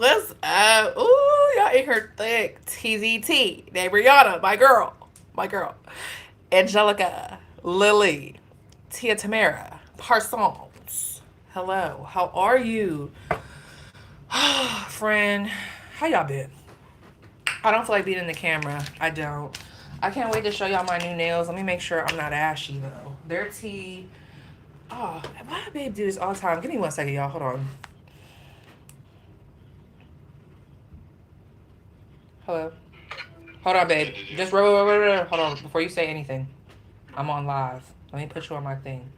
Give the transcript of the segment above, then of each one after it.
What's up? Ooh, y'all in here thick. TZT. Brianna, my girl. My girl. Angelica. Lily. Tia Tamara. Parsons. Hello. How are you? Friend, how y'all been? I don't feel like being in the camera. I don't. I can't wait to show y'all my new nails. Let me make sure I'm not ashy though. They're tea. Oh, why do babe do this all the time? Give me 1 second, y'all. Hold on. Hello. Hold on, babe. Just hold on before you say anything. I'm on live. Let me put you on my thing.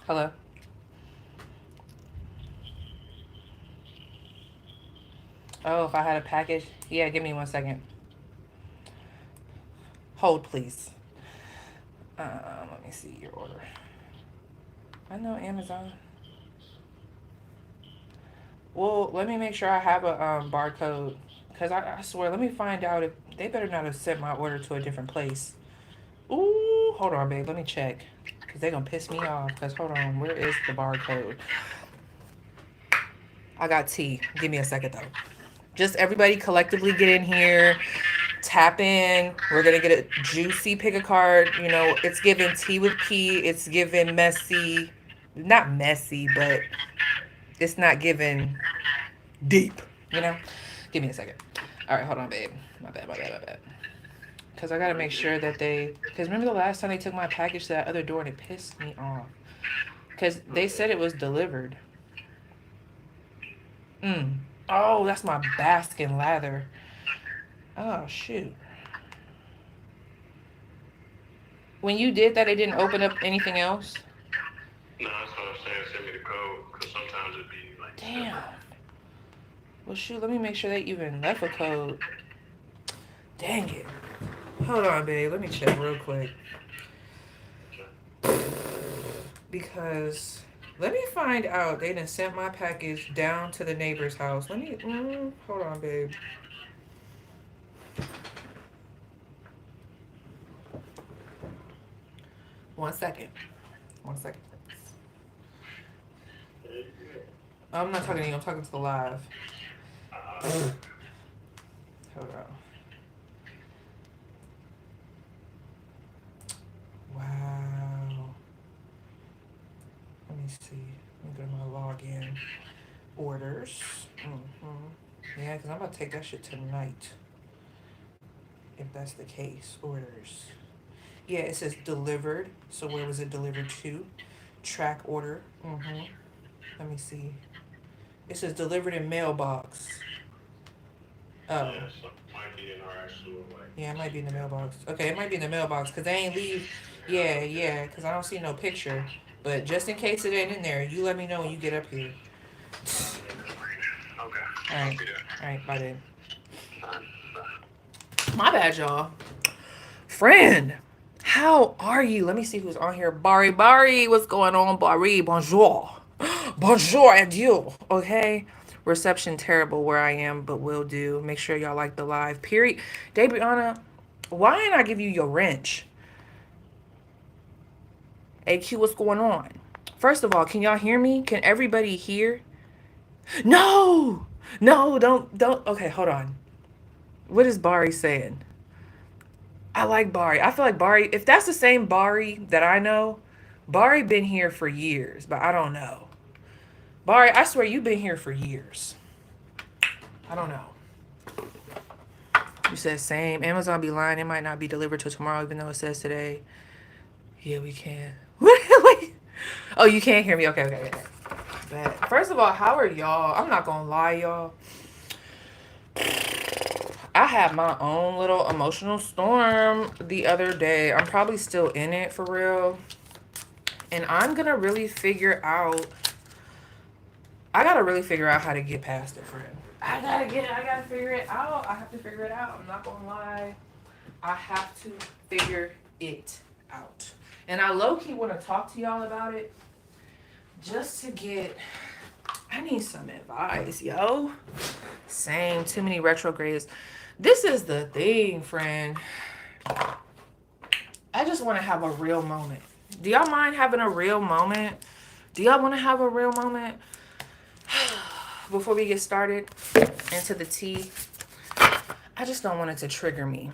Hello. Oh, if I had a package. Yeah, give me 1 second. Hold, please. Let me see your order. I know Amazon. Well, let me make sure I have a barcode. Because I swear, let me find out if they better not have sent my order to a different place. Ooh, hold on, babe. Let me check. Because they're going to piss me off. Because, hold on, where is the barcode? I got tea. Give me a second, though. Just everybody collectively get in here. Tap in. We're going to get a juicy pick a card. You know, it's given tea with P. It's given messy. Not messy, but it's not given deep. You know? Give me a second. All right, hold on, babe. My bad. Because I got to make sure that they... Because remember the last time they took my package to that other door and it pissed me off. Because they said it was delivered. Oh, that's my Baskin lather. Oh, shoot. When you did that, it didn't open up anything else? No, that's what I'm saying. Send me the code. Because sometimes it'd be like... Damn. Well, shoot, let me make sure they even left a code. Dang it. Hold on, babe. Let me check real quick. Because let me find out. They done sent my package down to the neighbor's house. Let me... hold on, babe. One second. I'm not talking to you. I'm talking to the live. Hold on. Wow. Let me see. Let me go to my login. Orders. Yeah, because I'm about to take that shit tonight. If that's the case. Orders. Yeah, it says delivered. So where was it delivered to? Track order. Let me see. It says delivered in mailbox. Oh. Yeah, so it might be in our actual, like... Yeah, it might be in the mailbox. Okay, it might be in the mailbox because they ain't leave. Yeah, because I don't see no picture. But just in case it ain't in there, you let me know when you get up here. Okay. All right, bye then. My bad, y'all. Friend, how are you? Let me see who's on here. Bari, what's going on, Bari? Bonjour. Bonjour, adieu. Okay. Reception terrible where I am, but will do. Make sure y'all like the live. Period. Brianna, why didn't I give you your wrench? AQ, what's going on? First of all, can y'all hear me? Can everybody hear? No, don't. Okay, hold on. What is Bari saying? I like Bari. I feel like Bari, if that's the same Bari that I know, Bari been here for years, but I don't know. Bari, I swear you've been here for years. I don't know. You said same. Amazon be lying. It might not be delivered till tomorrow, even though it says today. Yeah, we can. Wait. Oh, you can't hear me. Okay. But first of all, how are y'all? I'm not gonna lie, y'all. I had my own little emotional storm the other day. I'm probably still in it for real. And I'm gonna really figure out. I gotta really figure out how to get past it, friend. I gotta figure it out. I have to figure it out. I'm not gonna lie. I have to figure it out. And I low-key want to talk to y'all about it. Just to get... I need some advice, yo. Same. Too many retrogrades. This is the thing, friend. I just want to have a real moment. Do y'all mind having a real moment? Do y'all want to have a real moment? before we get started into the tea, I just don't want it to trigger me.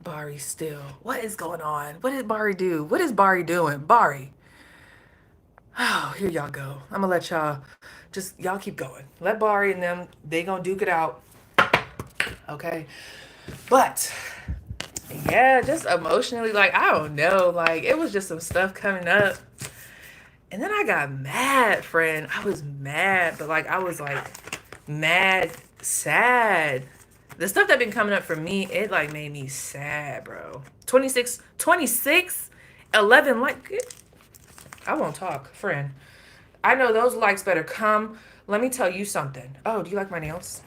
Bari still. What is going on? What did Bari do? What is Bari doing? Bari. Oh, here y'all go. I'm gonna let y'all y'all keep going. Let Bari and them, they gonna duke it out. Okay. But yeah, just emotionally, like, I don't know. Like, it was just some stuff coming up. And then I got mad, friend. I was mad, but like I was like mad, sad. The stuff that been coming up for me, it like made me sad, bro. 26, 11, like, I won't talk, friend. I know those likes better come. Let me tell you something. Oh, do you like my nails?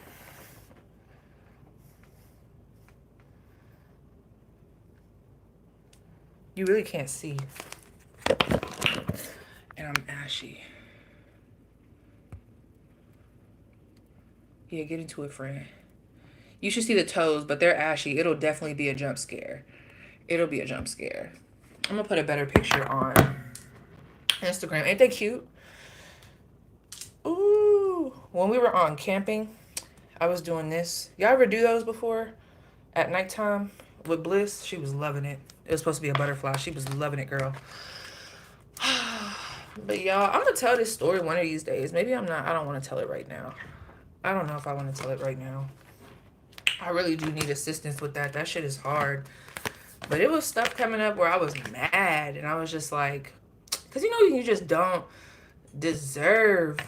You really can't see. And I'm ashy. Yeah, get into it, friend. You should see the toes, but they're ashy. It'll definitely be a jump scare. It'll be a jump scare. I'm gonna put a better picture on Instagram. Ain't they cute? Ooh. When we were on camping, I was doing this. Y'all ever do those before? At nighttime with Bliss? She was loving it. It was supposed to be a butterfly. She was loving it, girl. But y'all, I'm gonna tell this story one of these days. Maybe I'm not. I don't want to tell it right now. I don't know if I want to tell it right now. I really do need assistance with that. That shit is hard. But it was stuff coming up where I was mad. And I was just like, because you know, you just don't deserve.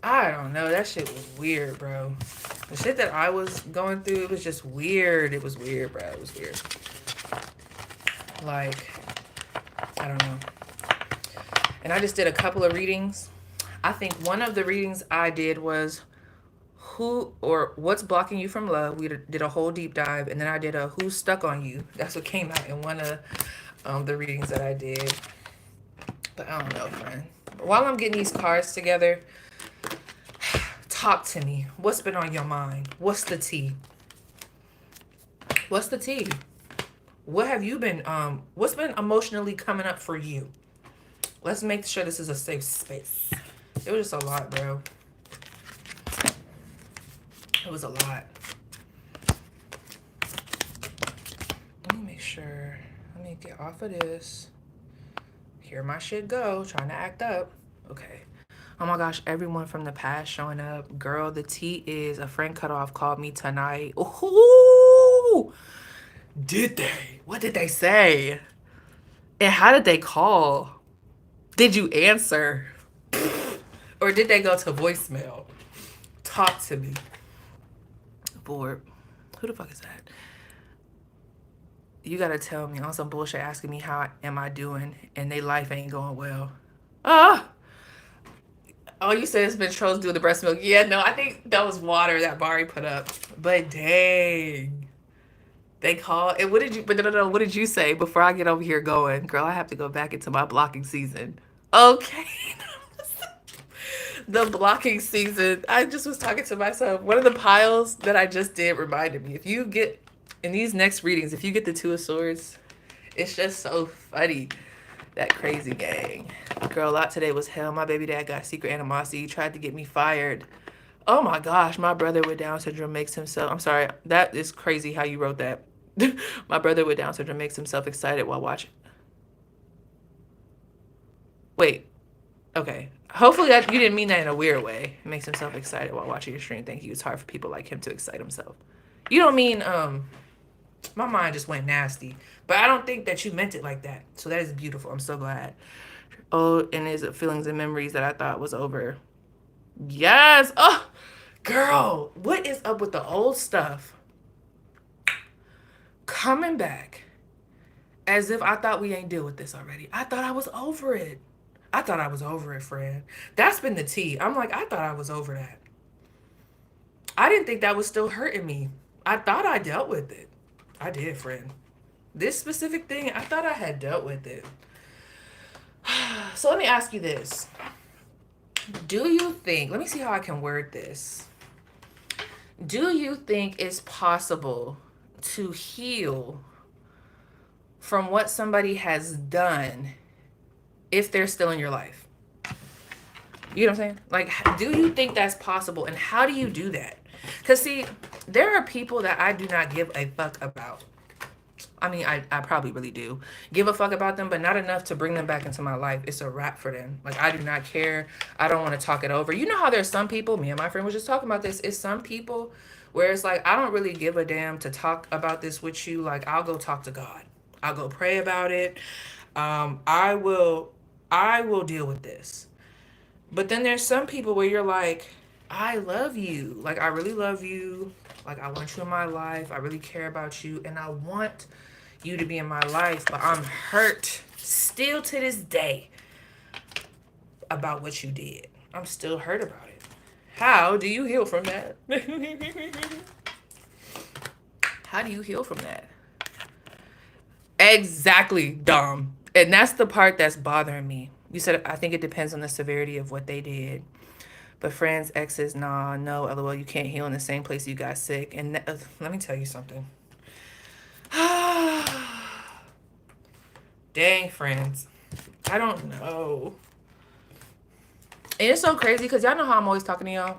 I don't know. That shit was weird, bro. The shit that I was going through, it was just weird. It was weird, bro. It was weird. Like, I don't know. And I just did a couple of readings. I think one of the readings I did was who or what's blocking you from love. We did a whole deep dive. And then I did a who's stuck on you. That's what came out in one of the readings that I did. But I don't know, friend. While I'm getting these cards together, talk to me. What's been on your mind? What's the tea? What's the tea? What have you been, what's been emotionally coming up for you? Let's make sure this is a safe space. It was just a lot, bro. It was a lot. Let me make sure. Let me get off of this. Here my shit go. Trying to act up. Okay. Oh my gosh, everyone from the past showing up. Girl, the tea is a friend cut off called me tonight. Ooh! Did they? What did they say? And how did they call? Did you answer? Or did they go to voicemail? Talk to me. Bored. Who the fuck is that? You gotta tell me on some bullshit asking me how am I doing and they life ain't going well. Ah! Oh, you said it's been trolls doing the breast milk. Yeah, no, I think that was water that Bari put up. But dang. They called. And what did you, but no, what did you say before I get over here going? Girl, I have to go back into my blocking season. Okay. The blocking season. I just was talking to myself. One of the piles that I just did reminded me. If you get, in these next readings, if you get the Two of Swords, it's just so funny. That crazy gang. Girl, a lot today was hell. My baby dad got secret animosity. He tried to get me fired. Oh my gosh, my brother with Down syndrome makes himself, I'm sorry, that is crazy how you wrote that. My brother with Down syndrome makes himself excited while watching. Wait, okay. Hopefully that you didn't mean that in a weird way. It makes himself excited while watching your stream. Thank you. It's hard for people like him to excite himself. You don't mean, my mind just went nasty. But I don't think that you meant it like that. So that is beautiful. I'm so glad. Oh, and his feelings and memories that I thought was over. Yes. Oh, girl, what is up with the old stuff? Coming back as if I thought we ain't deal with this already. I thought I was over it. I thought I was over it, friend. That's been the tea. I'm like, I thought I was over that. I didn't think that was still hurting me. I thought I dealt with it. I did, friend. This specific thing, I thought I had dealt with it. So let me ask you this. Do you think, let me see how I can word this. Do you think it's possible to heal from what somebody has done if they're still in your life? You know what I'm saying? Like, do you think that's possible? And how do you do that? Because, see, there are people that I do not give a fuck about. I mean, I probably really do give a fuck about them, but not enough to bring them back into my life. It's a wrap for them. Like, I do not care. I don't want to talk it over. You know how there's some people, me and my friend was just talking about this. It's some people where it's like, I don't really give a damn to talk about this with you. Like, I'll go talk to God. I'll go pray about it. I will deal with this. But then there's some people where you're like, I love you. Like, I really love you. Like, I want you in my life. I really care about you. And I want you to be in my life. But I'm hurt still to this day about what you did. I'm still hurt about it. How do you heal from that? How do you heal from that? Exactly, Dom. And that's the part that's bothering me. You said, I think it depends on the severity of what they did. But friends, exes, nah, no, lol, you can't heal in the same place you got sick. And let me tell you something. Dang, friends. I don't know. And it's so crazy because y'all know how I'm always talking to y'all.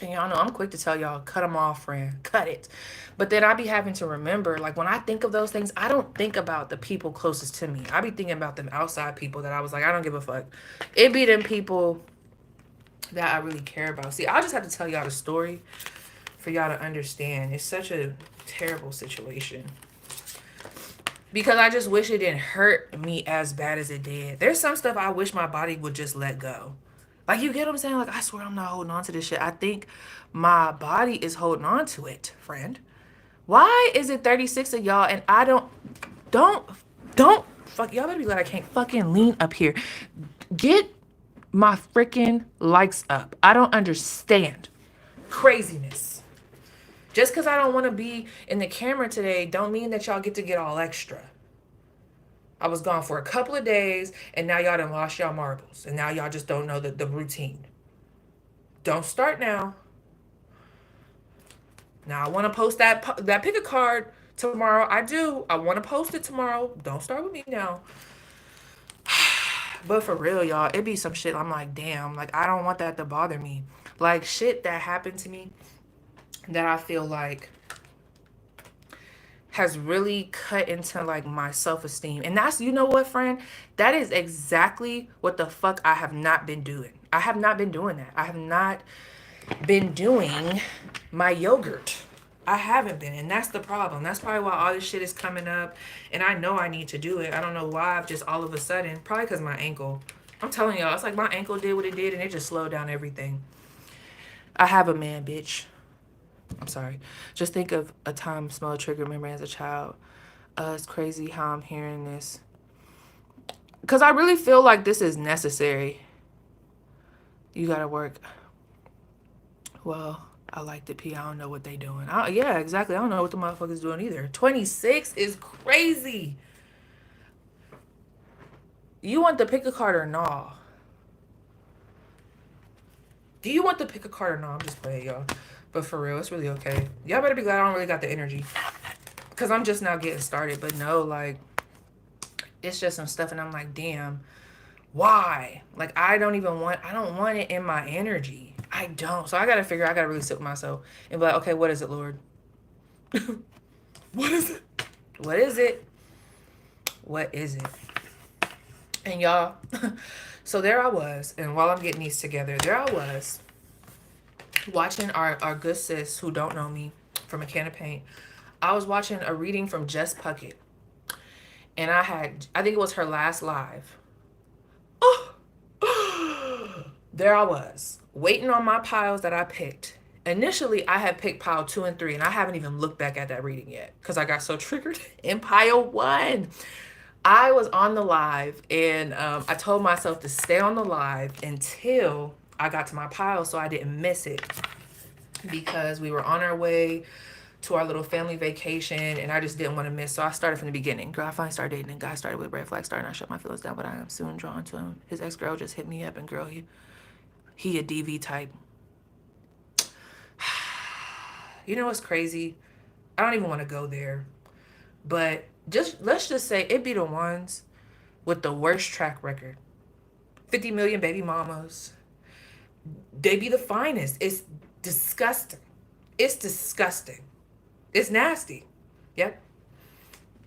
And y'all know I'm quick to tell y'all, cut them off, friend. Cut it. But then I be having to remember, like, when I think of those things, I don't think about the people closest to me. I be thinking about them outside people that I was like, I don't give a fuck. It be them people that I really care about. See, I'll just have to tell y'all the story for y'all to understand. It's such a terrible situation. Because I just wish it didn't hurt me as bad as it did. There's some stuff I wish my body would just let go. Like, you get what I'm saying? Like, I swear I'm not holding on to this shit. I think my body is holding on to it, friend. Why is it 36 of y'all and I don't, fuck, y'all better be glad I can't fucking lean up here. Get my freaking likes up. I don't understand. Craziness. Just because I don't want to be in the camera today don't mean that y'all get to get all extra. I was gone for a couple of days and now y'all done lost y'all marbles. And now y'all just don't know the routine. Don't start now. Now I want to post that pick a card tomorrow. I do. I want to post it tomorrow. Don't start with me now. But for real, y'all, it be some shit. I'm like, damn, like, I don't want that to bother me. Like, shit that happened to me that I feel like has really cut into like my self-esteem. And that's, you know what, friend? That is exactly what the fuck I have not been doing. I have not been doing that. I have not been doing my yogurt. I haven't been, and that's the problem. That's probably why all this shit is coming up, and I know I need to do it. I don't know why I've just all of a sudden, probably because my ankle. I'm telling y'all, it's like my ankle did what it did, and it just slowed down everything. I have a man, bitch. I'm sorry. Just think of a time smell trigger memory as a child. It's crazy how I'm hearing this. Because I really feel like this is necessary. You gotta work. Well, I like to pee. I don't know what they doing. Yeah, exactly. I don't know what the motherfuckers doing either. 26 is crazy. You want the pick a card or nah? Do you want the pick a card or nah? I'm just playing, y'all. But for real, it's really okay. Y'all better be glad I don't really got the energy. Because I'm just now getting started. But no, like, it's just some stuff and I'm like, damn, why? Like, I don't want it in my energy. I don't. So I gotta really sit with myself and be like, okay, what is it, Lord? What is it? What is it? What is it? And y'all, so there I was, and while I'm getting these together, there I was watching our good sis who don't know me from a can of paint. I was watching a reading from Jess Puckett. And I think it was her last live. Oh, there I was, waiting on my piles that I picked. Initially, I had picked pile 2 and 3, and I haven't even looked back at that reading yet because I got so triggered in pile 1. I was on the live, and I told myself to stay on the live until I got to my pile so I didn't miss it because we were on our way to our little family vacation, and I just didn't want to miss. So I started from the beginning. Girl, I finally started dating, and guy started with red flag starting. I shut my feelings down, but I am soon drawn to him. His ex-girl just hit me up, and girl, he a DV type. You know what's crazy? I don't even want to go there. But let's just say it be the ones with the worst track record. 50 million baby mamas. They be the finest. It's disgusting. It's disgusting. It's nasty. Yep.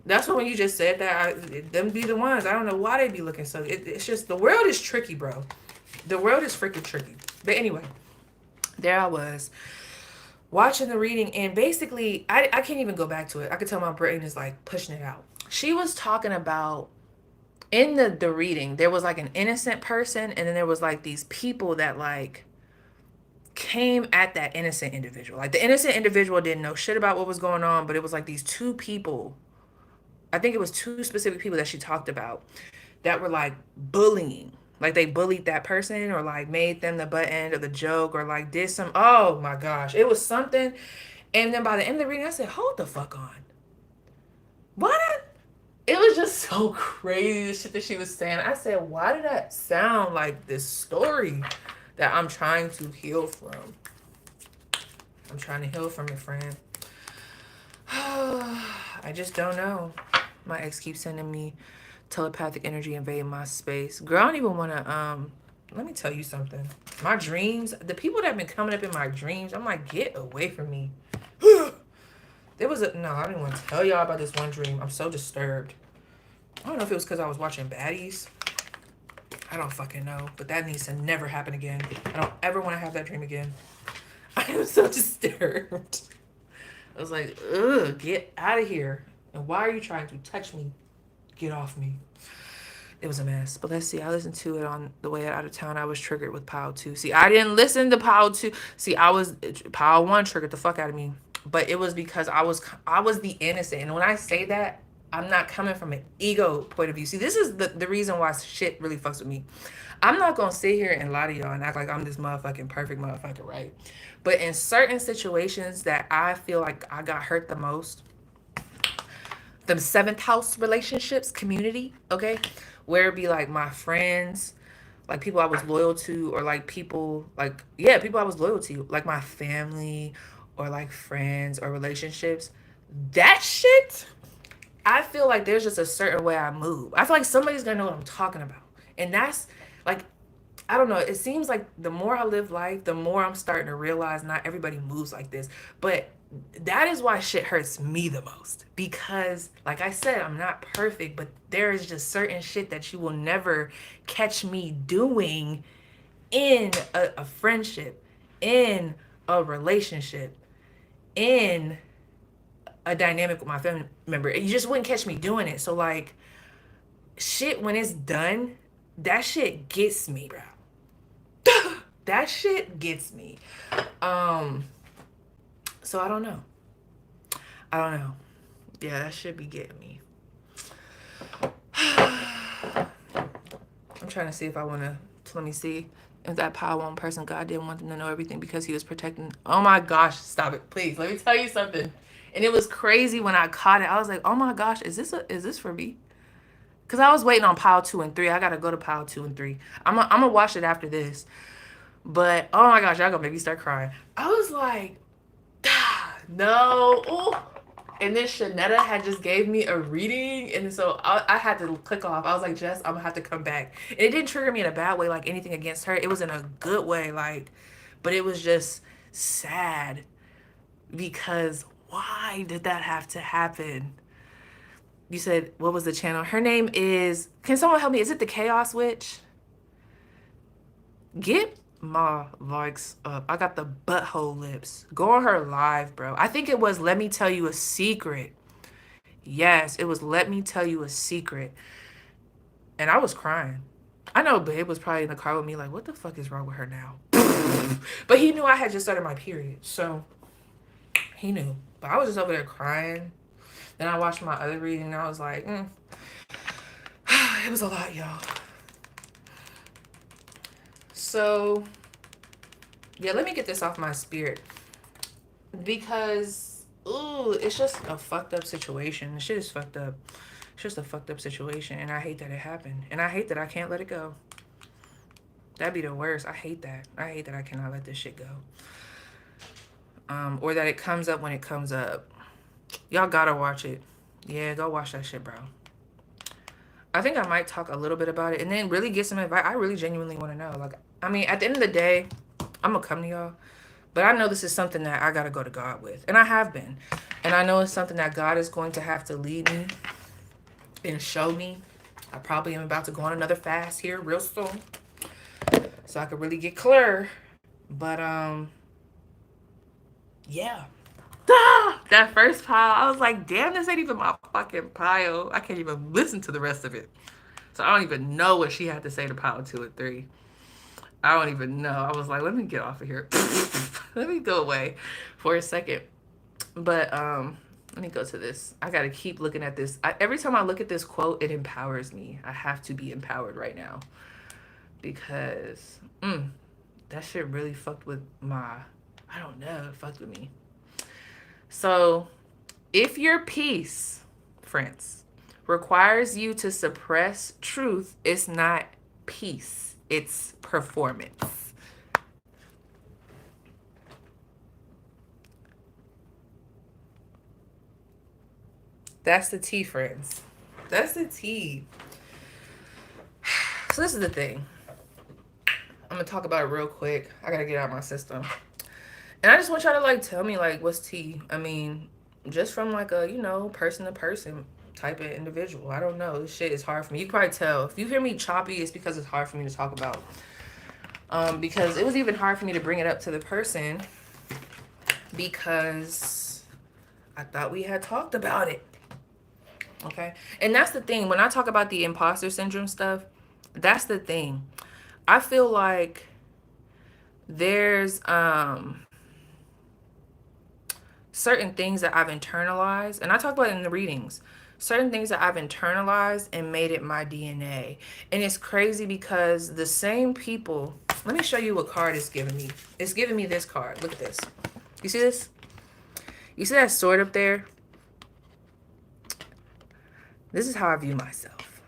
That's what when you just said that, them be the ones. I don't know why they be looking so. It's just, the world is tricky, bro. The world is freaking tricky. But anyway, there I was watching the reading, and basically, I can't even go back to it. I could tell my brain is like pushing it out. She was talking about, in the reading, there was like an innocent person, and then there was like these people that like came at that innocent individual. Like the innocent individual didn't know shit about what was going on, but it was like these two people. I think it was two specific people that she talked about that were like bullying. Like they bullied that person, or like made them the butt end of the joke, or like did some, oh my gosh, it was something. And then by the end of the reading, I said, hold the fuck on. What? It was just so crazy, the shit that she was saying. I said, why did that sound like this story that I'm trying to heal from? I'm trying to heal from it, friend. I just don't know. My ex keeps sending me telepathic energy invading my space. Girl, I don't even want to, let me tell you something. My dreams, the people that have been coming up in my dreams, I'm like, get away from me. There was no, I didn't want to tell y'all about this one dream. I'm so disturbed. I don't know if it was because I was watching baddies. I don't fucking know. But that needs to never happen again. I don't ever want to have that dream again. I am so disturbed. I was like, ugh, get out of here. And why are you trying to touch me? Get off me. It was a mess. But let's see. I listened to it on the way out of town. I was triggered with Pile 2. See, I didn't listen to Pile 2. See, Pile 1 triggered the fuck out of me. But it was because I was the innocent. And when I say that, I'm not coming from an ego point of view. See, this is the reason why shit really fucks with me. I'm not going to sit here and lie to y'all and act like I'm this motherfucking perfect motherfucker, right? But in certain situations that I feel like I got hurt the most, the seventh house relationships, community, okay? Where it be like my friends, like people I was loyal to, or like people, like, yeah, people I was loyal to, like my family, or like friends or relationships. That shit, I feel like there's just a certain way I move. I feel like somebody's gonna know what I'm talking about. And that's like, I don't know. It seems like the more I live life, the more I'm starting to realize not everybody moves like this. But that is why shit hurts me the most. Because, like I said, I'm not perfect, but there is just certain shit that you will never catch me doing in a friendship, in a relationship, in a dynamic with my family member. You just wouldn't catch me doing it. So, like, shit, when it's done, that shit gets me, bro. That shit gets me. Um, so I don't know. I don't know. Yeah, that should be getting me. I'm trying to see if I want to. Let me see. If that Power One person, God didn't want them to know everything because he was protecting. Oh my gosh, stop it, please. Let me tell you something. And it was crazy when I caught it. I was like, oh my gosh, is this for me? Because I was waiting on Pile 2 and 3. I got to go to Pile 2 and 3. I'm going to watch it after this. But, oh my gosh, y'all going to make me start crying. I was like, no. Ooh. And then Shanetta had just gave me a reading. And so I had to click off. I was like, Jess, I'm going to have to come back. And it didn't trigger me in a bad way, like anything against her. It was in a good way, like, but it was just sad. Because why did that have to happen? You said, what was the channel? Her name is, can someone help me? Is it the Chaos Witch? Get my likes up. I got the butthole lips. Go on her live, bro. I think it was Let Me Tell You a Secret. Yes, it was Let Me Tell You a Secret. And I was crying. I know Babe was probably in the car with me like, what the fuck is wrong with her now? But he knew I had just started my period. So he knew. But I was just over there crying. Then I watched my other reading and I was like, it was a lot, y'all. So, yeah, let me get this off my spirit. Because, ooh, it's just a fucked up situation. The shit is fucked up. It's just a fucked up situation. And I hate that it happened. And I hate that I can't let it go. That'd be the worst. I hate that. I hate that I cannot let this shit go. Or that it comes up when it comes up. Y'all gotta watch it. Yeah, go watch that shit, bro. I think I might talk a little bit about it and then really get some advice. I really genuinely want to know. Like, I mean, at the end of the day, I'm gonna come to y'all. But I know this is something that I gotta go to God with. And I have been. And I know it's something that God is going to have to lead me and show me. I probably am about to go on another fast here real soon. So I could really get clear. But yeah. That first pile, I was like, damn, this ain't even my fucking pile. I can't even listen to the rest of it. So I don't even know what she had to say to pile 2 and 3. I don't even know. I was like, let me get off of here. Let me go away for a second. But let me go to this. I gotta keep looking at this. Every time I look at this quote, it empowers me. I have to be empowered right now because that shit really fucked with my. I don't know. It fucked with me. So, if your peace, friends, requires you to suppress truth, it's not peace. It's performance. That's the tea, friends. That's the tea. So this is the thing. I'm gonna talk about it real quick. I gotta get out of my system. And I just want y'all to like tell me like what's tea. I mean, just from like a, you know, person to person type of individual. I don't know. This shit is hard for me. You can probably tell. If you hear me choppy, it's because it's hard for me to talk about. Because it was even hard for me to bring it up to the person because I thought we had talked about it. Okay. And that's the thing. When I talk about the imposter syndrome stuff, that's the thing. I feel like there's certain things that I've internalized, and I talk about it in the readings, certain things that I've internalized and made it my DNA. And it's crazy because the same people, let me show you what card it's giving me. It's giving me this card. Look at this. You see this? You see that sword up there? This is how I view myself.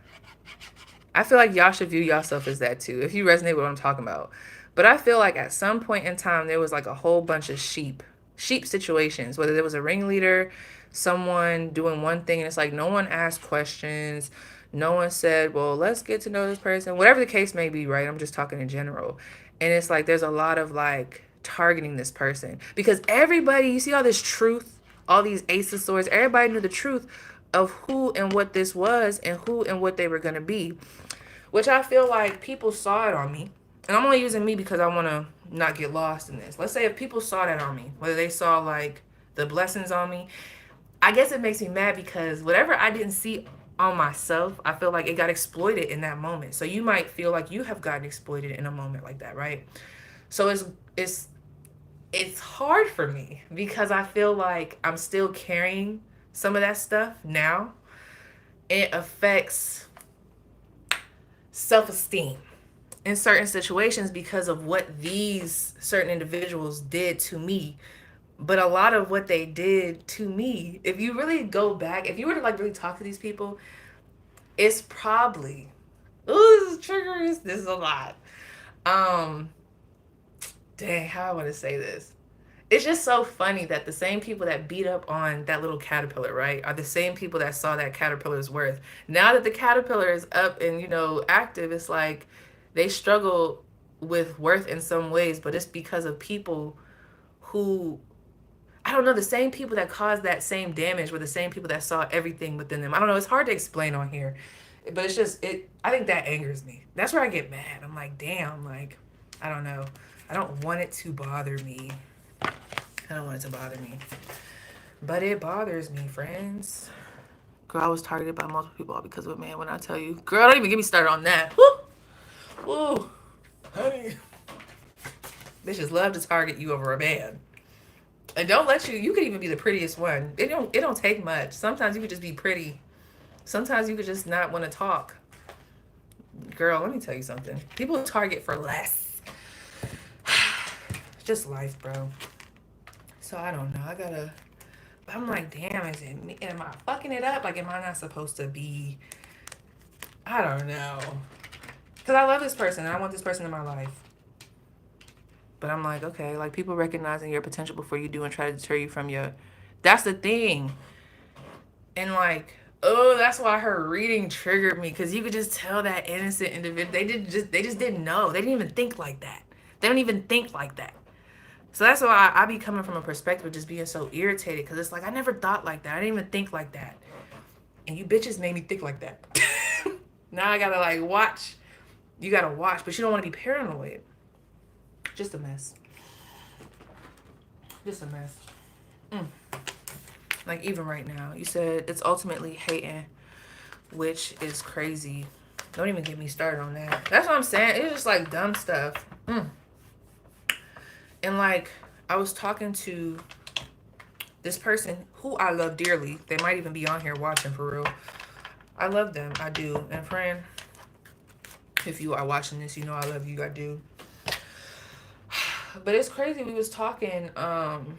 I feel like y'all should view yourself as that too, if you resonate with what I'm talking about. But I feel like at some point in time, there was like a whole bunch of sheep situations, whether there was a ringleader, someone doing one thing, and it's like no one asked questions. No one said, well, let's get to know this person. Whatever the case may be, right? I'm just talking in general. And it's like there's a lot of like targeting this person because everybody, you see all this truth, all these ace of swords, everybody knew the truth of who and what this was and who and what they were going to be, which I feel like people saw it on me. And I'm only using me because I want to not get lost in this. Let's say if people saw that on me, whether they saw like the blessings on me, I guess it makes me mad because whatever I didn't see on myself, I feel like it got exploited in that moment. So you might feel like you have gotten exploited in a moment like that, right? So it's hard for me because I feel like I'm still carrying some of that stuff now. It affects self-esteem in certain situations because of what these certain individuals did to me. But a lot of what they did to me, if you really go back, if you were to like really talk to these people, it's probably, oh, this is triggers. This is a lot. Dang, how I want to say this. It's just so funny that the same people that beat up on that little caterpillar, right, are the same people that saw that caterpillar's worth. Now that the caterpillar is up and, you know, active, it's like they struggle with worth in some ways, but it's because of people who, I don't know, the same people that caused that same damage were the same people that saw everything within them. I don't know, it's hard to explain on here, but it's just, I think that angers me. That's where I get mad. I'm like, damn, like, I don't know. I don't want it to bother me. I don't want it to bother me. But it bothers me, friends. Girl, I was targeted by multiple people all because of it, man. When I tell you, girl, don't even get me started on that. Woo! Woo! Honey. Bitches love to target you over a man. And don't let you could even be the prettiest one. It don't take much. Sometimes you could just be pretty. Sometimes you could just not want to talk. Girl, let me tell you something. People target for less. Just life, bro. So I don't know. I'm like, damn, is it me? Am I fucking it up? Like, am I not supposed to be? I don't know. Because I love this person and I want this person in my life. But I'm like, okay, like people recognizing your potential before you do and try to deter you from your. That's the thing. And like, oh, that's why her reading triggered me because you could just tell that innocent individual. They just didn't know. They didn't even think like that. They don't even think like that. So that's why I be coming from a perspective of just being so irritated, because it's like I never thought like that. I didn't even think like that. And you bitches made me think like that. Now I gotta like watch. You gotta watch, but you don't want to be paranoid. Just a mess. Just a mess. Like even right now, you said it's ultimately hating, which is crazy. Don't even get me started on that. That's what I'm saying. It's just like dumb stuff. And like I was talking to this person who I love dearly. They might even be on here watching for real. I love them. I do. And friend, if you are watching this, you know I love you. I do. But it's crazy. We was talking. Damn.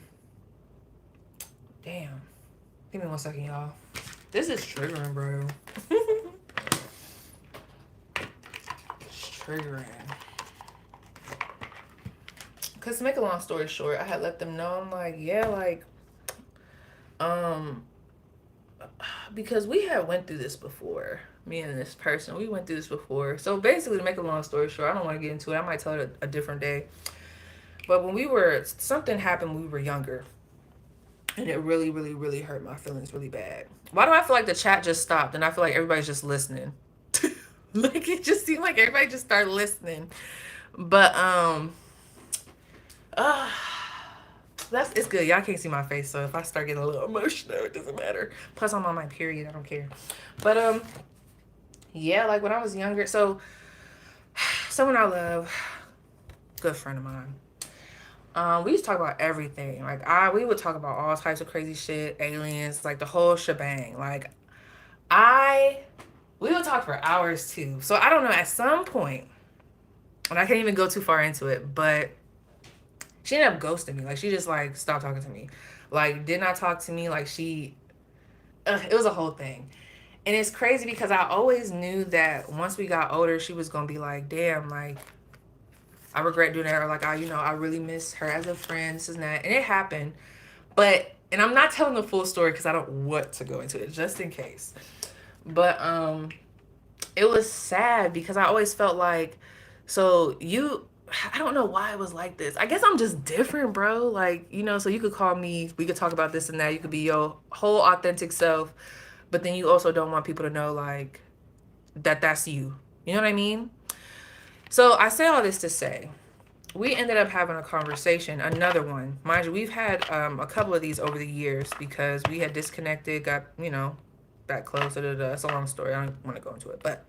Give me 1 second, y'all. This is triggering, bro. It's triggering. Because to make a long story short, I had let them know. I'm like, yeah, like, because we had went through this before. Me and this person, we went through this before. So basically, to make a long story short, I don't want to get into it. I might tell it a different day. But when something happened when we were younger. And it really, really, really hurt my feelings really bad. Why do I feel like the chat just stopped and I feel like everybody's just listening? Like it just seemed like everybody just started listening. But it's good. Y'all can't see my face, so if I start getting a little emotional, it doesn't matter. Plus I'm on my period, I don't care. But yeah, like when I was younger, so someone I love, good friend of mine. We used to talk about everything. Like we would talk about all types of crazy shit, aliens, like the whole shebang. Like we would talk for hours too. So I don't know, at some point, and I can't even go too far into it, but she ended up ghosting me. Like she just like stopped talking to me. Like did not talk to me. Like it was a whole thing. And it's crazy because I always knew that once we got older, she was gonna be like, damn, like I regret doing that, or like I really miss her as a friend, this and that. And it happened. And I'm not telling the full story because I don't want to go into it, just in case. But it was sad because I always felt like, I don't know why it was like this. I guess I'm just different, bro. Like, so you could call me, we could talk about this and that. You could be your whole authentic self, but then you also don't want people to know like that's you. You know what I mean? So I say all this to say, we ended up having a conversation, another one. Mind you, we've had a couple of these over the years because we had disconnected, got, back close. It's a long story. I don't want to go into it, but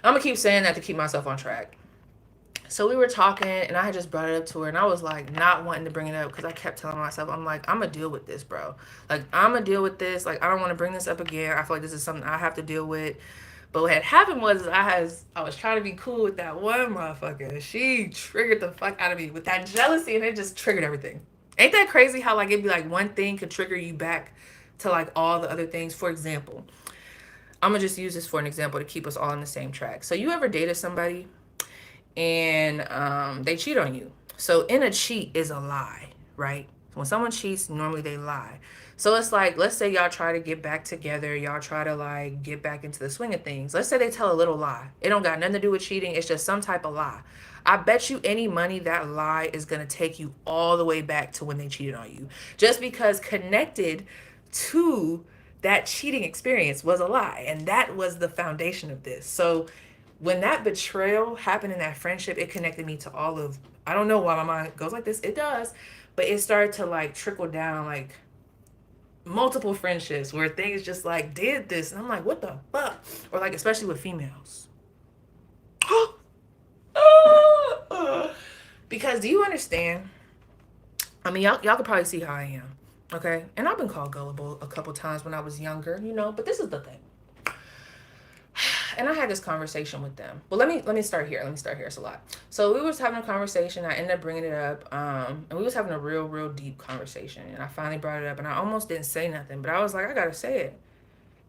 I'm going to keep saying that to keep myself on track. So we were talking and I had just brought it up to her and I was like not wanting to bring it up because I kept telling myself, I'm like, I'm going to deal with this, bro. Like, I'm going to deal with this. Like, I don't want to bring this up again. I feel like this is something I have to deal with. But what had happened was I was trying to be cool with that one motherfucker. She triggered the fuck out of me with that jealousy and it just triggered everything. Ain't that crazy how like it'd be like one thing could trigger you back to like all the other things? For example, I'm going to just use this for an example to keep us all on the same track. So you ever dated somebody and they cheat on you? So in a cheat is a lie, right? When someone cheats, normally they lie. So it's like, let's say y'all try to get back together. Y'all try to like get back into the swing of things. Let's say they tell a little lie. It don't got nothing to do with cheating. It's just some type of lie. I bet you any money that lie is going to take you all the way back to when they cheated on you. Just because connected to that cheating experience was a lie. And that was the foundation of this. So when that betrayal happened in that friendship, it connected me to all of, I don't know why my mind goes like this. It does. But it started to like trickle down like multiple friendships where things just like did this. And I'm like, what the fuck? Or like, especially with females. Because do you understand? I mean, y'all could probably see how I am. Okay. And I've been called gullible a couple times when I was younger, but this is the thing. And I had this conversation with them. Well, let me start here. It's a lot. So we was having a conversation. I ended up bringing it up. And we was having a real deep conversation. And I finally brought it up. And I almost didn't say nothing. But I was like, I got to say it.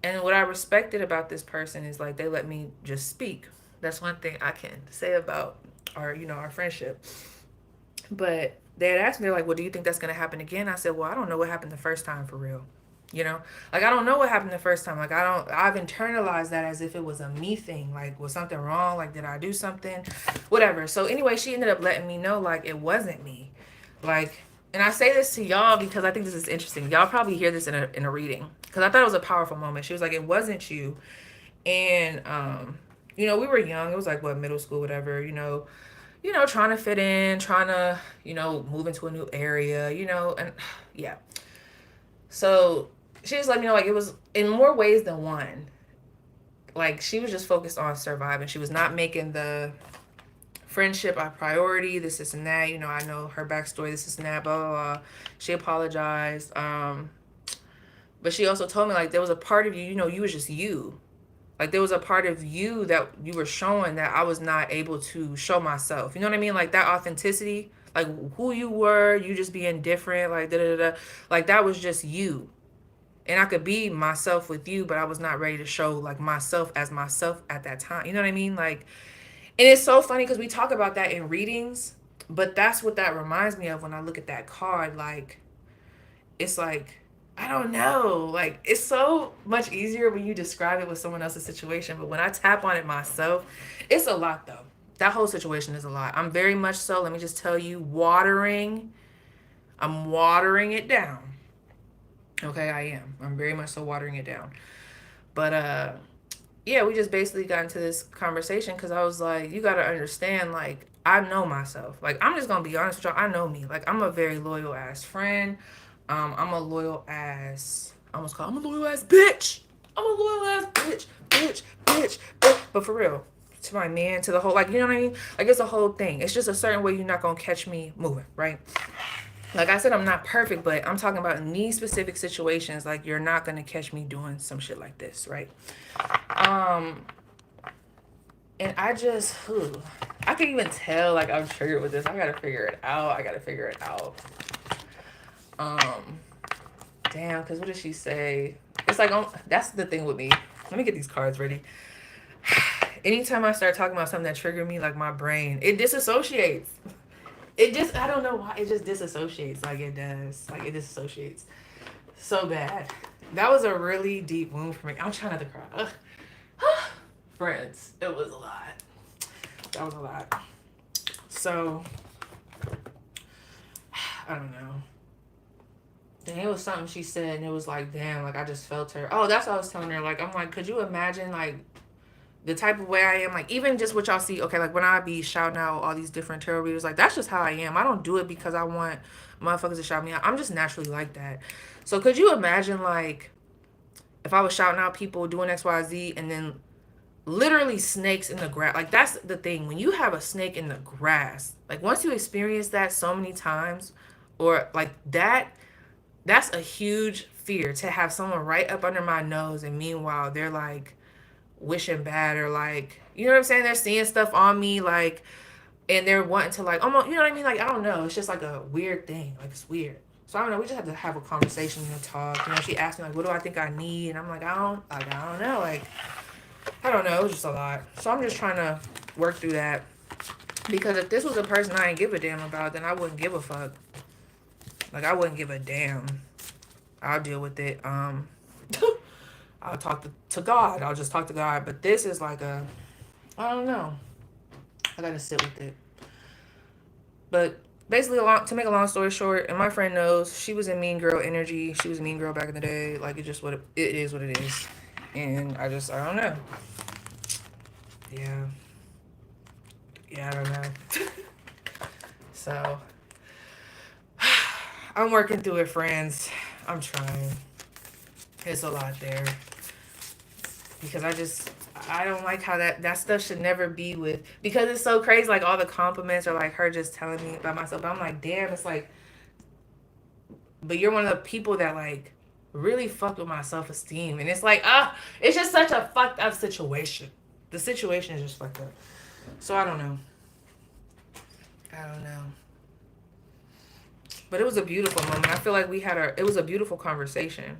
And what I respected about this person is like they let me just speak. That's one thing I can say about our friendship. But they had asked me, they're like, well, do you think that's going to happen again? I said, well, I don't know what happened the first time for real. You know, like I don't know what happened the first time. Like I've internalized that as if it was a me thing. Like, was something wrong? Like, did I do something? Whatever. So anyway, she ended up letting me know like it wasn't me. Like, and I say this to y'all because I think this is interesting. Y'all probably hear this in a reading because I thought it was a powerful moment. She was like, it wasn't you. And you know, we were young. It was like what, middle school, whatever. Trying to fit in, trying to, move into a new area, and yeah. So she just let me know like it was in more ways than one. Like she was just focused on surviving. She was not making the friendship a priority, this and that. I know her backstory, this and that, blah, blah, blah. She apologized. But she also told me like there was a part of you, you was just you. Like there was a part of you that you were showing that I was not able to show myself. You know what I mean? Like that authenticity, like who you were, you just being different, like da da da. Like that was just you. And I could be myself with you, but I was not ready to show like myself as myself at that time. You know what I mean? Like, and it's so funny because we talk about that in readings, but that's what that reminds me of when I look at that card. Like, it's like, I don't know. Like, it's so much easier when you describe it with someone else's situation. But when I tap on it myself, it's a lot though. That whole situation is a lot. I'm very much so, let me just tell you, I'm watering it down. Okay, I am. I'm very much so watering it down. But yeah, we just basically got into this conversation because I was like, you gotta understand, like, I know myself. Like, I'm just gonna be honest with y'all. I know me. Like, I'm a very loyal ass friend. I'm a loyal ass. I'm a loyal ass bitch. I'm a loyal ass bitch. But for real, to my man, to the whole, like, you know what I mean? Like, it's a whole thing. It's just a certain way you're not gonna catch me moving, right? Like I said, I'm not perfect, but I'm talking about in these specific situations. Like you're not gonna catch me doing some shit like this, right? Um, and I can even tell like I'm triggered with this. I gotta figure it out. Um, Damn, because what did she say? It's like that's the thing with me. Let me get these cards ready. Anytime I start talking about something that triggered me, like my brain, it disassociates. I don't know why, it just disassociates like it does. Like it disassociates so bad. That was a really deep wound for me. I'm trying not to cry. Ugh. Friends, it was a lot. That was a lot. So, I don't know. Then it was something she said, and it was like, damn, like I just felt her. Oh, that's what I was telling her. Like, I'm like, could you imagine, like, the type of way I am, like even just what y'all see, okay, like when I be shouting out all these different tarot readers, like that's just how I am. I don't do it because I want motherfuckers to shout me out. I'm just naturally like that. So could you imagine like if I was shouting out people doing XYZ and then literally snakes in the grass? Like that's the thing. When you have a snake in the grass, like once you experience that so many times, or like that's a huge fear to have someone right up under my nose and meanwhile they're like wishing bad or like, you know what I'm saying, they're seeing stuff on me like, and they're wanting to like almost, you know what I mean, like I don't know, it's just like a weird thing, like it's weird. So I don't know, we just have to have a conversation and talk. She asked me like what do I think I need, and I'm like I don't know, like I don't know, it was just a lot. So I'm just trying to work through that, because if this was a person I didn't give a damn about, then I wouldn't give a fuck. Like I wouldn't give a damn. I'll deal with it. I'll talk to God. I'll just talk to God. But this is like I don't know. I gotta sit with it. But basically, to make a long story short, and my friend knows, she was in mean girl energy. She was a mean girl back in the day. Like, it is what it is. And I don't know. Yeah. Yeah, I don't know. So, I'm working through it, friends. I'm trying. It's a lot there. Because I don't like how that stuff should never be with, because it's so crazy. Like all the compliments are like her just telling me about myself. But I'm like, damn, it's like, but you're one of the people that like really fucked with my self-esteem. And it's like, it's just such a fucked up situation. The situation is just fucked up. So I don't know. But it was a beautiful moment. I feel like it was a beautiful conversation.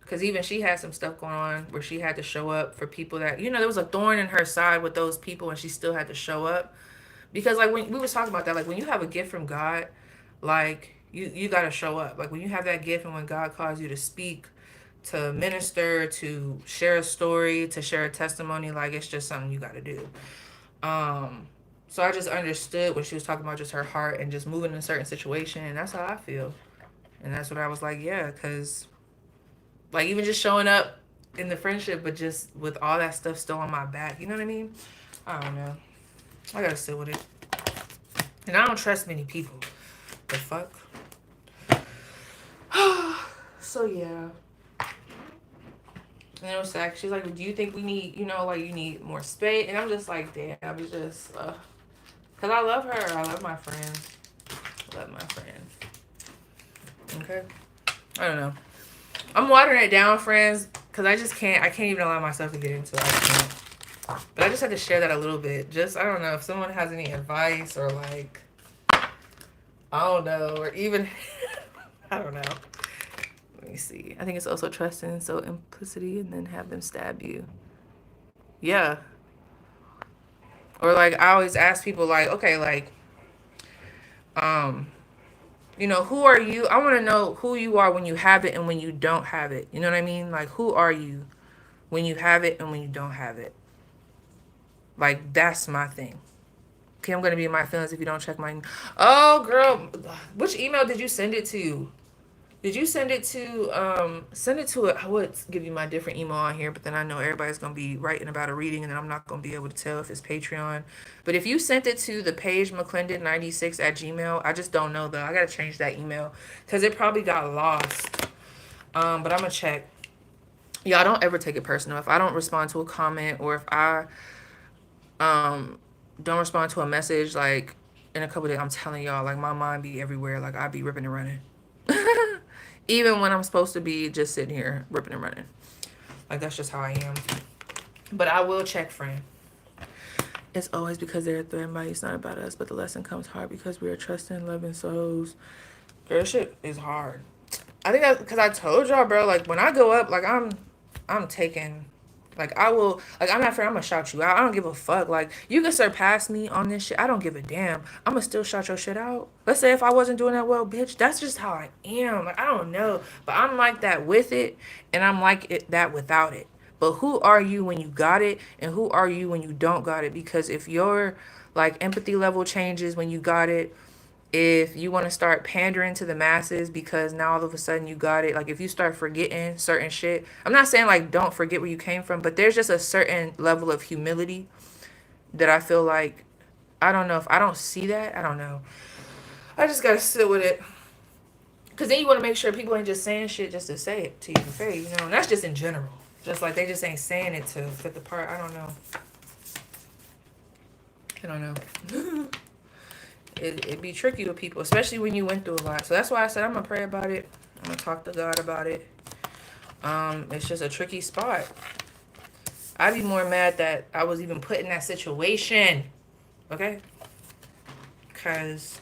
Because even she had some stuff going on where she had to show up for people that, there was a thorn in her side with those people, and she still had to show up. Because, like, when we was talking about that, like, when you have a gift from God, like, you got to show up. Like, when you have that gift and when God calls you to speak, to minister, to share a story, to share a testimony. Like, it's just something you got to do. So I just understood when she was talking about just her heart and just moving in a certain situation, and that's how I feel. And that's what I was like, yeah, because like even just showing up in the friendship, but just with all that stuff still on my back, you know what I mean? I don't know. I gotta sit with it. And I don't trust many people. The fuck? So yeah. And it was like, she's like, do you think we need, like you need more space? And I'm just like, damn, it's just, because I love her. I love my friends. I love my friends. Okay? I don't know. I'm watering it down, friends, because I can't even allow myself to get into it. I can't. But I just had to share that a little bit. Just, I don't know, if someone has any advice or like, I don't know, or even, I don't know. Let me see. I think it's also trusting, so implicity, and then have them stab you. Yeah. Or like, I always ask people like, okay, like, um, who are you? I want to know who you are when you have it and when you don't have it. You know what I mean? Like, who are you when you have it and when you don't have it? Like, that's my thing. Okay, I'm going to be in my feelings if you don't check my... Oh, girl. Which email did you send it to? Did you send it to... I would give you my different email on here, but then I know everybody's going to be writing about a reading, and then I'm not going to be able to tell if it's Patreon. But if you sent it to the PaigeMcClendon96 at Gmail, I just don't know, though. I got to change that email because it probably got lost. But I'm going to check. Y'all don't ever take it personal. If I don't respond to a comment or if I... don't respond to a message like in a couple of days, I'm telling y'all, like my mind be everywhere. Like I be ripping and running. Even when I'm supposed to be just sitting here ripping and running. Like that's just how I am. But I will check, friend. It's always because they're threatened by you. It's not about us, but the lesson comes hard because we are trusting, loving souls. Girl, this shit is hard. I think that's because I told y'all, bro, like when I go up, like I'm taking... Like, I will, like, I'm not afraid. I'm going to shout you out. I don't give a fuck. Like, you can surpass me on this shit. I don't give a damn. I'm going to still shout your shit out. Let's say if I wasn't doing that well, bitch, that's just how I am. Like, I don't know. But I'm like that with it, and I'm like that without it. But who are you when you got it, and who are you when you don't got it? Because if your, like, empathy level changes when you got it, if you want to start pandering to the masses because now all of a sudden you got it, like if you start forgetting certain shit, I'm not saying like don't forget where you came from, but there's just a certain level of humility that I feel like, I don't know, if I don't see that, I don't know, I just gotta sit with it, because then you want to make sure people ain't just saying shit just to say it to your face, and that's just in general, just like they just ain't saying it to fit the part. I don't know. It'd be tricky with people, especially when you went through a lot. So that's why I said I'm gonna pray about it. I'm gonna talk to God about it. It's just a tricky spot. I'd be more mad that I was even put in that situation. Okay? Because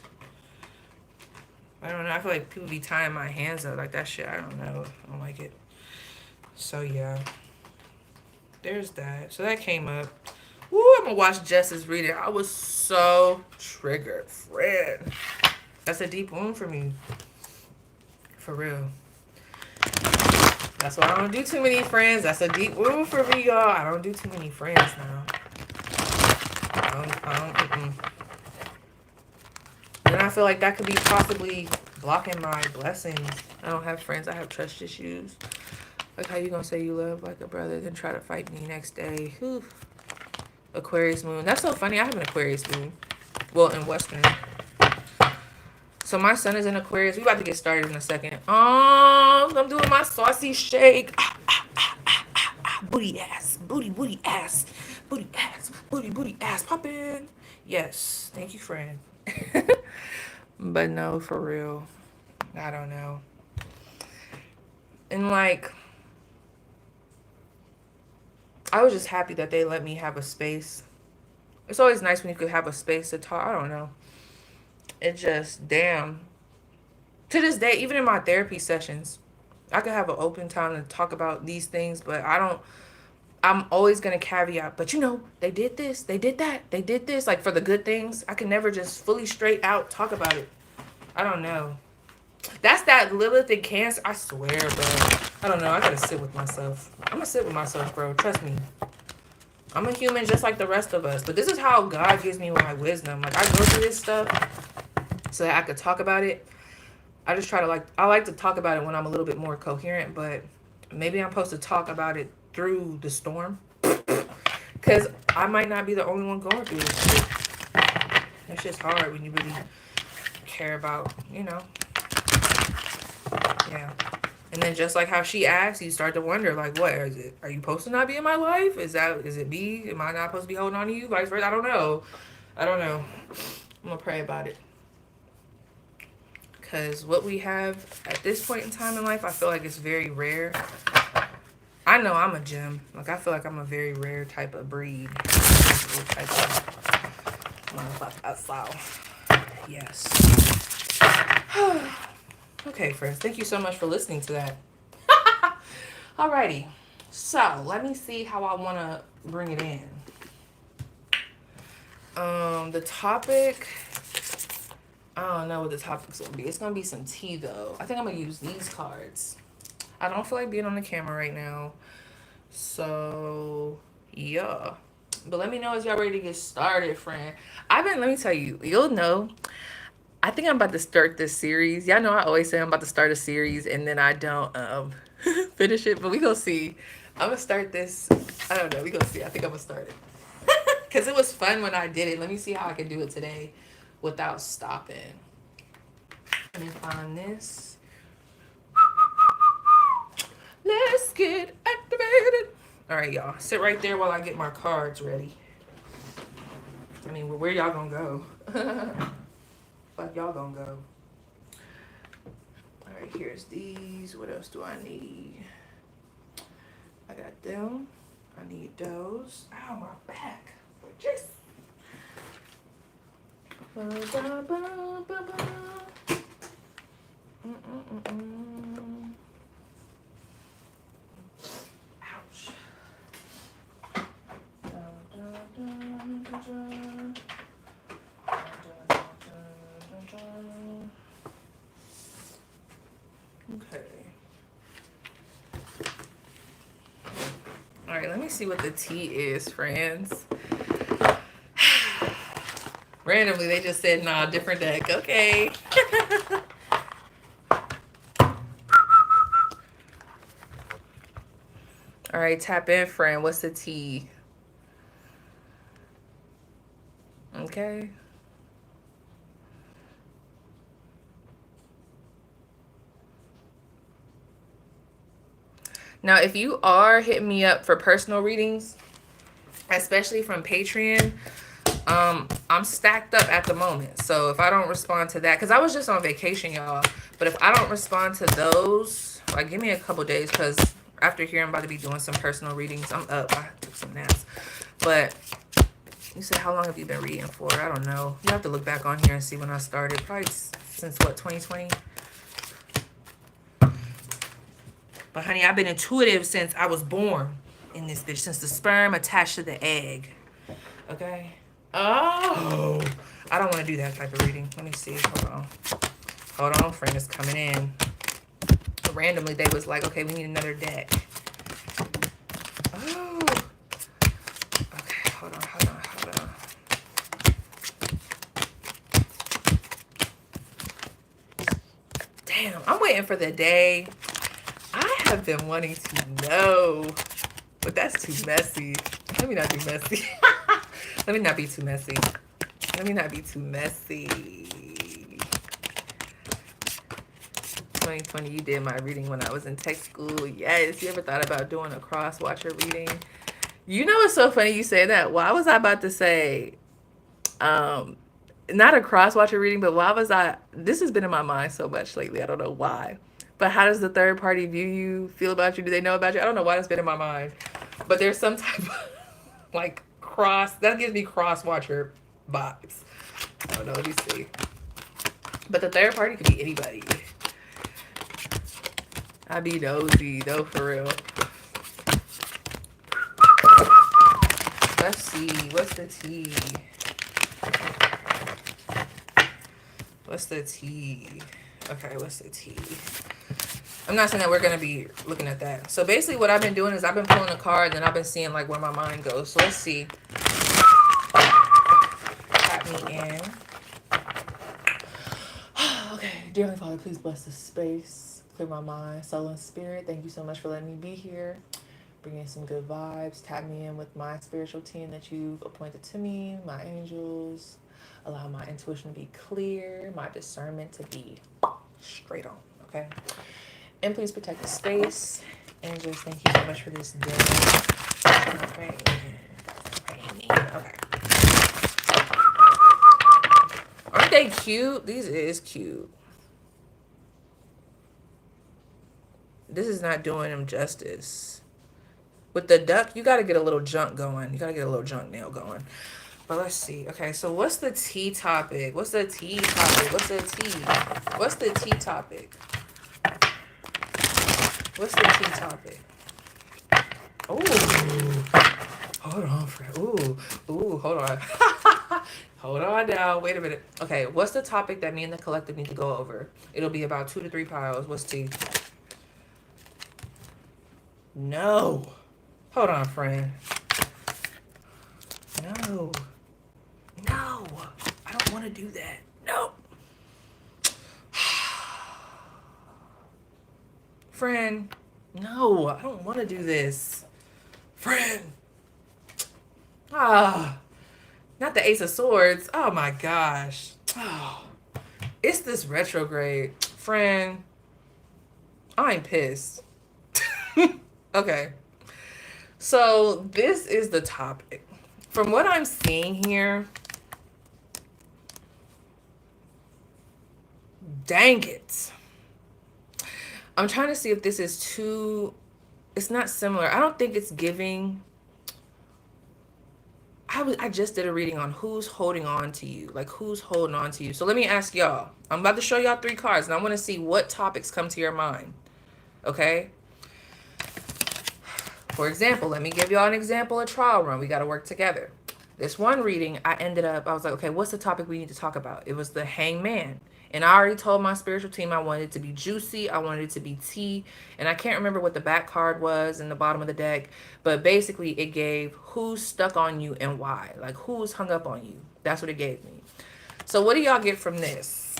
I don't know. I feel like people be tying my hands up like that shit. I don't know. I don't like it. So yeah. There's that. So that came up. Woo, I'm gonna watch Jess's reading. I was so triggered, friend. That's a deep wound for me. For real. That's why I don't do too many friends. That's a deep wound for me, y'all. I don't do too many friends now. And I feel like that could be possibly blocking my blessings. I don't have friends. I have trust issues. Like how you gonna say you love like a brother, then try to fight me next day. Whew. Aquarius moon. That's so funny. I have an Aquarius moon. Well, in Western. So my sun is in Aquarius. We about to get started in a second. I'm doing my saucy shake. Booty ass. Booty ass. Booty ass. Booty ass. Pop in. Yes. Thank you, friend. But no, for real. I don't know. And like, I was just happy that they let me have a space. It's always nice when you could have a space to talk. I don't know. It just, damn. To this day, even in my therapy sessions, I could have an open time to talk about these things, but I'm always going to caveat, but they did this, they did that, they did this. Like for the good things, I can never just fully straight out talk about it. I don't know. That's that Lilith and Cancer. I swear, bro. I don't know. I gotta sit with myself. I'm gonna sit with myself, bro. Trust me. I'm a human just like the rest of us. But this is how God gives me my wisdom. Like, I go through this stuff so that I could talk about it. I just try to, like, I like to talk about it when I'm a little bit more coherent. But maybe I'm supposed to talk about it through the storm. Because I might not be the only one going through this shit. It's just hard when you really care about, you know. Yeah. And then just like how she asked, you start to wonder, like, what is it? Are you supposed to not be in my life? Is it me? Am I not supposed to be holding on to you? Vice versa? I don't know. I'm gonna pray about it. Because what we have at this point in time in life, I feel like it's very rare. I know I'm a gem. Like, I feel like I'm a very rare type of breed. Type of motherfucker. So, yes. Okay, friends. Thank you so much for listening to that. Alrighty. So, let me see how I want to bring it in. The topic... I don't know what the topic's going to be. It's going to be some tea, though. I think I'm going to use these cards. I don't feel like being on the camera right now. So, yeah. But let me know if y'all ready to get started, friend. Let me tell you, you'll know. I think I'm about to start this series. Y'all know I always say I'm about to start a series and then I don't finish it. But we gonna see. I'm going to start this. I don't know. We gonna see. I think I'm going to start it. Because it was fun when I did it. Let me see how I can do it today without stopping. Let me find this. Let's get activated. All right, y'all. Sit right there while I get my cards ready. I mean, where y'all gonna go? Like, y'all gonna go. All right, here's these. What else do I need? I got them. I need those. Ow, my back. Just. Ouch. Okay. All right, let me see what the tea is, friends. Randomly, they just said, nah, different deck. Okay. All right, tap in, friend. What's the tea? Okay. Now, if you are hitting me up for personal readings, especially from Patreon, I'm stacked up at the moment. So if I don't respond to that, because I was just on vacation, y'all. But if I don't respond to those, like, give me a couple days, because after here, I'm about to be doing some personal readings. I'm up. I took some naps. But you said, how long have you been reading for? I don't know. You have to look back on here and see when I started. Probably since, what, 2020? But, honey, I've been intuitive since I was born in this bitch. Since the sperm attached to the egg. Okay? Oh! I don't want to do that type of reading. Let me see. Hold on. Hold on, friend. It's coming in. Randomly, they was like, okay, we need another deck. Oh! Okay, hold on. Damn, I'm waiting for the day. I have been wanting to know, but that's too messy. Let me not be messy. Let me not be too messy. 2020, you did my reading when I was in tech school. Yes, you ever thought about doing a cross-watcher reading? You know what's so funny you say that? Why was I about to say, not a cross-watcher reading, but why was I, this has been in my mind so much lately. I don't know why. But how does the third party view you, feel about you? Do they know about you? I don't know why that's been in my mind. But there's some type of, like, that gives me cross-watcher vibes. I don't know, let me see. But the third party could be anybody. I be nosy, though, for real. Let's see, what's the tea? What's the tea? Okay, what's the T? I'm not saying that we're going to be looking at that. So basically what I've been doing is I've been pulling a card and then I've been seeing like where my mind goes. So let's see. Tap me in. Okay, dear Heavenly Father, please bless this space. Clear my mind, soul, and spirit. Thank you so much for letting me be here. Bring in some good vibes. Tap me in with my spiritual team that you've appointed to me, my angels. Allow my intuition to be clear, my discernment to be straight on, okay? And please protect the space. Angels, thank you so much for this day. Okay. Aren't they cute? These is cute. This is not doing them justice. With the duck, you got to get a little junk going. You got to get a little junk nail going. But let's see. Okay, so what's the T topic? What's the T topic? What's the T? What's the T topic? What's the T topic? Oh, hold on, friend. Ooh, hold on. Hold on now. Wait a minute. Okay, what's the topic that me and the collective need to go over? It'll be about 2 to 3 piles. What's T? No. Hold on, friend. No. No. I don't want to do that. No. Friend. No, I don't want to do this. Friend. Ah. Not the Ace of Swords. Oh my gosh. Oh. It's this retrograde. Friend. I'm pissed. Okay. So this is the topic. From what I'm seeing here, dang it. I'm trying to see if this is too, it's not similar. I don't think it's giving. I just did a reading on who's holding on to you. Like who's holding on to you. So let me ask y'all. I'm about to show y'all 3 cards and I want to see what topics come to your mind. Okay? For example, let me give y'all an example, a trial run. We got to work together. This one reading, I was like, okay, what's the topic we need to talk about? It was the hangman. And I already told my spiritual team I wanted it to be juicy. I wanted it to be tea. And I can't remember what the back card was in the bottom of the deck. But basically, it gave who's stuck on you and why. Like, who's hung up on you. That's what it gave me. So what do y'all get from this?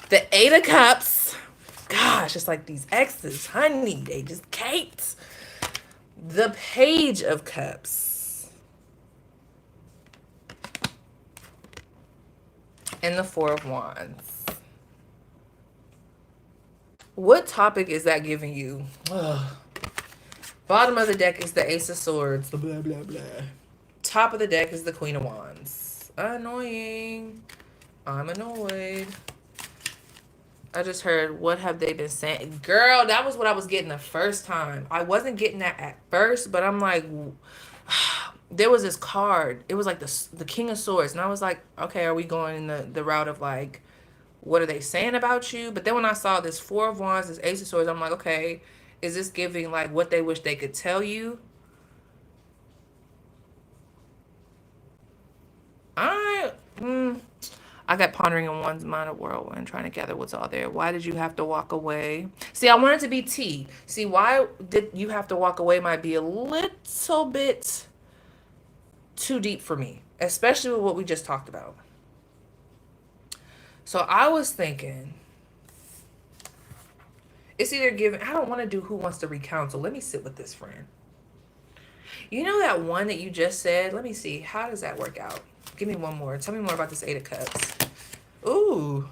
The 8 of Cups. Gosh, it's like these exes, honey. They just caked. The Page of Cups. And the 4 of Wands. What topic is that giving you? Ugh. Bottom of the deck is the Ace of Swords. Blah, blah, blah. Top of the deck is the Queen of Wands. Annoying. I'm annoyed. I just heard, what have they been saying? Girl, that was what I was getting the first time. I wasn't getting that at first, but I'm like, there was this card. It was like the King of Swords. And I was like, okay, are we going in the route of like, what are they saying about you? But then when I saw this 4 of Wands, this Ace of Swords, I'm like, okay, is this giving like what they wish they could tell you? I got pondering in one's mind a whirlwind, trying to gather what's all there. Why did you have to walk away? See, I wanted to be T. See, why did you have to walk away might be a little bit too deep for me, especially with what we just talked about. So I was thinking, it's either giving, I don't want to do who wants to recount, so let me sit with this friend. You know that one that you just said? Let me see. How does that work out? Give me one more. Tell me more about this 8 of Cups. Ooh.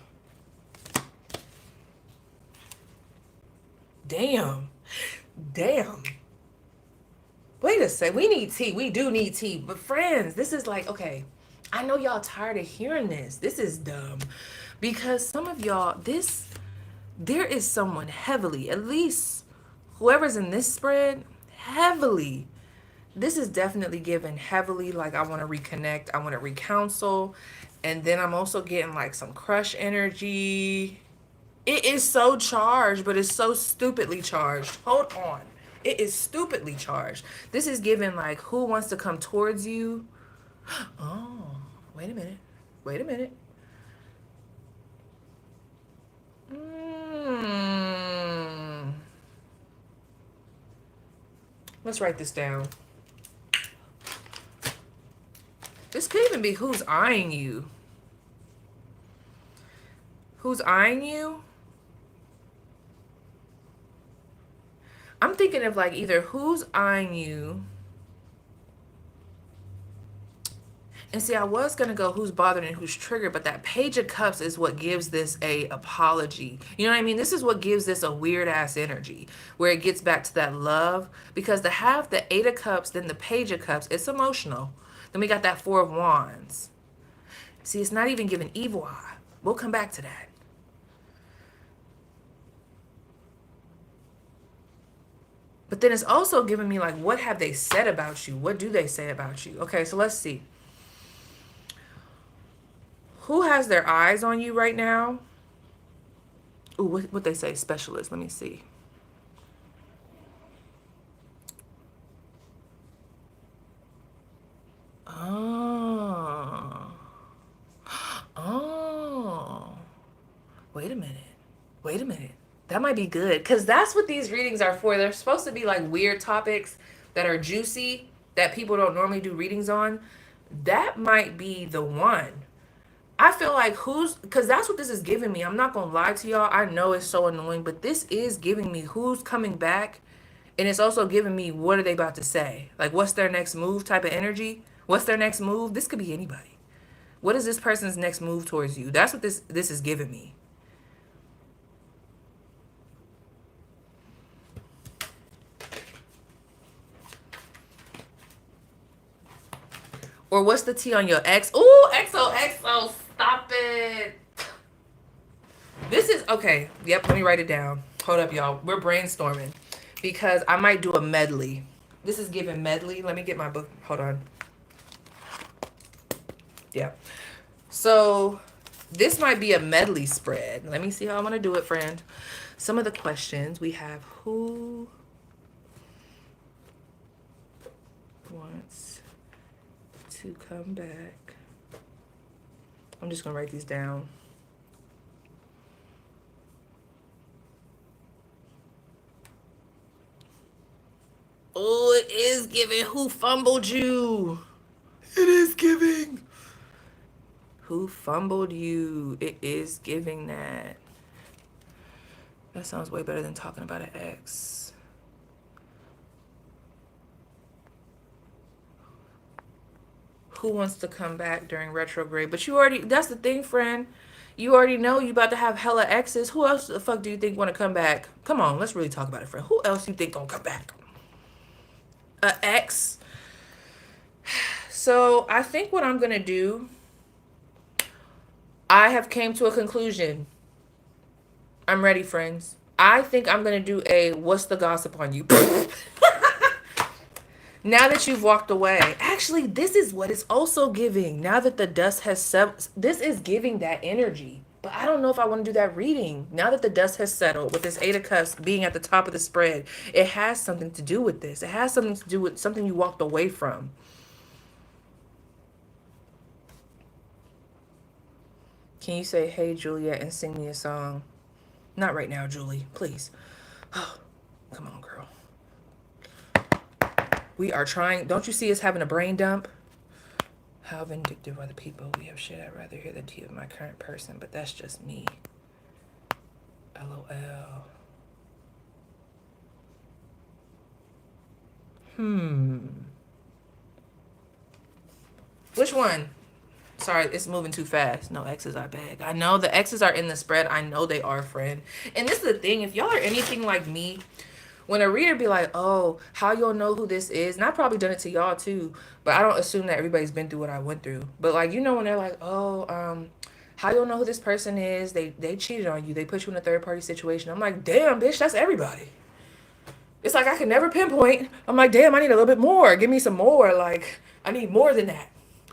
Damn. Damn. Wait a sec. We need tea. We do need tea. But friends, this is like, okay, I know y'all tired of hearing this. This is dumb. Because some of y'all, there is someone heavily, at least whoever's in this spread, heavily. This is definitely given heavily, like I want to reconnect, I want to recounsel. And then I'm also getting like some crush energy. It is so charged, but it's so stupidly charged. Hold on. It is stupidly charged. This is given like who wants to come towards you. Oh, wait a minute. Wait a minute. Mm. Let's write this down. This could even be who's eyeing you. Who's eyeing you? I'm thinking of like either who's eyeing you. And see, I was going to go who's bothered and who's triggered, but that Page of Cups is what gives this a apology. You know what I mean? This is what gives this a weird ass energy where it gets back to that love. Because to have the Eight of Cups, then the Page of Cups, it's emotional. Then we got that Four of Wands. See, it's not even giving evil eye. We'll come back to that. But then it's also giving me like, what have they said about you? What do they say about you? Okay, so let's see. Who has their eyes on you right now? Ooh, what they say, specialist. Let me see. Oh. Oh. Wait a minute. Wait a minute. That might be good. Because that's what these readings are for. They're supposed to be like weird topics that are juicy that people don't normally do readings on. That might be the one. I feel like because that's what this is giving me. I'm not going to lie to y'all. I know it's so annoying, but this is giving me who's coming back. And it's also giving me what are they about to say? Like, what's their next move type of energy? What's their next move? This could be anybody. What is this person's next move towards you? That's what this is giving me. Or what's the T on your ex? Ooh, XOXO, stop it. This is, okay, yep, let me write it down. Hold up, y'all. We're brainstorming because I might do a medley. This is giving medley. Let me get my book. Hold on. Yeah. So this might be a medley spread. Let me see how I'm going to do it, friend. Some of the questions we have: who wants to come back? I'm just going to write these down. Oh, it is giving who fumbled you. It is giving who fumbled you. It is giving that. That sounds way better than talking about an ex. Who wants to come back during retrograde? But you already, that's the thing, friend. You already know you about to have hella exes. Who else the fuck do you think want to come back? Come on, let's really talk about it, friend. Who else you think gonna come back? A ex? So I think what I'm gonna do, I have came to a conclusion. I'm ready, friends. I think I'm gonna do a what's the gossip on you? Now that you've walked away. Actually, this is what it's also giving. Now that the dust has settled, this is giving that energy. But I don't know if I want to do that reading. Now that the dust has settled, with this Eight of Cups being at the top of the spread, it has something to do with this. It has something to do with something you walked away from. Can you say, hey, Juliet, and sing me a song? Not right now, Julie, please. Oh, come on, girl. We are trying. Don't you see us having a brain dump? How vindictive are the people we have shit? I'd rather hear the tea of my current person, but that's just me. LOL. Which one? Sorry, it's moving too fast. No, exes are big. I know the exes are in the spread. I know they are, friend. And this is the thing. If y'all are anything like me, when a reader be like, oh, how y'all know who this is? And I've probably done it to y'all too, but I don't assume that everybody's been through what I went through. But like, you know, when they're like, oh, how y'all know who this person is? They cheated on you. They put you in a third party situation. I'm like, damn, bitch, that's everybody. It's like I can never pinpoint. I'm like, damn, I need a little bit more. Give me some more. Like, I need more than that.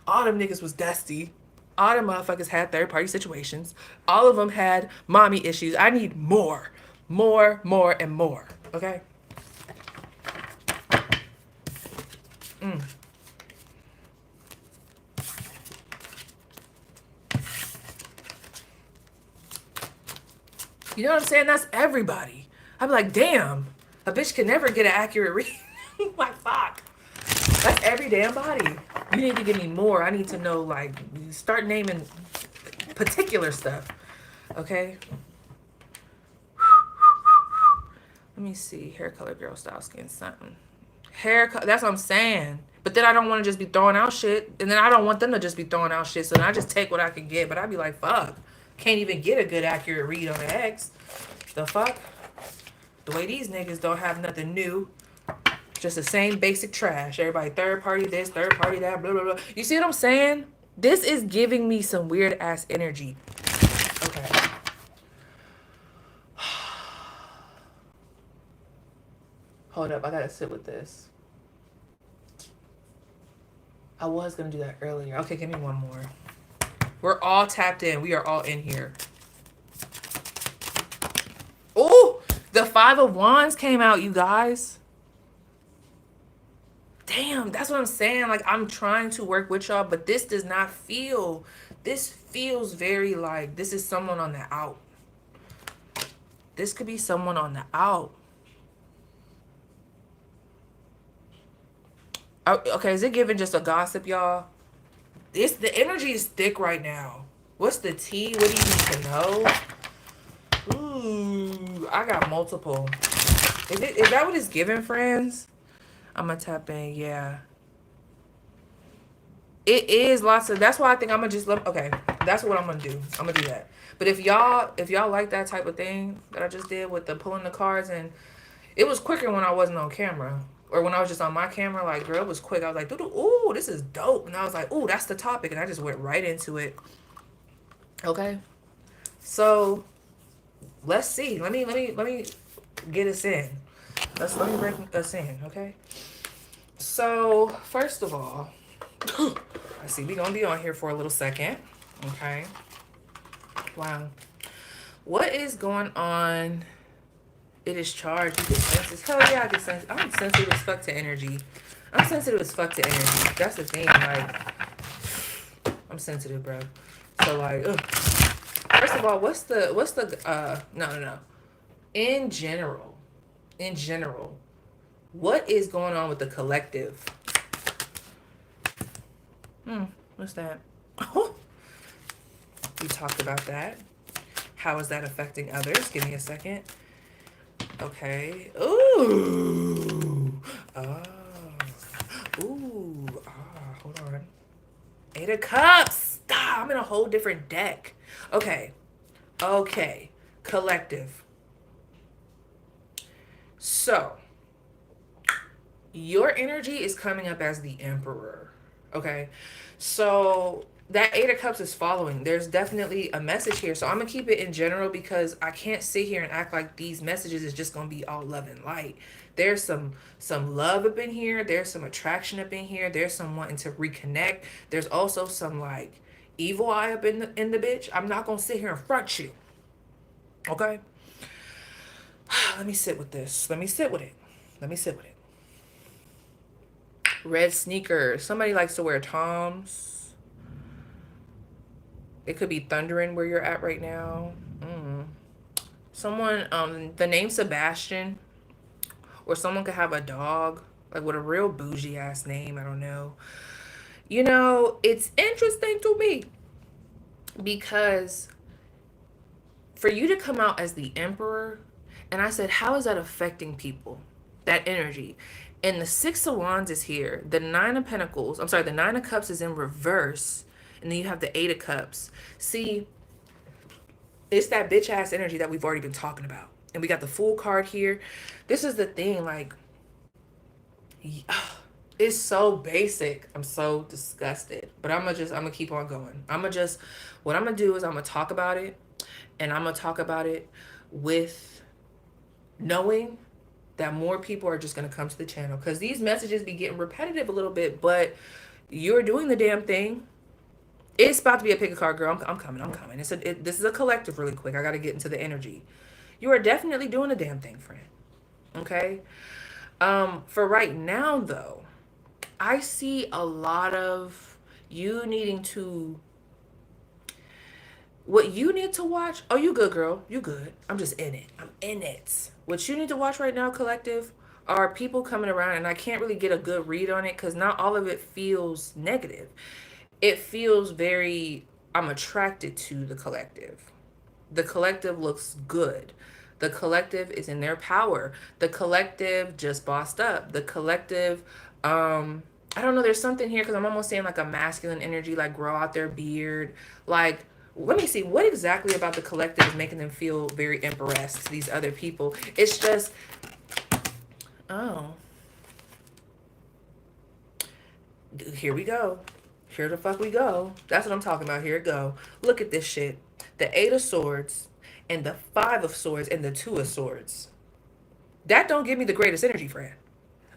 All them niggas was dusty. All them motherfuckers had third party situations. All of them had mommy issues. I need more. More, more, and more. Okay? You know what I'm saying? That's everybody. I'd be like, damn, a bitch can never get an accurate read. Like, fuck. That's every damn body. You need to give me more. I need to know, like, start naming particular stuff. Okay? Let me see. Hair color, girl style, skin, something. Hair color, that's what I'm saying. But then I don't want to just be throwing out shit. And then I don't want them to just be throwing out shit. So then I just take what I can get. But I'd be like, fuck. Can't even get a good accurate read on the X. The fuck? The way these niggas don't have nothing new. Just the same basic trash. Everybody third party this, third party that, blah, blah, blah. You see what I'm saying? This is giving me some weird ass energy. Okay. Hold up. I gotta sit with this. I was gonna do that earlier. Okay, give me one more. We're all tapped in. We are all in here. Oh, the Five of Wands came out, you guys. Damn, that's what I'm saying. Like, I'm trying to work with y'all, but this does not feel, this feels very like this is someone on the out. This could be someone on the out. Okay, is it giving just a gossip, y'all? The energy is thick right now. What's the tea? What do you need to know? Ooh, I got multiple. Is that what it's giving, friends? I'm gonna tap in, yeah. It is lots of, that's why I think I'm gonna just okay, that's what I'm gonna do. I'm gonna do that. But if y'all like that type of thing that I just did with the pulling the cards, and it was quicker when I wasn't on camera. Or when I was just on my camera, like, girl, it was quick. I was like, ooh, this is dope. And I was like, ooh, that's the topic. And I just went right into it. Okay. So let's see. Let me get us in. Let me break us in, okay? So first of all, I see we're gonna be on here for a little second. Okay. Wow. What is going on? It is charged. You can sense it. Hell yeah, I can sense it. I'm sensitive as fuck to energy. I'm sensitive as fuck to energy. That's the thing. Like, I'm sensitive, bro. So like, ugh. First of all, what's the no. In general, what is going on with the collective? What's that? We talked about that. How is that affecting others? Give me a second. Okay. Ooh. Oh. Ooh. Ah, hold on. Eight of Cups. Stop. I'm in a whole different deck. Okay. Okay. Collective. So, your energy is coming up as the Emperor. Okay. So, that Eight of Cups is following. There's definitely a message here. So I'm going to keep it in general because I can't sit here and act like these messages is just going to be all love and light. There's some love up in here. There's some attraction up in here. There's some wanting to reconnect. There's also some like evil eye up in the bitch. I'm not going to sit here and front you. Okay? Let me sit with this. Let me sit with it. Red sneakers. Somebody likes to wear Toms. It could be thundering where you're at right now. Someone, the name Sebastian, or someone could have a dog, like with a real bougie ass name. I don't know. You know, it's interesting to me because for you to come out as the Emperor, and I said, how is that affecting people? That energy. And the Six of Wands is here. The Nine of Pentacles, I'm sorry, the Nine of Cups is in reverse. And then you have the Eight of Cups. See, it's that bitch ass energy that we've already been talking about. And we got the Fool card here. This is the thing, like, it's so basic. I'm so disgusted. But I'm gonna keep on going. What I'm gonna do is I'm gonna talk about it. And I'm gonna talk about it with knowing that more people are just gonna come to the channel. Because these messages be getting repetitive a little bit, but you're doing the damn thing. It's about to be a pick a card, girl. I'm coming. This is a collective really quick. I got to get into the energy. You are definitely doing the damn thing, friend. Okay? For right now, though, I see a lot of you needing to What you need to watch, oh, you good, girl. You good. I'm just in it. I'm in it. What you need to watch right now, collective, are people coming around, and I can't really get a good read on it because not all of it feels negative. It feels very, I'm attracted to the collective. The collective looks good. The collective is in their power. The collective just bossed up. The collective, I don't know, there's something here because I'm almost saying like a masculine energy, like grow out their beard. Like, let me see, what exactly about the collective is making them feel very impressed, these other people? It's just, oh, here we go. Here the fuck we go. That's what I'm talking about. Here it go. Look at this shit. The Eight of Swords and the Five of Swords and the Two of Swords. That don't give me the greatest energy, friend.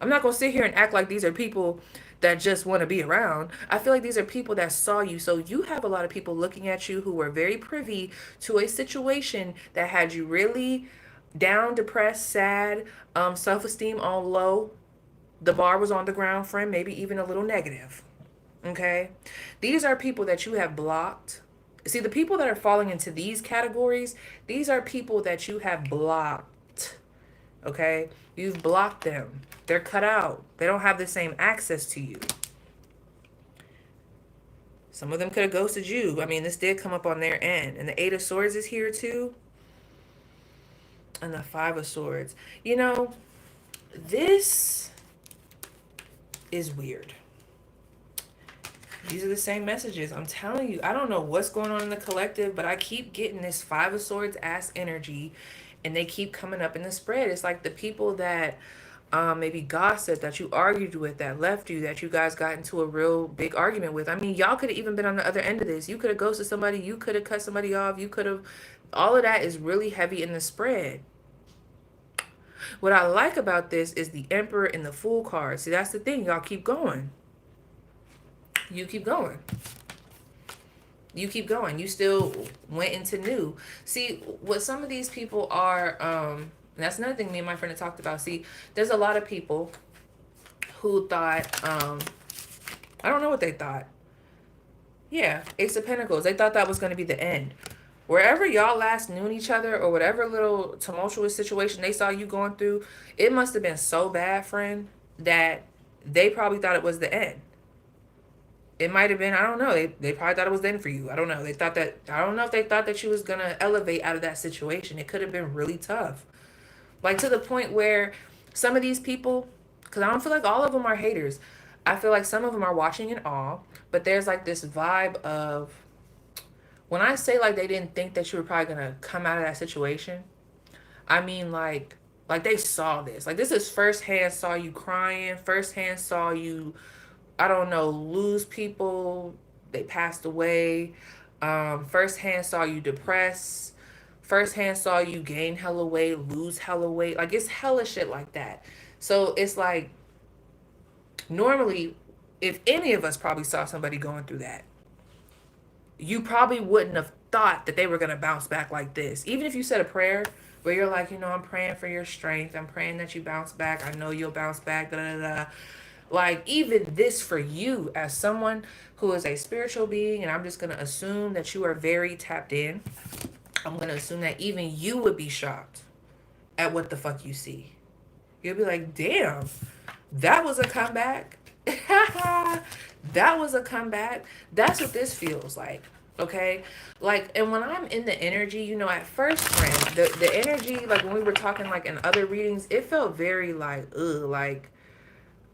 I'm not gonna sit here and act like these are people that just want to be around. I feel like these are people that saw you. So you have a lot of people looking at you who were very privy to a situation that had you really down, depressed, sad, self-esteem on low. The bar was on the ground, friend, maybe even a little negative. Okay? These are people that you have blocked. See, the people that are falling into these categories, these are people that you have blocked. Okay? You've blocked them. They're cut out. They don't have the same access to you. Some of them could have ghosted you. I mean, this did come up on their end. And the Eight of Swords is here too. And the Five of Swords. You know, this is weird. These are the same messages. I'm telling you, I don't know what's going on in the collective, but I keep getting this Five of Swords ass energy, and they keep coming up in the spread. It's like the people that maybe gossip, that you argued with, that left you, that you guys got into a real big argument with. I mean, y'all could have even been on the other end of this. You could have ghosted somebody. You could have cut somebody off. You could have... All of that is really heavy in the spread. What I like about this is the Emperor and the Fool card. See, that's the thing. Y'all keep going. You keep going. You keep going. You still went into new. See, what some of these people are, and that's another thing me and my friend had talked about. See, there's a lot of people who thought, I don't know what they thought. Yeah, Ace of Pentacles. They thought that was going to be the end. Wherever y'all last knew each other, or whatever little tumultuous situation they saw you going through, it must have been so bad, friend, that they probably thought it was the end. It might have been, I don't know. They probably thought it was then for you. I don't know. They thought that, I don't know if they thought that you was going to elevate out of that situation. It could have been really tough. Like to the point where some of these people, because I don't feel like all of them are haters. I feel like some of them are watching in awe. But there's like this vibe of, when I say like they didn't think that you were probably going to come out of that situation, I mean like they saw this. Like this is firsthand saw you crying, firsthand saw you, I don't know, lose people, they passed away. Firsthand saw you depressed. Firsthand saw you gain hella weight, lose hella weight. Like it's hella shit like that. So it's like, normally, if any of us probably saw somebody going through that, you probably wouldn't have thought that they were going to bounce back like this. Even if you said a prayer where you're like, you know, I'm praying for your strength. I'm praying that you bounce back. I know you'll bounce back. Da, da, da. Like even this for you as someone who is a spiritual being, and I'm just going to assume that you are very tapped in. I'm going to assume that even you would be shocked at what the fuck you see. You'll be like, damn, that was a comeback. That was a comeback. That's what this feels like. Okay, like, and when I'm in the energy, you know, at first, friend, the energy, like when we were talking like in other readings, it felt very like, ugh, like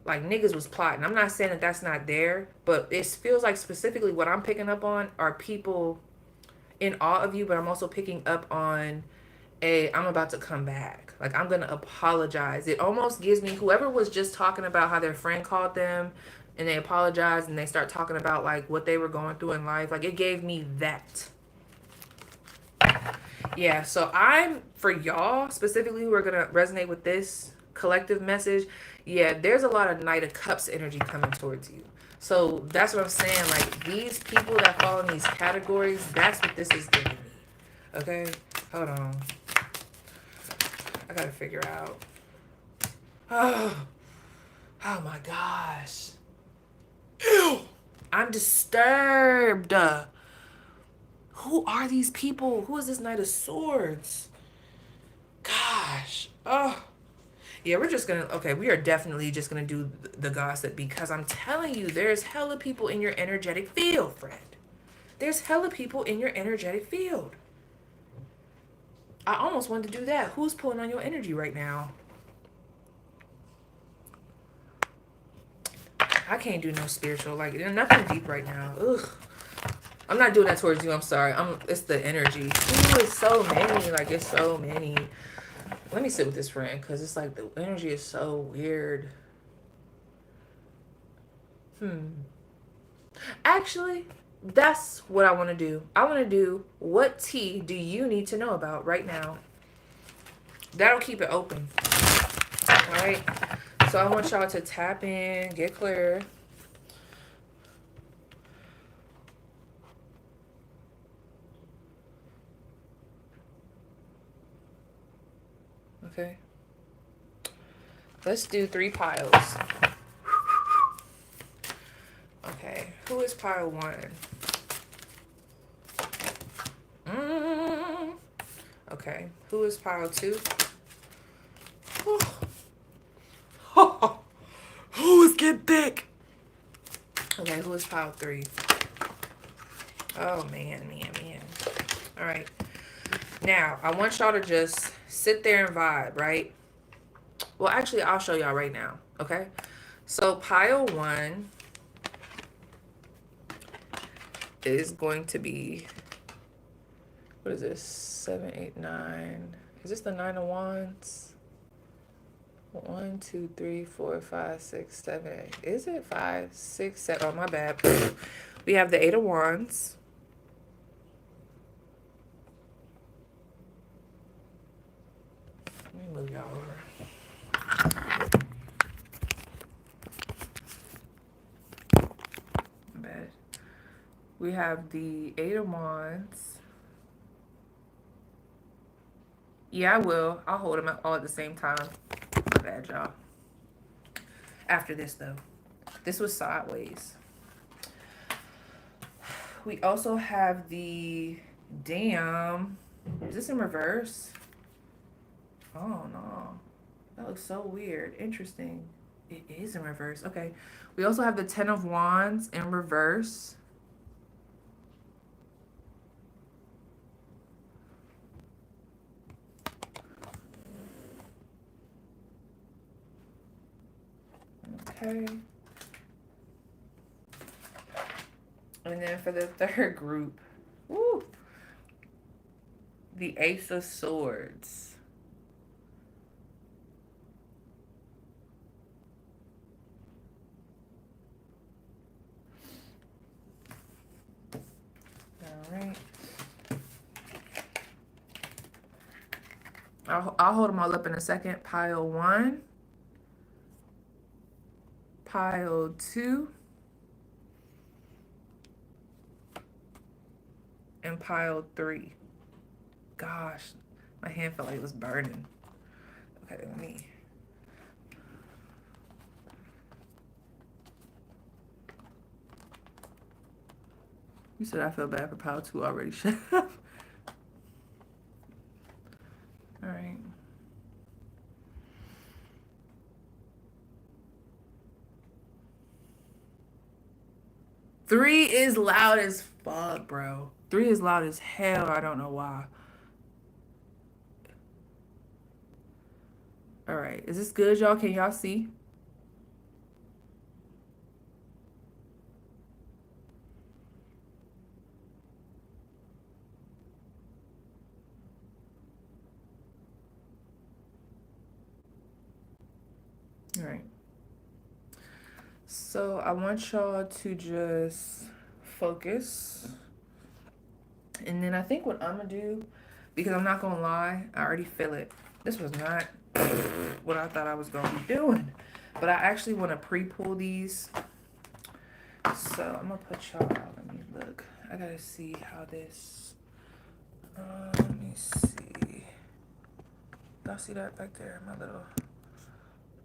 niggas was plotting. I'm not saying that that's not there, but it feels like specifically what I'm picking up on are people in awe of you, but I'm also picking up on I'm about to come back. Like I'm gonna apologize. It almost gives me, whoever was just talking about how their friend called them and they apologized and they start talking about like what they were going through in life. Like it gave me that. Yeah, so I'm, for y'all specifically who are gonna resonate with this collective message, yeah, there's a lot of Knight of Cups energy coming towards you. So that's what I'm saying. Like these people that fall in these categories, that's what this is giving me. Okay, hold on. I gotta figure out. Oh my gosh. Ew. I'm disturbed. Who are these people? Who is this Knight of Swords? Gosh. Oh. Yeah, we're just gonna, okay, we are definitely just gonna do the gossip because I'm telling you, there's hella people in your energetic field, friend. There's hella people in your energetic field. I almost wanted to do that. Who's pulling on your energy right now? I can't do no spiritual, like, there's nothing deep right now. Ugh. I'm not doing that towards you, I'm sorry. It's the energy. Ooh, it's so many, like, it's so many. Let me sit with this friend, because it's like the energy is so weird. Actually, that's what I want to do. I want to do, what tea do you need to know about right now? That'll keep it open. All right. So I want y'all to tap in, get clear. Okay. Let's do 3 piles. Okay. Who is pile 1? Okay. Who is pile 2? Who is getting thick? Okay. Who is pile 3? Oh, man. All right. Now, I want y'all to just sit there and vibe, right? Well, actually, I'll show y'all right now, okay? So, pile 1 is going to be, what is this? 7, 8, 9. Is this the 9 of Wands? 1, 2, 3, 4, 5, 6, 7, 8. Is it 5, 6, 7? Oh, my bad. We have the 8 of Wands. Let me move y'all over. My bad. We have the 8 of Wands. Yeah, I will. I'll hold them all at the same time. My bad, y'all. After this, though. This was sideways. We also have the, damn. Is this in reverse? Oh, no. That looks so weird. Interesting. It is in reverse. Okay. We also have the 10 of Wands in reverse. Okay. And then for the third group, woo, the Ace of Swords. All right. I'll hold them all up in a second. Pile 1. Pile 2. And pile 3. Gosh, my hand felt like it was burning. Okay, let me. You said I feel bad for pile 2 already. Shut up. All right. Three is loud as fuck, bro. 3 is loud as hell. I don't know why. All right. Is this good, y'all? Can y'all see? All right. So I want y'all to just focus. And then I think what I'm going to do, because I'm not going to lie, I already feel it. This was not what I thought I was going to be doing. But I actually want to pre-pull these. So I'm going to put y'all, let me look. I got to see how this, let me see. Y'all see that back there, my little,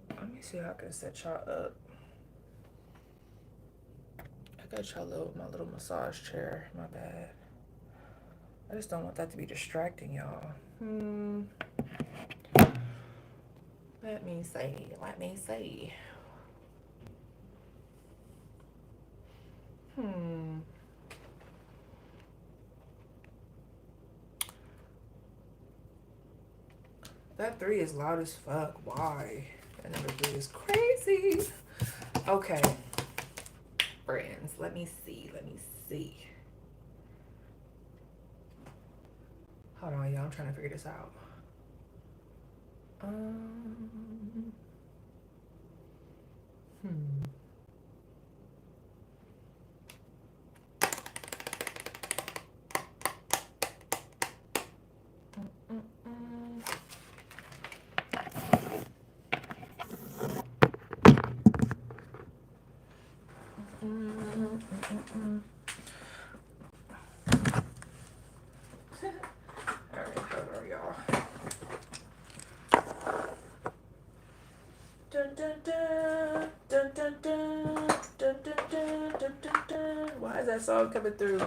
let me see how I can set y'all up. I got y'all my little massage chair, my bad. I just don't want that to be distracting, y'all. Let me see. Let me see. That 3 is loud as fuck. Why? That number 3 is crazy. Okay. Friends, let me see. Let me see. Hold on, y'all. I'm trying to figure this out. Why is that song coming through?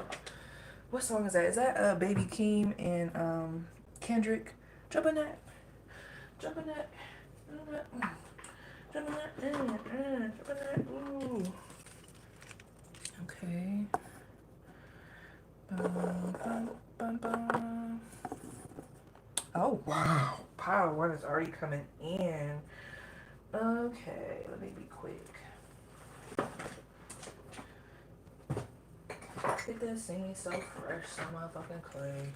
What song is that? Is that Baby Keem and Kendrick? Jumpin' that. Jumpin' that. Jumpin' that. Jumpin' that. Ooh. Okay. Oh wow. Power one is already coming in. Okay, let me be quick. Get this scene so fresh, so motherfucking clay.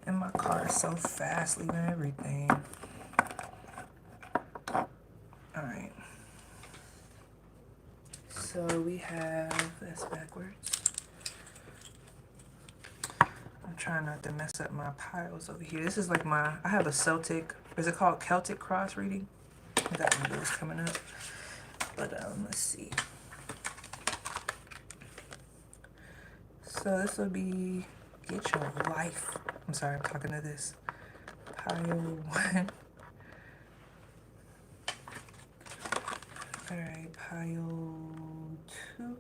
And my car is so fast leaving everything. Alright. So we have this backwards. I'm trying not to mess up my piles over here. This is like I have a Celtic, is it called Celtic cross reading? I got one of those coming up. But let's see. So this will be Get Your Life. I'm sorry, I'm talking to this. Pile 1. Alright, pile 2.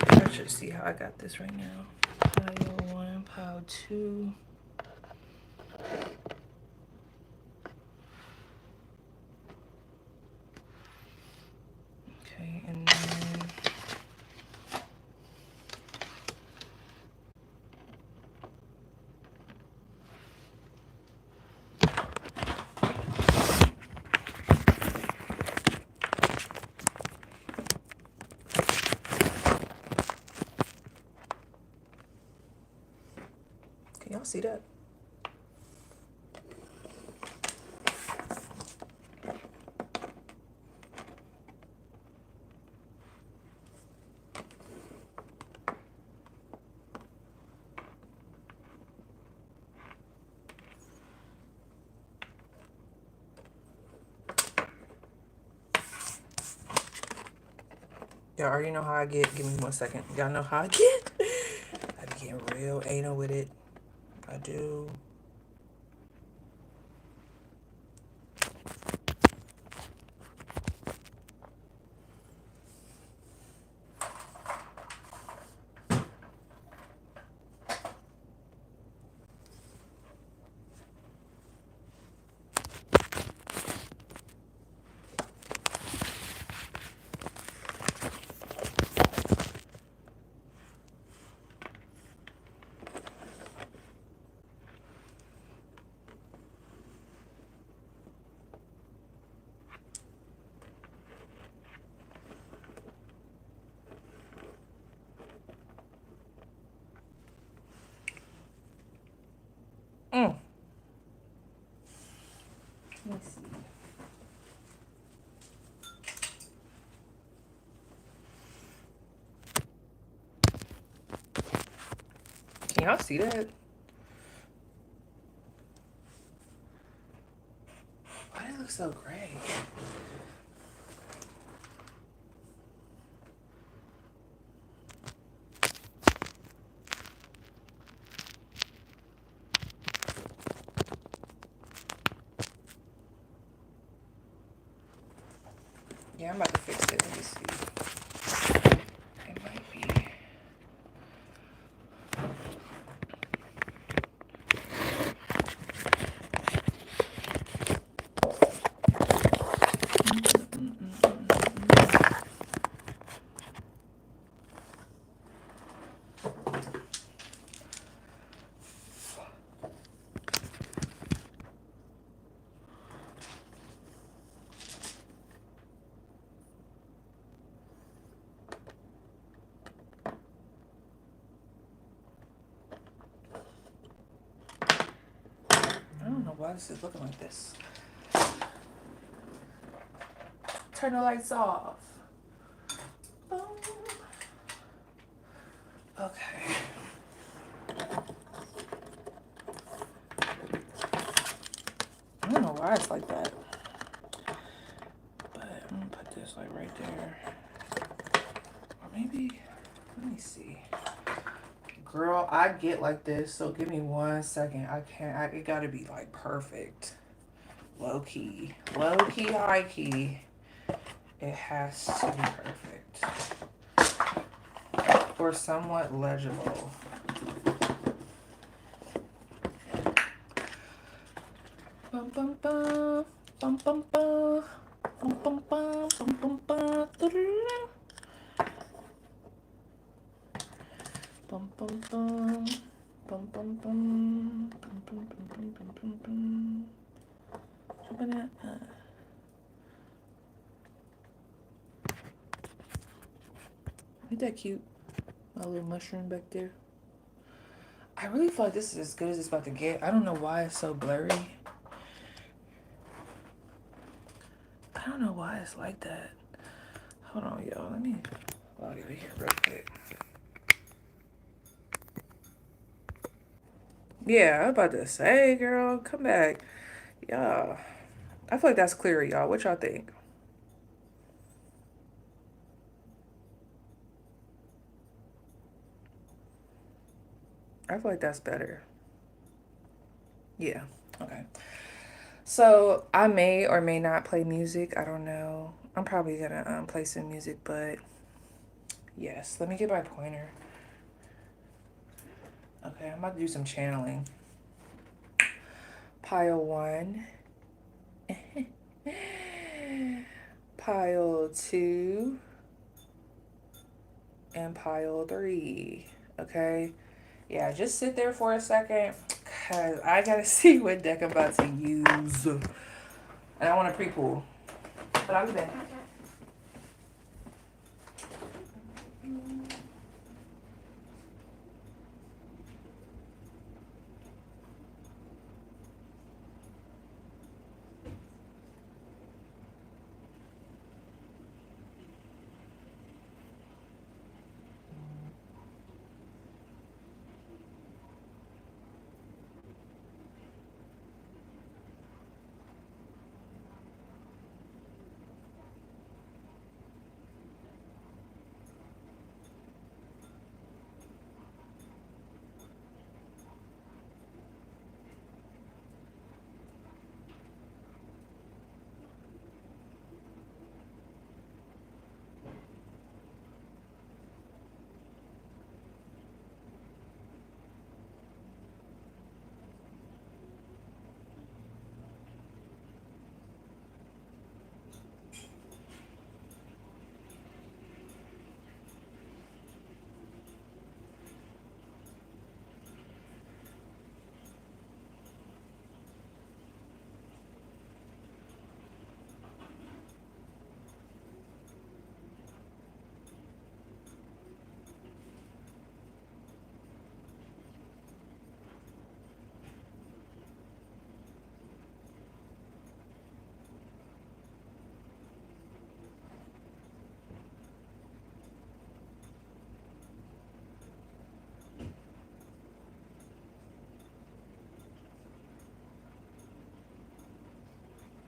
I should see how I got this right now. Pile 1, pile 2. Okay, and then can y'all see that? Y'all already know how I get. Give me 1 second. Y'all know how I get. I be getting real anal with it. I do. Let's see. Can y'all see that? Why do it look so gray? Yeah, I'm about to fix it. Let me see. It might be. I don't know why this is looking like this. Turn the lights off. Boom. Okay. I don't know why it's like that. But I'm gonna put this like right there. Or maybe, let me see. Girl, I get like this, so give me 1 second. I can't, it gotta be like perfect. Low key, high key. It has to be perfect. Or somewhat legible. Bum bum bum, bum bum bum, bum bum bum, bum bum bum, bum bum bum, bum bum bum, bum bum bum bum bum bum. Open it. Ain't that cute? My little mushroom back there. I really feel like this is as good as it's about to get. I don't know why it's so blurry. I don't know why it's like that. Hold on, y'all. Let me log out of here real quick. Yeah, I was about to say, girl, come back. Yeah. I feel like that's clear, y'all. What y'all think? I feel like that's better. Yeah. Okay. So I may or may not play music. I don't know. I'm probably gonna play some music, but yes. Let me get my pointer. Okay, I'm about to do some channeling. Pile 1. Pile 2. And pile 3. Okay. Yeah, just sit there for a second, because I gotta see what deck I'm about to use. And I want to pre-pull. But I'll be back.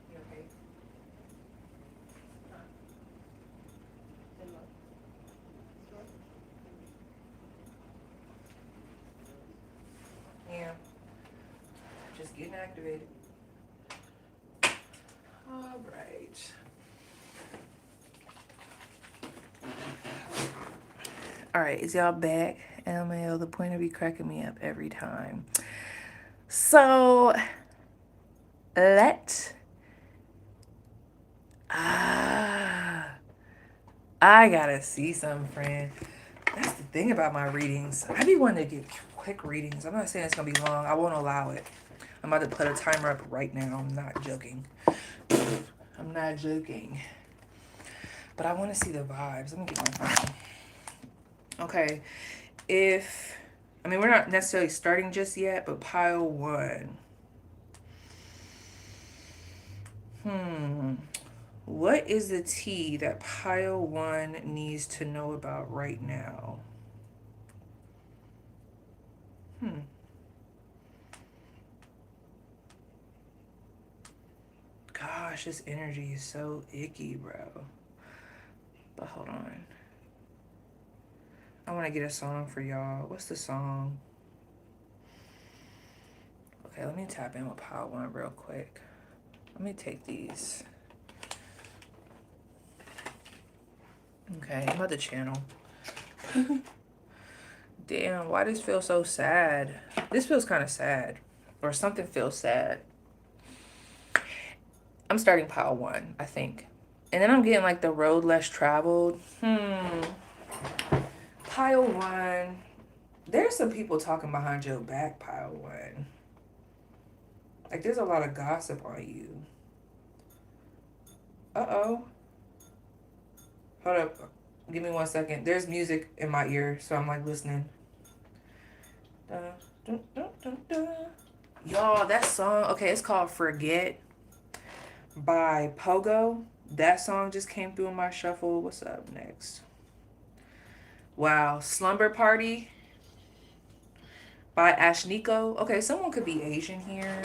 You okay? Yeah. Just getting activated. All right. right, is y'all back? LMAO, the pointer be cracking me up every time. So let I gotta see some, friend. That's the thing about my readings. I be wanting to get quick readings. I'm not saying it's gonna be long. I won't allow it. I'm about to put a timer up right now. I'm not joking. I'm not joking. But I want to see the vibes. Let me get my phone. Okay. We're not necessarily starting just yet, but pile one. What is the tea that pile one needs to know about right now? Gosh, this energy is so icky, bro. But hold on. I want to get a song for y'all. What's the song? Okay, let me tap in with pile one real quick. Let me take these. Okay, I'm at the channel. Damn, why does this feel so sad? This feels kind of sad. Or something feels sad. I'm starting pile one, I think. And then I'm getting like the road less traveled. Pile one. There's some people talking behind your back, pile one. Like there's a lot of gossip on you. Uh-oh. Hold up. Give me 1 second. There's music in my ear, so I'm like listening. Dun, dun, dun, dun, dun. Y'all, that song, okay, it's called Forget by Pogo. That song just came through in my shuffle. What's up next? Wow, Slumber Party by Ashniko. Okay, someone could be Asian here.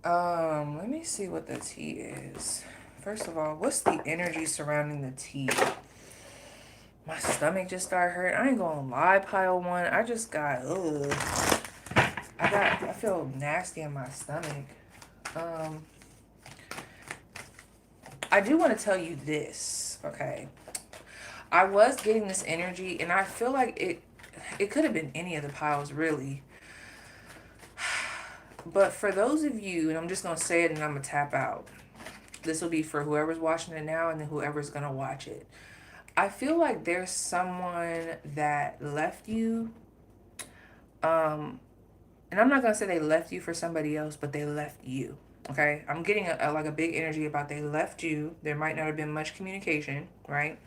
Let me see what the tea is. First of all, what's the energy surrounding the tea? My stomach just started hurting. I ain't gonna lie, pile one. I just got, I feel nasty in my stomach. I do want to tell you this, okay? I was getting this energy, and I feel like it could have been any of the piles, really. But for those of you, and I'm just going to say it and I'm going to tap out. This will be for whoever's watching it now and then whoever's going to watch it. I feel like there's someone that left you. And I'm not going to say they left you for somebody else, but they left you. Okay? I'm getting a big energy about they left you. There might not have been much communication, right?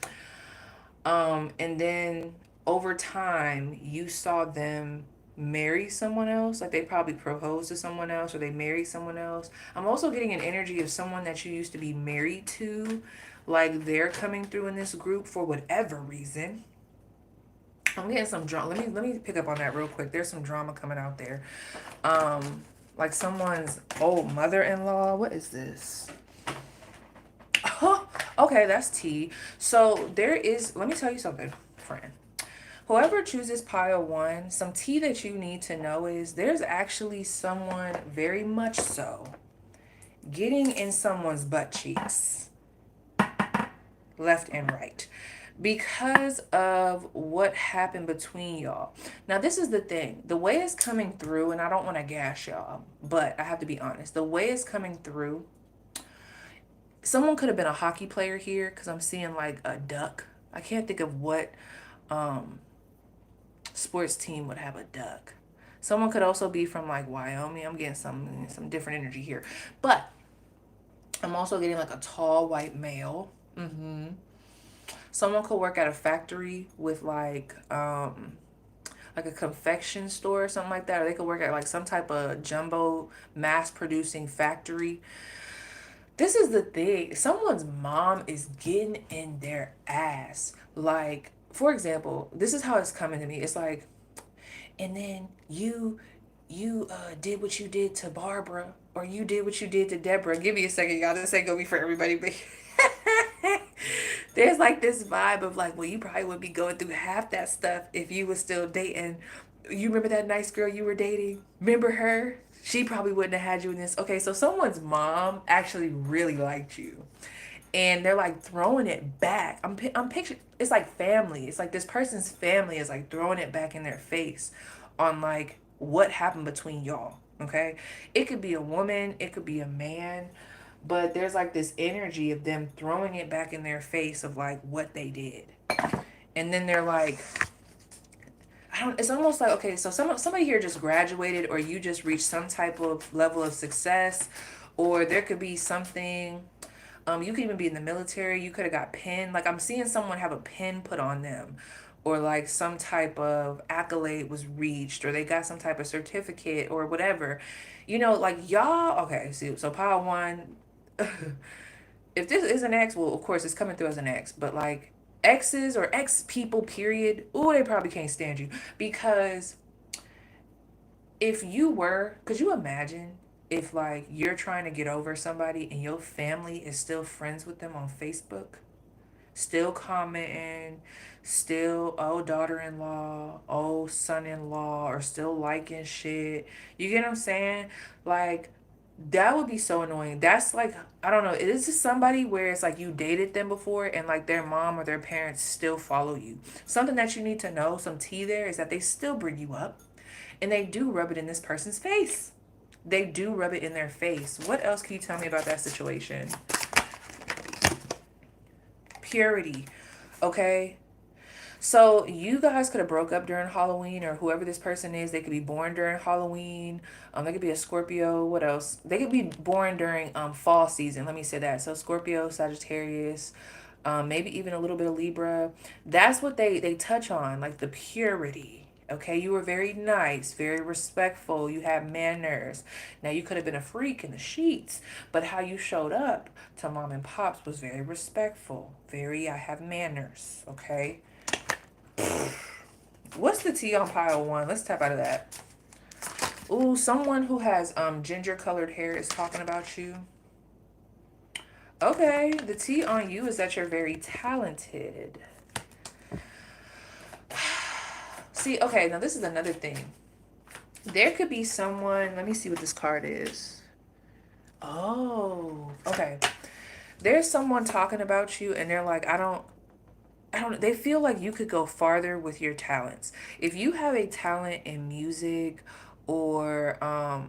And then over time, you saw them marry someone else. Like they probably proposed to someone else or they married someone else. I'm also getting an energy of someone that you used to be married to. Like they're coming through in this group for whatever reason. I'm getting some drama. Let me pick up on that real quick. There's some drama coming out there. Like someone's old mother-in-law. What is this? Okay, that's tea. So there is, let me tell you something, friend. Whoever chooses pile one, some tea that you need to know is there's actually someone very much so getting in someone's butt cheeks, left and right, because of what happened between y'all. Now, this is the thing. The way it's coming through, and I don't want to gas y'all, but I have to be honest. The way it's coming through, someone could have been a hockey player here because I'm seeing like a duck. I can't think of what sports team would have a duck. Someone could also be from like Wyoming. I'm getting some different energy here. But I'm also getting like a tall white male. Someone could work at a factory with like a confection store or something like that. Or they could work at like some type of jumbo mass producing factory. This is the thing. Someone's mom is getting in their ass. Like, for example, this is how it's coming to me. It's like, and then you did what you did to Barbara, or you did what you did to Deborah. Give me a second, y'all. This ain't gonna be for everybody, but there's like this vibe of like, well, you probably would be going through half that stuff if you was still dating. You remember that nice girl you were dating? Remember her? She probably wouldn't have had you in this. Okay, so someone's mom actually really liked you. and they're like throwing it back. I'm picturing, it's like family. It's like this person's family is like throwing it back in their face on like what happened between y'all. Okay, it could be a woman, it could be a man, but there's like this energy of them throwing it back in their face of like what they did, and then they're like, I don't. It's almost like, okay, so somebody here just graduated, or you just reached some type of level of success, or there could be something. You could even be in the military. You could have got pinned. Like I'm seeing someone have a pin put on them, or like some type of accolade was reached, or they got some type of certificate or whatever. You know, like y'all. Okay, see, so pile one. If this is an ex, well, of course it's coming through as an ex, but like exes or ex people, period. Ooh, they probably can't stand you because if you were, could you imagine if like you're trying to get over somebody and your family is still friends with them on Facebook, still commenting, still oh daughter-in-law, oh son-in-law, or still liking shit. You get what I'm saying? Like that would be so annoying. That's like, I don't know. Is this somebody where it's like you dated them before and like their mom or their parents still follow you? Something that you need to know, some tea there, is that they still bring you up and they do rub it in this person's face. They do rub it in their face. What else can you tell me about that situation? Purity. Okay. So you guys could have broke up during Halloween, or whoever this person is, they could be born during Halloween. They could be a Scorpio. What else? They could be born during fall season. Let me say that. So Scorpio, Sagittarius, maybe even a little bit of Libra. That's what they touch on, like the purity. Okay, you were very nice, very respectful. You had manners. Now you could have been a freak in the sheets, but how you showed up to mom and pops was very respectful. Very, I have manners. Okay. What's the tea on pile one? Let's tap out of that. Ooh, someone who has ginger colored hair is talking about you. Okay, the tea on you is that you're very talented. See, okay, now this is another thing. There could be someone, let me see what this card is. Oh, okay. There's someone talking about you and they're like, I don't, they feel like you could go farther with your talents. If you have a talent in music or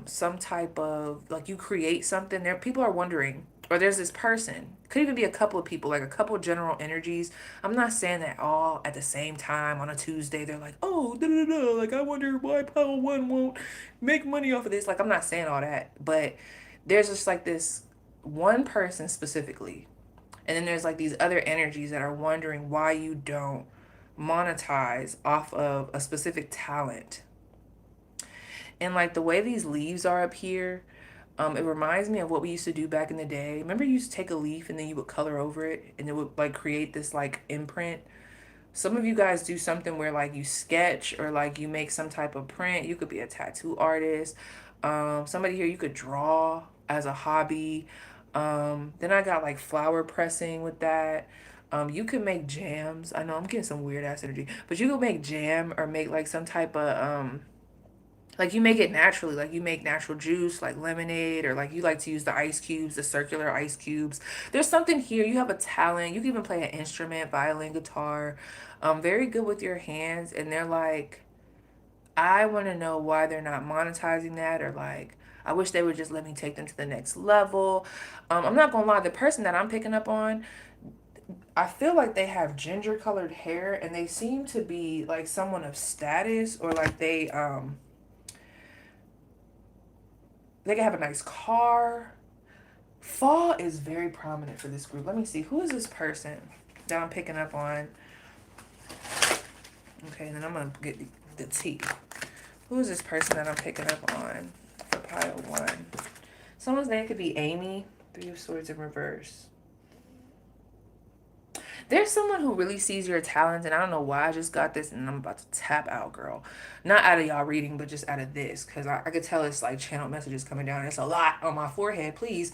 some type of, like you create something, there people are wondering, or there's this person, could even be a couple of people, like a couple of general energies. I'm not saying that all at the same time on a Tuesday they're like, oh, da, da, da, like I wonder why Pile One won't make money off of this. Like I'm not saying all that, but there's just like this one person specifically, and then there's like these other energies that are wondering why you don't monetize off of a specific talent. And like the way these leaves are up here, it reminds me of what we used to do back in the day. Remember, you used to take a leaf and then you would color over it and it would like create this like imprint. Some of you guys do something where like you sketch or like you make some type of print. You could be a tattoo artist. Somebody here, you could draw as a hobby. Then I got like flower pressing with that. You could make jams. I know I'm getting some weird ass energy, but you could make jam or make like some type of like you make it naturally, like you make natural juice like lemonade, or like you like to use the ice cubes, the circular ice cubes. There's something here. You have a talent. You can even play an instrument, violin, guitar. Very good with your hands. And they're like, I want to know why they're not monetizing that, or like I wish they would just let me take them to the next level. I'm not gonna lie, the person that I'm picking up on, I feel like they have ginger colored hair and they seem to be like someone of status, or like they can have a nice car. Fall is very prominent for this group. Let me see. Who is this person that I'm picking up on? Okay, and then I'm going to get the tea. Who is this person that I'm picking up on for pile one? Someone's name could be Amy. Three of Swords in reverse. There's someone who really sees your talents, and I don't know why I just got this, and I'm about to tap out, girl. Not out of y'all reading, but just out of this, because I could tell it's like channel messages coming down. It's a lot on my forehead, please.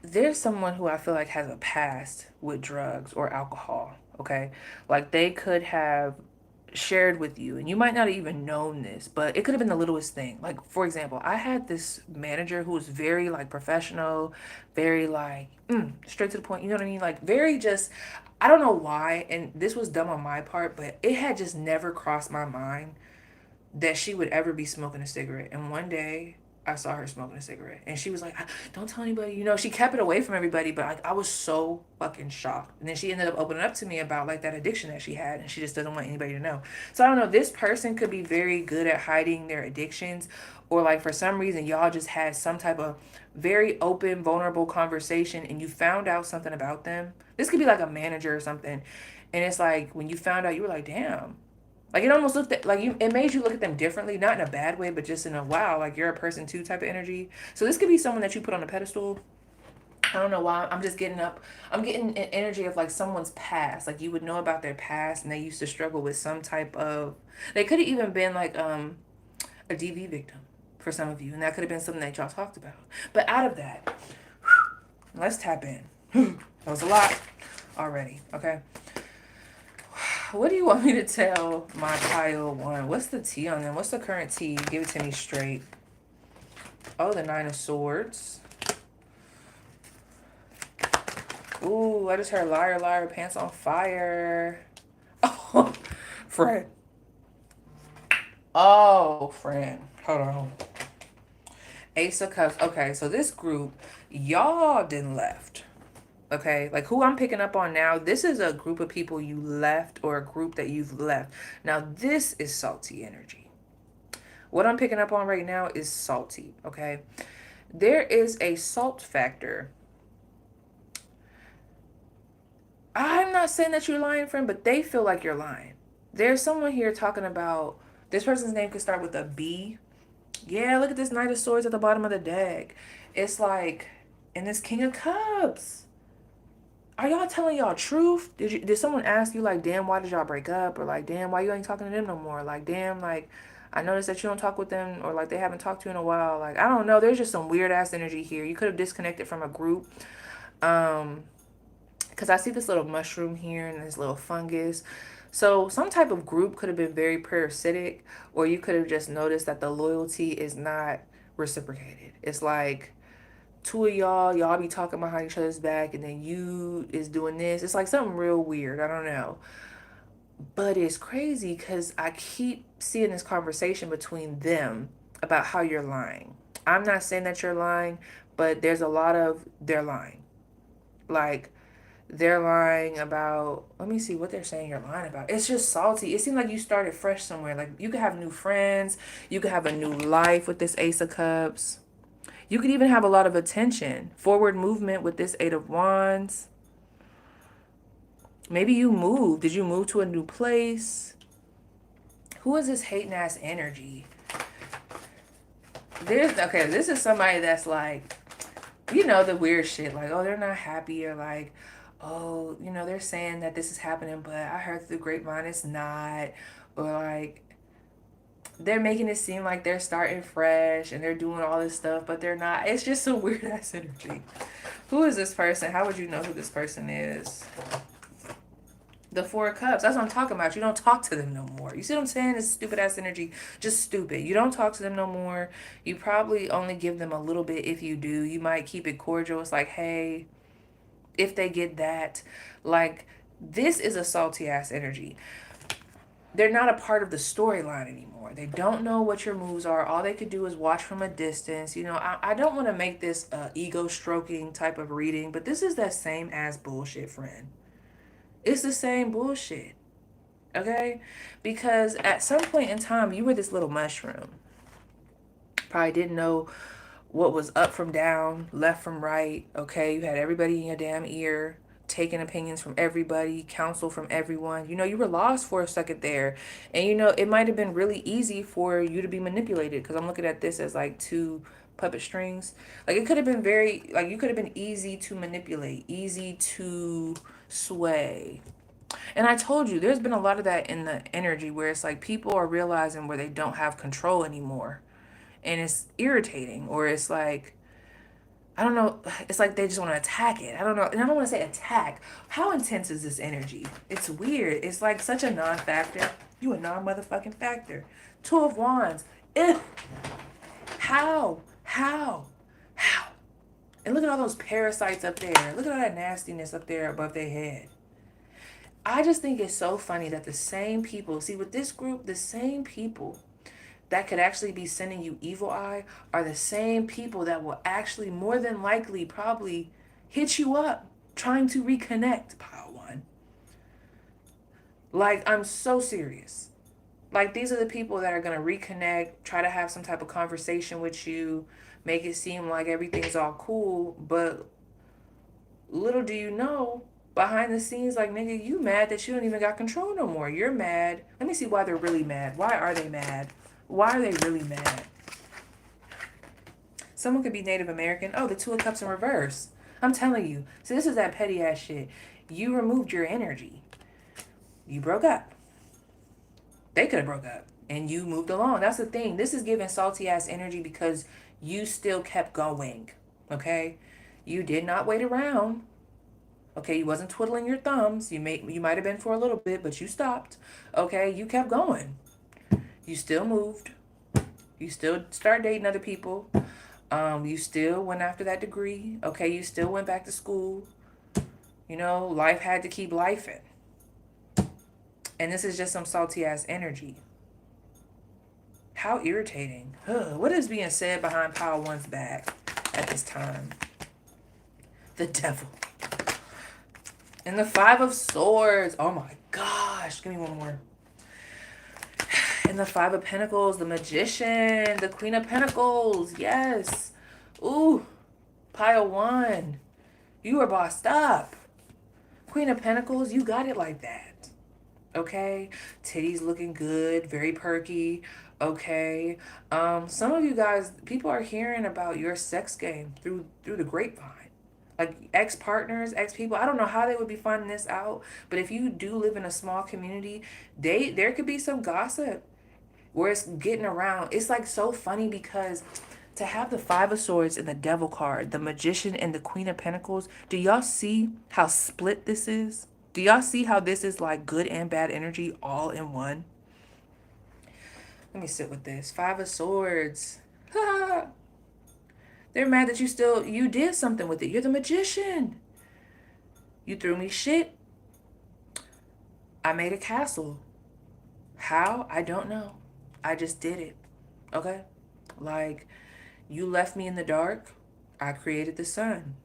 There's someone who I feel like has a past with drugs or alcohol, okay? Like they could have shared with you, and you might not have even known this, but it could have been the littlest thing. Like, for example, I had this manager who was very like professional, very like straight to the point, you know what I mean? Like very just, I don't know why, and this was dumb on my part, but it had just never crossed my mind that she would ever be smoking a cigarette. And one day I saw her smoking a cigarette, and she was like, "Don't tell anybody." You know, she kept it away from everybody, but like I was so fucking shocked. And then she ended up opening up to me about like that addiction that she had, and she just doesn't want anybody to know. So I don't know. This person could be very good at hiding their addictions, or like for some reason y'all just had some type of very open, vulnerable conversation, and you found out something about them. This could be like a manager or something, and it's like when you found out, you were like, "Damn." Like it almost looked at, like you, it made you look at them differently, not in a bad way, but just in a wow, like you're a person too type of energy. So this could be someone that you put on a pedestal. I don't know why. I'm just getting up. I'm getting an energy of like someone's past. Like you would know about their past, and they used to struggle with some type of. They could have even been like a DV victim for some of you, and that could have been something that y'all talked about. But out of that, let's tap in. That was a lot already. Okay. What do you want me to tell my pile one? What's the T on them? What's the current T? Give it to me straight. Oh, the Nine of Swords. Ooh, I just heard liar, liar, pants on fire. Oh, friend. Oh, friend. Hold on. Ace of Cups. Okay, so this group, y'all didn't left. Okay, like who I'm picking up on now, this is a group of people you left, or a group that you've left. Now, this is salty energy. What I'm picking up on right now is salty, okay? There is a salt factor. I'm not saying that you're lying, friend, but they feel like you're lying. There's someone here talking about, this person's name could start with a B. Yeah, look at this Knight of Swords at the bottom of the deck. It's like, and this King of Cups. Are y'all telling y'all truth? Did someone ask you like, damn, why did y'all break up? Or like, damn, why you ain't talking to them no more? Like, damn, like, I noticed that you don't talk with them, or like they haven't talked to you in a while. Like, I don't know. There's just some weird ass energy here. You could have disconnected from a group. Because I see this little mushroom here and this little fungus. So some type of group could have been very parasitic, or you could have just noticed that the loyalty is not reciprocated. It's like two of y'all be talking behind each other's back, and then you is doing this. It's like something real weird. I don't know. But it's crazy because I keep seeing this conversation between them about how you're lying. I'm not saying that you're lying, but there's a lot of they're lying. Like, they're lying about, let me see what they're saying you're lying about. It's just salty. It seems like you started fresh somewhere. Like you could have new friends, you could have a new life with this Ace of Cups. You could even have a lot of attention, forward movement with this Eight of Wands. Maybe you moved. Did you move to a new place? Who is this hating ass energy? Okay, this is somebody that's like, you know, the weird shit. Like, oh, they're not happy, or like, oh, you know, they're saying that this is happening, but I heard through the grapevine it's not. Or like, they're making it seem like they're starting fresh and they're doing all this stuff, but they're not. It's just a weird ass energy. Who is this person? How would you know who this person is? The Four of Cups. That's what I'm talking about. You don't talk to them no more. You see what I'm saying? It's stupid ass energy. Just stupid. You don't talk to them no more. You probably only give them a little bit if you do. You might keep it cordial. It's like, hey, if they get that. Like, this is a salty ass energy. They're not a part of the storyline anymore. They don't know what your moves are. All they could do is watch from a distance. You know, I don't want to make this ego stroking type of reading, but this is that same ass bullshit, friend. It's the same bullshit. Okay? Because at some point in time, you were this little mushroom. Probably didn't know what was up from down, left from right. Okay? You had everybody in your damn ear, taking opinions from everybody, counsel from everyone. You know, you were lost for a second there. And, you know, it might have been really easy for you to be manipulated, because I'm looking at this as like two puppet strings. Like, it could have been very, like, you could have been easy to manipulate, easy to sway. And I told you, there's been a lot of that in the energy where it's like people are realizing where they don't have control anymore. And it's irritating, or it's like, I don't know, it's like they just want to attack it. I don't know. And I don't want to say attack. How intense is this energy? It's weird. It's like such a non-factor. You a non-motherfucking factor. Two of Wands. If. How? How? How? And look at all those parasites up there. Look at all that nastiness up there above their head. I just think it's so funny that the same people, see with this group, the same people that could actually be sending you evil eye are the same people that will actually more than likely probably hit you up trying to reconnect, pile one. Like, I'm so serious. Like, these are the people that are going to reconnect, try to have some type of conversation with you, make it seem like everything's all cool, but little do you know, behind the scenes, like, nigga, you mad that you don't even got control no more. You're mad. Let me see why they're really mad. Why are they mad? Why are they really mad? Someone could be Native American. Oh, the Two of Cups in reverse. I'm telling you. So this is that petty ass shit. You removed your energy. You broke up. They could have broke up. And you moved along. That's the thing. This is giving salty ass energy because you still kept going. Okay? You did not wait around. Okay, you wasn't twiddling your thumbs. You might have been for a little bit, but you stopped. Okay, you kept going. You still moved. You still start dating other people. You still went after that degree. Okay, you still went back to school. You know, life had to keep lifing. And this is just some salty ass energy. How irritating. What is being said behind Pile One's back at this time? The devil. And the Five of Swords. Oh my gosh. Give me one more. And the Five of Pentacles, the Magician, the Queen of Pentacles. Yes. Ooh. Pile One. You are bossed up. Queen of Pentacles, you got it like that. Okay? Titties looking good, very perky. Okay. Some of you guys, people are hearing about your sex game through the grapevine. Like ex-partners, ex-people. I don't know how they would be finding this out, but if you do live in a small community, there could be some gossip where it's getting around. It's like so funny because to have the Five of Swords and the Devil card, the Magician and the Queen of Pentacles, do y'all see how split this is? Do y'all see how this is like good and bad energy all in one? Let me sit with this. Five of Swords. They're mad that you did something with it. You're the Magician. You threw me shit. I made a castle. How? I don't know. I just did it. Okay? Like, you left me in the dark. I created the sun.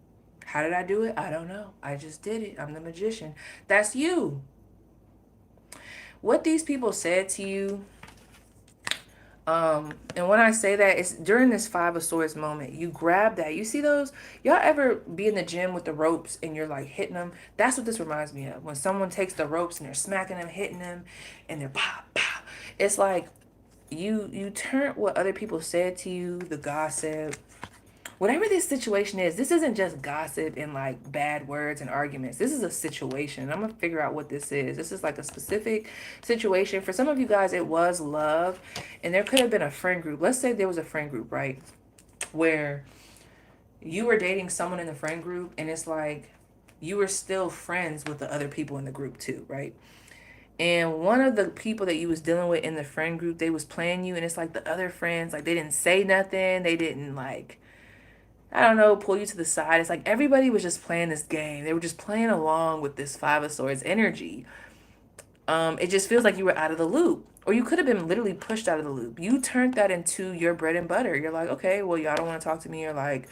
How did I do it? I don't know. I just did it. I'm the Magician. That's you. What these people said to you, and when I say that, it's during this Five of Swords moment, you grab that. You see those? Y'all ever be in the gym with the ropes and you're like hitting them? That's what this reminds me of. When someone takes the ropes and they're smacking them, hitting them, and they're pop, pop. It's like you turn what other people said to you, the gossip, whatever this situation is. This isn't just gossip and like bad words and arguments. This is a situation. I'm gonna figure out what this is. This is like a specific situation. For some of you guys, it was love, and there could have been a friend group. Let's say there was a friend group, right, where you were dating someone in the friend group, and it's like you were still friends with the other people in the group too, right? And one of the people that you was dealing with in the friend group, they was playing you, and it's like the other friends, like they didn't say nothing. They didn't like, I don't know, pull you to the side. It's like everybody was just playing this game. They were just playing along with this Five of Swords energy. It just feels like you were out of the loop. Or you could have been literally pushed out of the loop. You turned that into your bread and butter. You're like, okay, well, y'all don't want to talk to me, or like,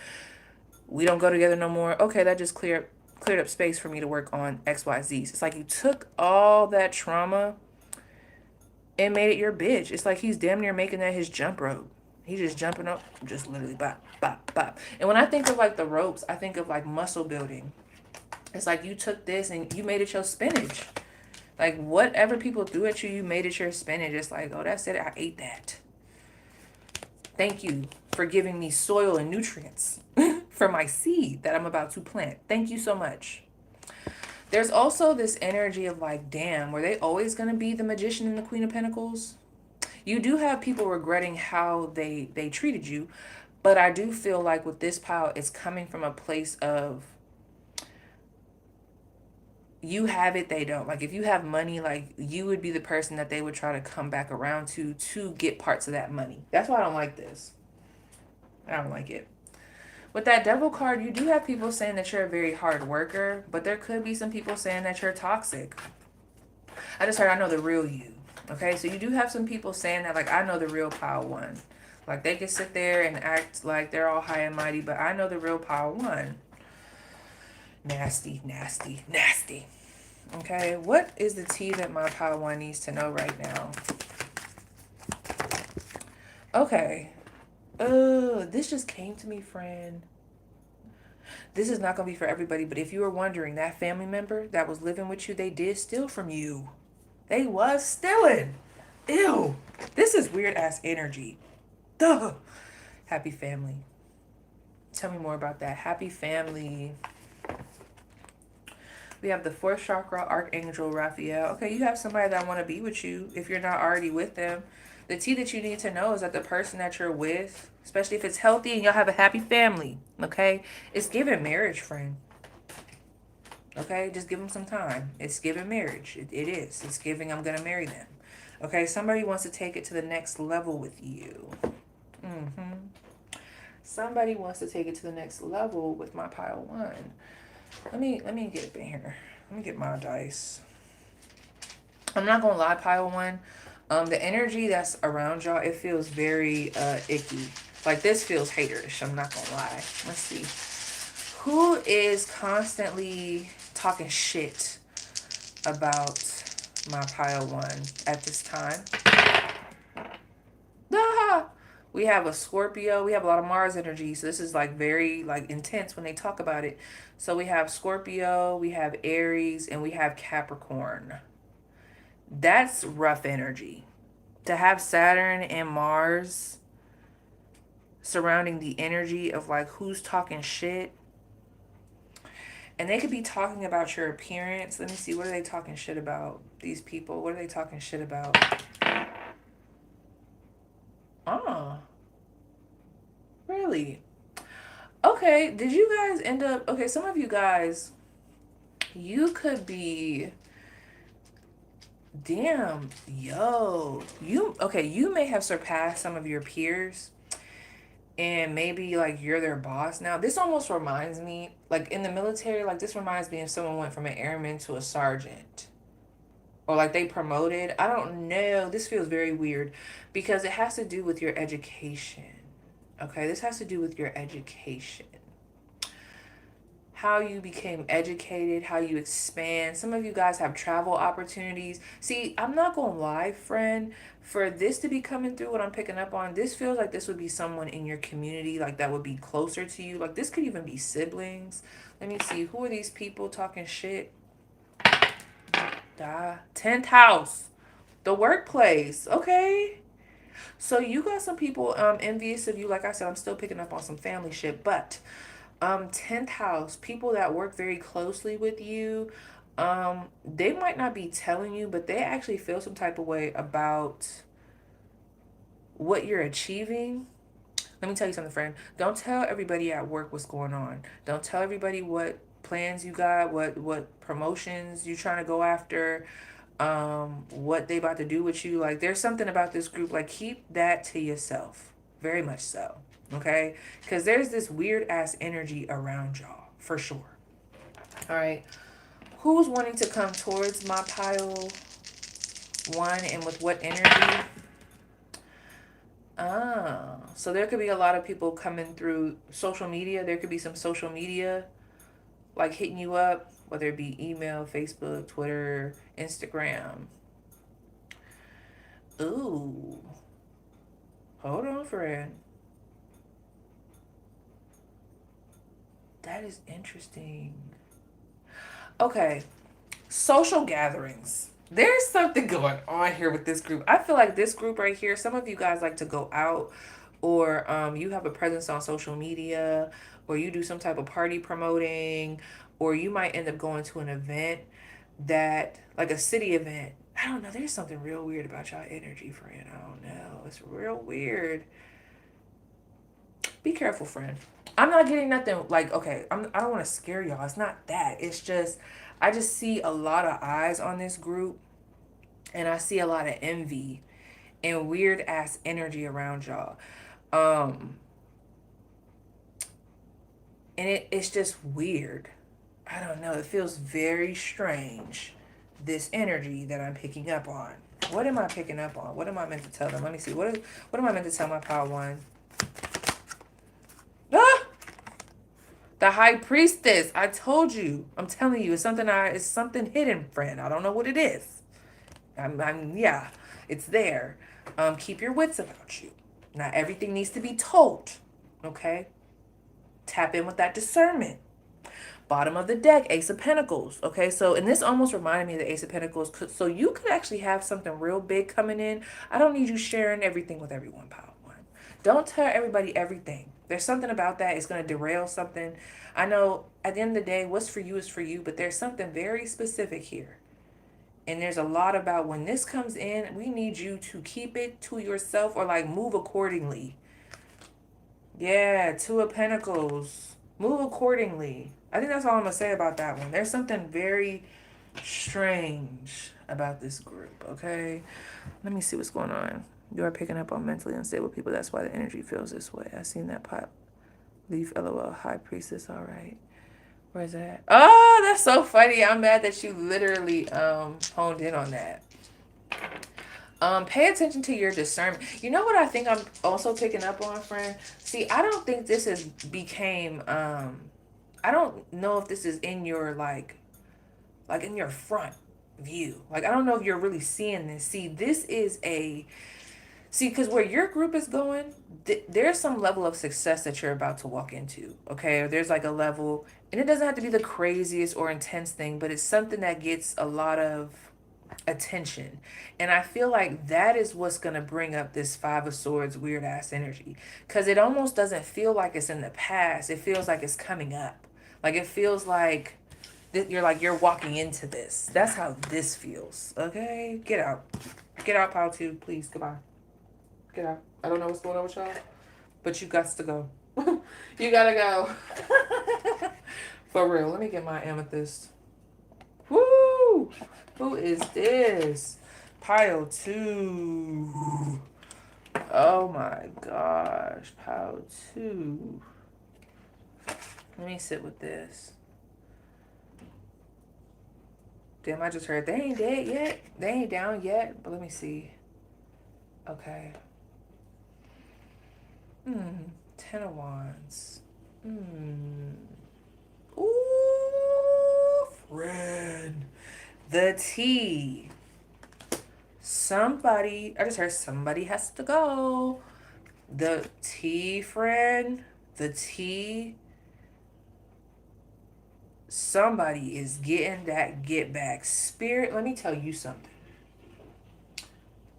we don't go together no more. Okay, that just cleared up space for me to work on XYZ. It's like you took all that trauma and made it your bitch. It's like he's damn near making that his jump rope. He's just jumping up, just literally bop, bop, bop. And when I think of like the ropes, I think of like muscle building. It's like you took this and you made it your spinach. Like whatever people threw at you, you made it your spinach. It's like, oh, that's it. I ate that. Thank you for giving me soil and nutrients for my seed that I'm about to plant. Thank you so much. There's also this energy of like, damn, were they always going to be the Magician and the Queen of Pentacles? You do have people regretting how they treated you, but I do feel like with this pile, it's coming from a place of you have it, they don't. Like if you have money, like you would be the person that they would try to come back around to get parts of that money. That's why I don't like this. I don't like it. With that devil card, you do have people saying that you're a very hard worker, but there could be some people saying that you're toxic. I just heard I know the real you. Okay, so you do have some people saying that, like, I know the real pile one. Like they can sit there and act like they're all high and mighty, but I know the real pile one. Nasty, nasty, nasty. Okay, what is the tea that my pile one needs to know right now? Okay. This just came to me, friend. This is not going to be for everybody, but if you were wondering, that family member that was living with you, they did steal from you. They was stealing. Ew. This is weird ass energy. Duh. Happy family. Tell me more about that. Happy family. We have the fourth chakra, Archangel Raphael. Okay, you have somebody that want to be with you if you're not already with them. The tea that you need to know is that the person that you're with, especially if it's healthy and y'all have a happy family, okay, it's giving marriage, friend. Okay, just give them some time. It's giving marriage. It is. It's giving I'm going to marry them. Okay, somebody wants to take it to the next level with you. Somebody wants to take it to the next level with my pile one. Let me get up in here. Let me get my dice. I'm not gonna lie, pile one. The energy that's around y'all, it feels very icky. Like this feels haterish. I'm not gonna lie. Let's see. Who is constantly talking shit about my pile one at this time? Ah! We have a Scorpio. We have a lot of Mars energy. So this is like very like intense when they talk about it. So we have Scorpio, we have Aries, and we have Capricorn. That's rough energy. To have Saturn and Mars surrounding the energy of like who's talking shit. And they could be talking about your appearance. Let me see. What are they talking shit about? These people. What are they talking shit about? Oh, really? Okay. Did you guys end up... Okay, some of you guys, you could be... Damn. Yo. Okay, you may have surpassed some of your peers. And maybe like you're their boss now. This almost reminds me, like in the military, like this reminds me if someone went from an airman to a sergeant. Or like they promoted. I don't know. This feels very weird because it has to do with your education. Okay, this has to do with your education. How you became educated, how you expand. Some of you guys have travel opportunities. See, I'm not gonna lie, friend. For this to be coming through, what I'm picking up on, this feels like this would be someone in your community, like that would be closer to you. Like this could even be siblings. Let me see. Who are these people talking shit? 10th house. The workplace. Okay. So you got some people envious of you. Like I said, I'm still picking up on some family shit, but 10th house, people that work very closely with you, they might not be telling you, but they actually feel some type of way about what you're achieving. Let me tell you something, friend. Don't tell everybody at work what's going on. Don't tell everybody what plans you got, what promotions you trying to go after, what they about to do with you. Like there's something about this group, like keep that to yourself. Very much so. Okay? Because there's this weird ass energy around y'all, for sure. All right. Who's wanting to come towards my pile one and with what energy? So there could be a lot of people coming through social media. There could be some social media like hitting you up, whether it be email, Facebook, Twitter, Instagram. Ooh. Hold on, friend. That is interesting. Okay. Social gatherings. There's something going on here with this group. I feel like this group right here, some of you guys like to go out, or you have a presence on social media, or you do some type of party promoting, or you might end up going to an event that, like a city event. I don't know. There's something real weird about y'all energy, friend. I don't know. It's real weird. Be careful, friend. I'm not getting nothing like, okay, I don't want to scare y'all. It's not that. It's just, I just see a lot of eyes on this group, and I see a lot of envy and weird ass energy around y'all. Um, and it's just weird. I don't know. It feels very strange, this energy that I'm picking up on. What am I picking up on? What am I meant to tell them? Let me see. What am I meant to tell my power one? Ah! The high priestess. I told you. I'm telling you, it's something hidden, friend. I don't know what it is. Yeah, it's there. Keep your wits about you. Not everything needs to be told. Okay? Tap in with that discernment. Bottom of the deck, Ace of Pentacles. Okay, so, and this almost reminded me of the Ace of Pentacles. So you could actually have something real big coming in. I don't need you sharing everything with everyone, Power One. Don't tell everybody everything. There's something about that. It's going to derail something. I know at the end of the day, what's for you is for you, but there's something very specific here. And there's a lot about when this comes in, we need you to keep it to yourself or like move accordingly. Yeah, Two of Pentacles. Move accordingly. I think that's all I'm going to say about that one. There's something very strange about this group, okay? Let me see what's going on. You are picking up on mentally unstable people. That's why the energy feels this way. I seen that pop. Leaf, LOL, High Priestess, all right. Where's that? Oh, that's so funny. I'm mad that you literally honed in on that. Pay attention to your discernment. You know what I think I'm also picking up on, friend? See, I don't think this is became I don't know if this is in your like in your front view. Like I don't know if you're really seeing this. See, this is a see because where your group is going, there's some level of success that you're about to walk into. Okay, there's like a level, and it doesn't have to be the craziest or intense thing, but it's something that gets a lot of attention. And I feel like that is what's going to bring up this Five of Swords weird ass energy. Because it almost doesn't feel like it's in the past. It feels like it's coming up. Like it feels like you're walking into this. That's how this feels. Okay? Get out. Get out, Pile 2. Please. Goodbye. Get out. I don't know what's going on with y'all. But you got to go. You gotta go. For real. Let me get my amethyst. Woo! Who is this? Pile 2. Oh my gosh. Pile 2. Let me sit with this. Damn, I just heard they ain't dead yet. They ain't down yet. But let me see. Okay. Ten of Wands. Ooh, friend. The T. Somebody, I just heard somebody has to go. The T, friend. The T. Somebody is getting that get back. Spirit, let me tell you something.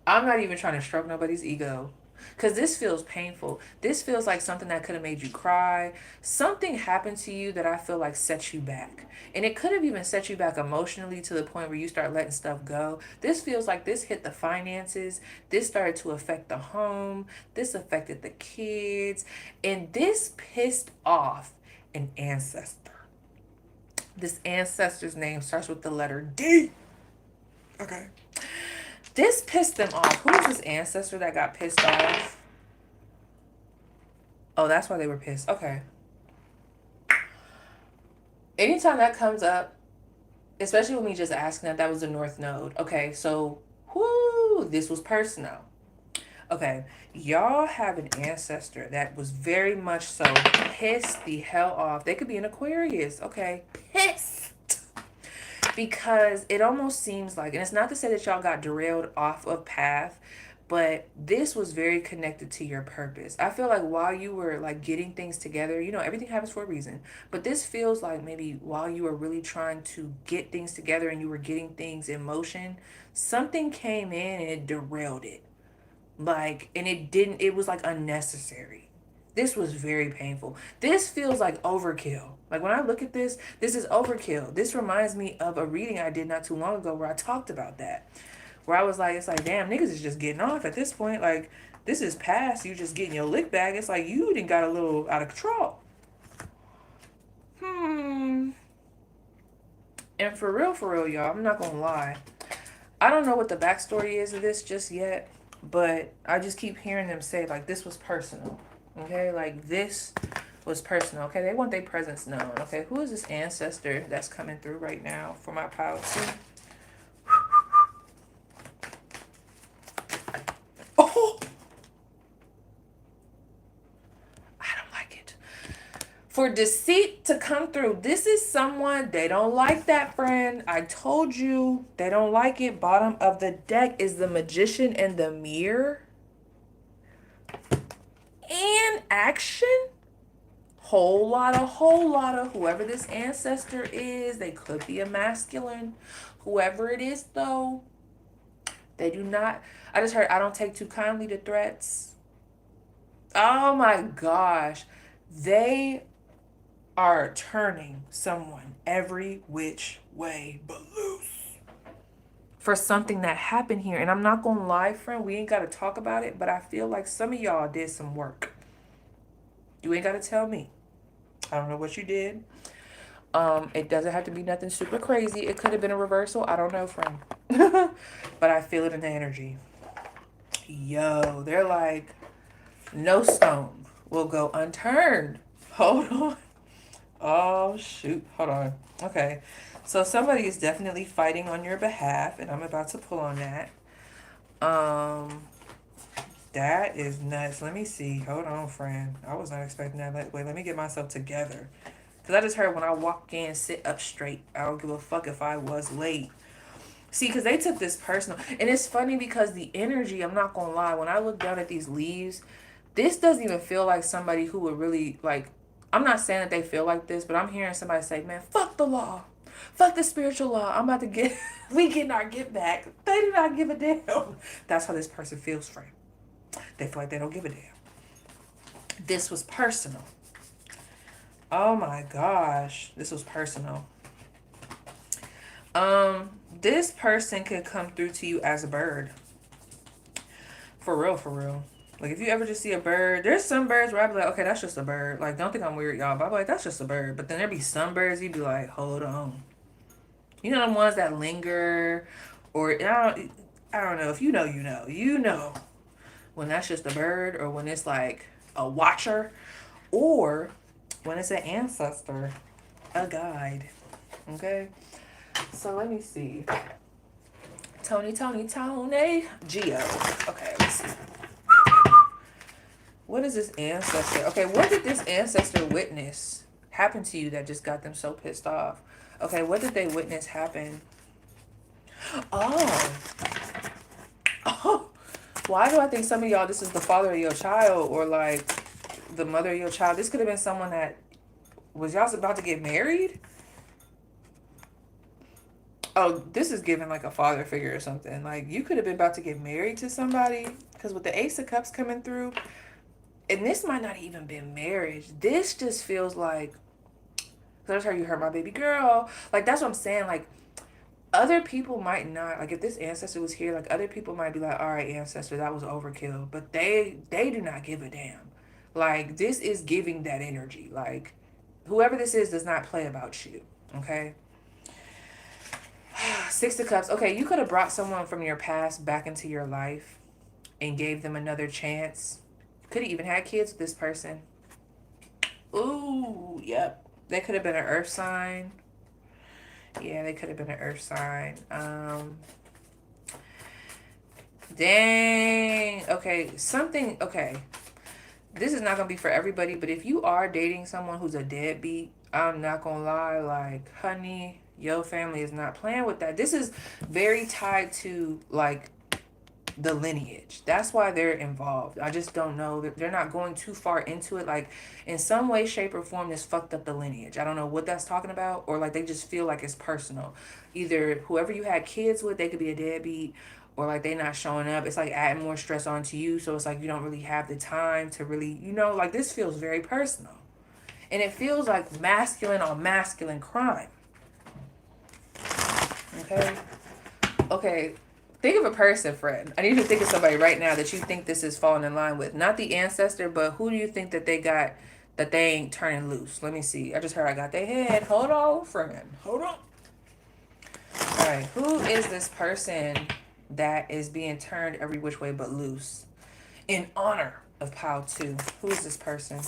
I'm not even trying to stroke nobody's ego. Because this feels painful. This feels like something that could have made you cry. Something happened to you that I feel like set you back. And it could have even set you back emotionally to the point where you start letting stuff go. This feels like this hit the finances. This started to affect the home. This affected the kids. And this pissed off an ancestor. This ancestor's name starts with the letter D. Okay. This pissed them off. Who is this ancestor that got pissed off? Oh, that's why they were pissed. Okay. Anytime that comes up, especially with me just asking that was the North Node. Okay, so, whoo, this was personal. Okay, y'all have an ancestor that was very much so pissed the hell off. They could be an Aquarius. Okay, pissed. Because it almost seems like, and it's not to say that y'all got derailed off of path, but this was very connected to your purpose. I feel like while you were like getting things together, you know, everything happens for a reason. But this feels like maybe while you were really trying to get things together and you were getting things in motion, something came in and it derailed it. Like, and it was like unnecessary. This was very painful. This feels like overkill. Like when I look at this, this is overkill. This reminds me of a reading I did not too long ago where I talked about that. Where I was like, it's like, damn, niggas is just getting off at this point. Like, this is past you just getting your lick back. It's like you didn't got a little out of control. And for real, y'all, I'm not gonna lie. I don't know what the backstory is of this just yet, but I just keep hearing them say, like, this was personal. Okay? Like, this was personal. Okay? They want their presence known. Okay? Who is this ancestor that's coming through right now for my pile two? Oh! I don't like it. For deceit to come through, this is someone, they don't like that, friend. I told you they don't like it. Bottom of the deck is the Magician and the Mirror. And action. Whole lot of whoever this ancestor is. They could be a masculine. Whoever it is, though, they do not. I just heard, I don't take too kindly to threats. Oh my gosh. They are turning someone every which way but loose for something that happened here. And I'm not gonna lie, friend, we ain't gotta talk about it, but I feel like some of y'all did some work. You ain't gotta tell me. I don't know what you did. It doesn't have to be nothing super crazy. It could have been a reversal. I don't know, friend. But I feel it in the energy. Yo, they're like, no stone will go unturned. Hold on. Oh, shoot. Hold on. Okay. So somebody is definitely fighting on your behalf, and I'm about to pull on that. That is nuts. Let me see. Hold on, friend. I was not expecting that. Wait, let me get myself together. Because I just heard when I walk in, sit up straight. I don't give a fuck if I was late. See, because they took this personal. And it's funny because the energy, I'm not going to lie, when I look down at these leaves, this doesn't even feel like somebody who would really, like, I'm not saying that they feel like this, but I'm hearing somebody say, man, fuck the law. Fuck the spiritual law. I'm about to get, we getting our get back. They do not give a damn. That's how this person feels, friend. They feel like they don't give a damn. This was personal. Oh my gosh. This was personal. This person could come through to you as a bird. For real. Like, if you ever just see a bird, there's some birds where I'd be like, okay, that's just a bird. Like, don't think I'm weird, y'all. But I'd be like, that's just a bird. But then there'd be some birds you'd be like, hold on. You know the ones that linger? Or, I don't know. If you know, you know. You know when that's just a bird, or when it's like a watcher, or when it's an ancestor, a guide. Okay? So let me see. Tony. Geo. Okay, let's see. What is this ancestor? Okay, what did this ancestor witness happen to you that just got them so pissed off? Okay, what did they witness happen? Oh. Why do I think some of y'all, this is the father of your child, or like the mother of your child? This could have been someone that was y'all about to get married? Oh, this is giving like a father figure or something. Like, you could have been about to get married to somebody, because with the Ace of Cups coming through, and this might not even be marriage. This just feels like, that's how you hurt my baby girl. Like, that's what I'm saying. Like, other people might not, like, if this ancestor was here, like, other people might be like, all right, ancestor, that was overkill. But they do not give a damn. Like, this is giving that energy. Like, whoever this is does not play about you. Okay? Six of Cups. Okay, you could have brought someone from your past back into your life and gave them another chance. Could have even had kids with this person. Ooh, yep. They could have been an earth sign. Yeah, they could have been an earth sign. Dang. Okay, something. Okay. This is not going to be for everybody, but if you are dating someone who's a deadbeat, I'm not going to lie. Like, honey, your family is not playing with that. This is very tied to, like, the lineage. That's why they're involved. I just don't know that they're not going too far into it. Like, in some way, shape, or form, this fucked up the lineage. I don't know what that's talking about, or like they just feel like it's personal. Either whoever you had kids with, they could be a deadbeat, or like they not showing up. It's like adding more stress onto you. So it's like you don't really have the time to really, like, this feels very personal. And it feels like masculine on masculine crime. Okay. Think of a person, friend. I need you to think of somebody right now that you think this is falling in line with. Not the ancestor, but who do you think that they got that they ain't turning loose. Let me see. I just heard I got their head. Hold on, friend. Hold on. All right. Who is this person that is being turned every which way but loose in honor of Pal 2? Who is this person?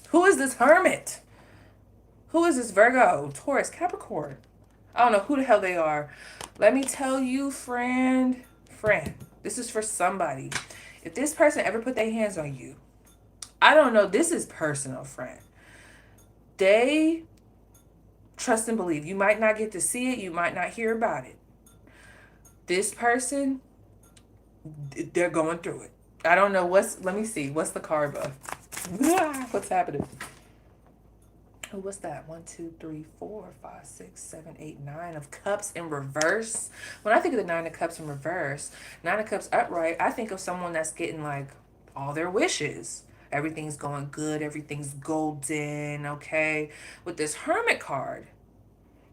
Who is this hermit? Who is this Virgo, Taurus, Capricorn? I don't know who the hell they are. Let me tell you, friend, this is for somebody. If this person ever put their hands on you, I don't know, this is personal, friend. They trust and believe. You might not get to see it. You might not hear about it. This person, they're going through it. I don't know let me see. What's the card of? What's happening? Oh, what's that? 1, 2, 3, 4, 5, 6, 7, 8, 9 of cups in reverse. When I think of the 9 of cups in reverse, 9 of cups upright, I think of someone that's getting like all their wishes. Everything's going good. Everything's golden. Okay. With this hermit card,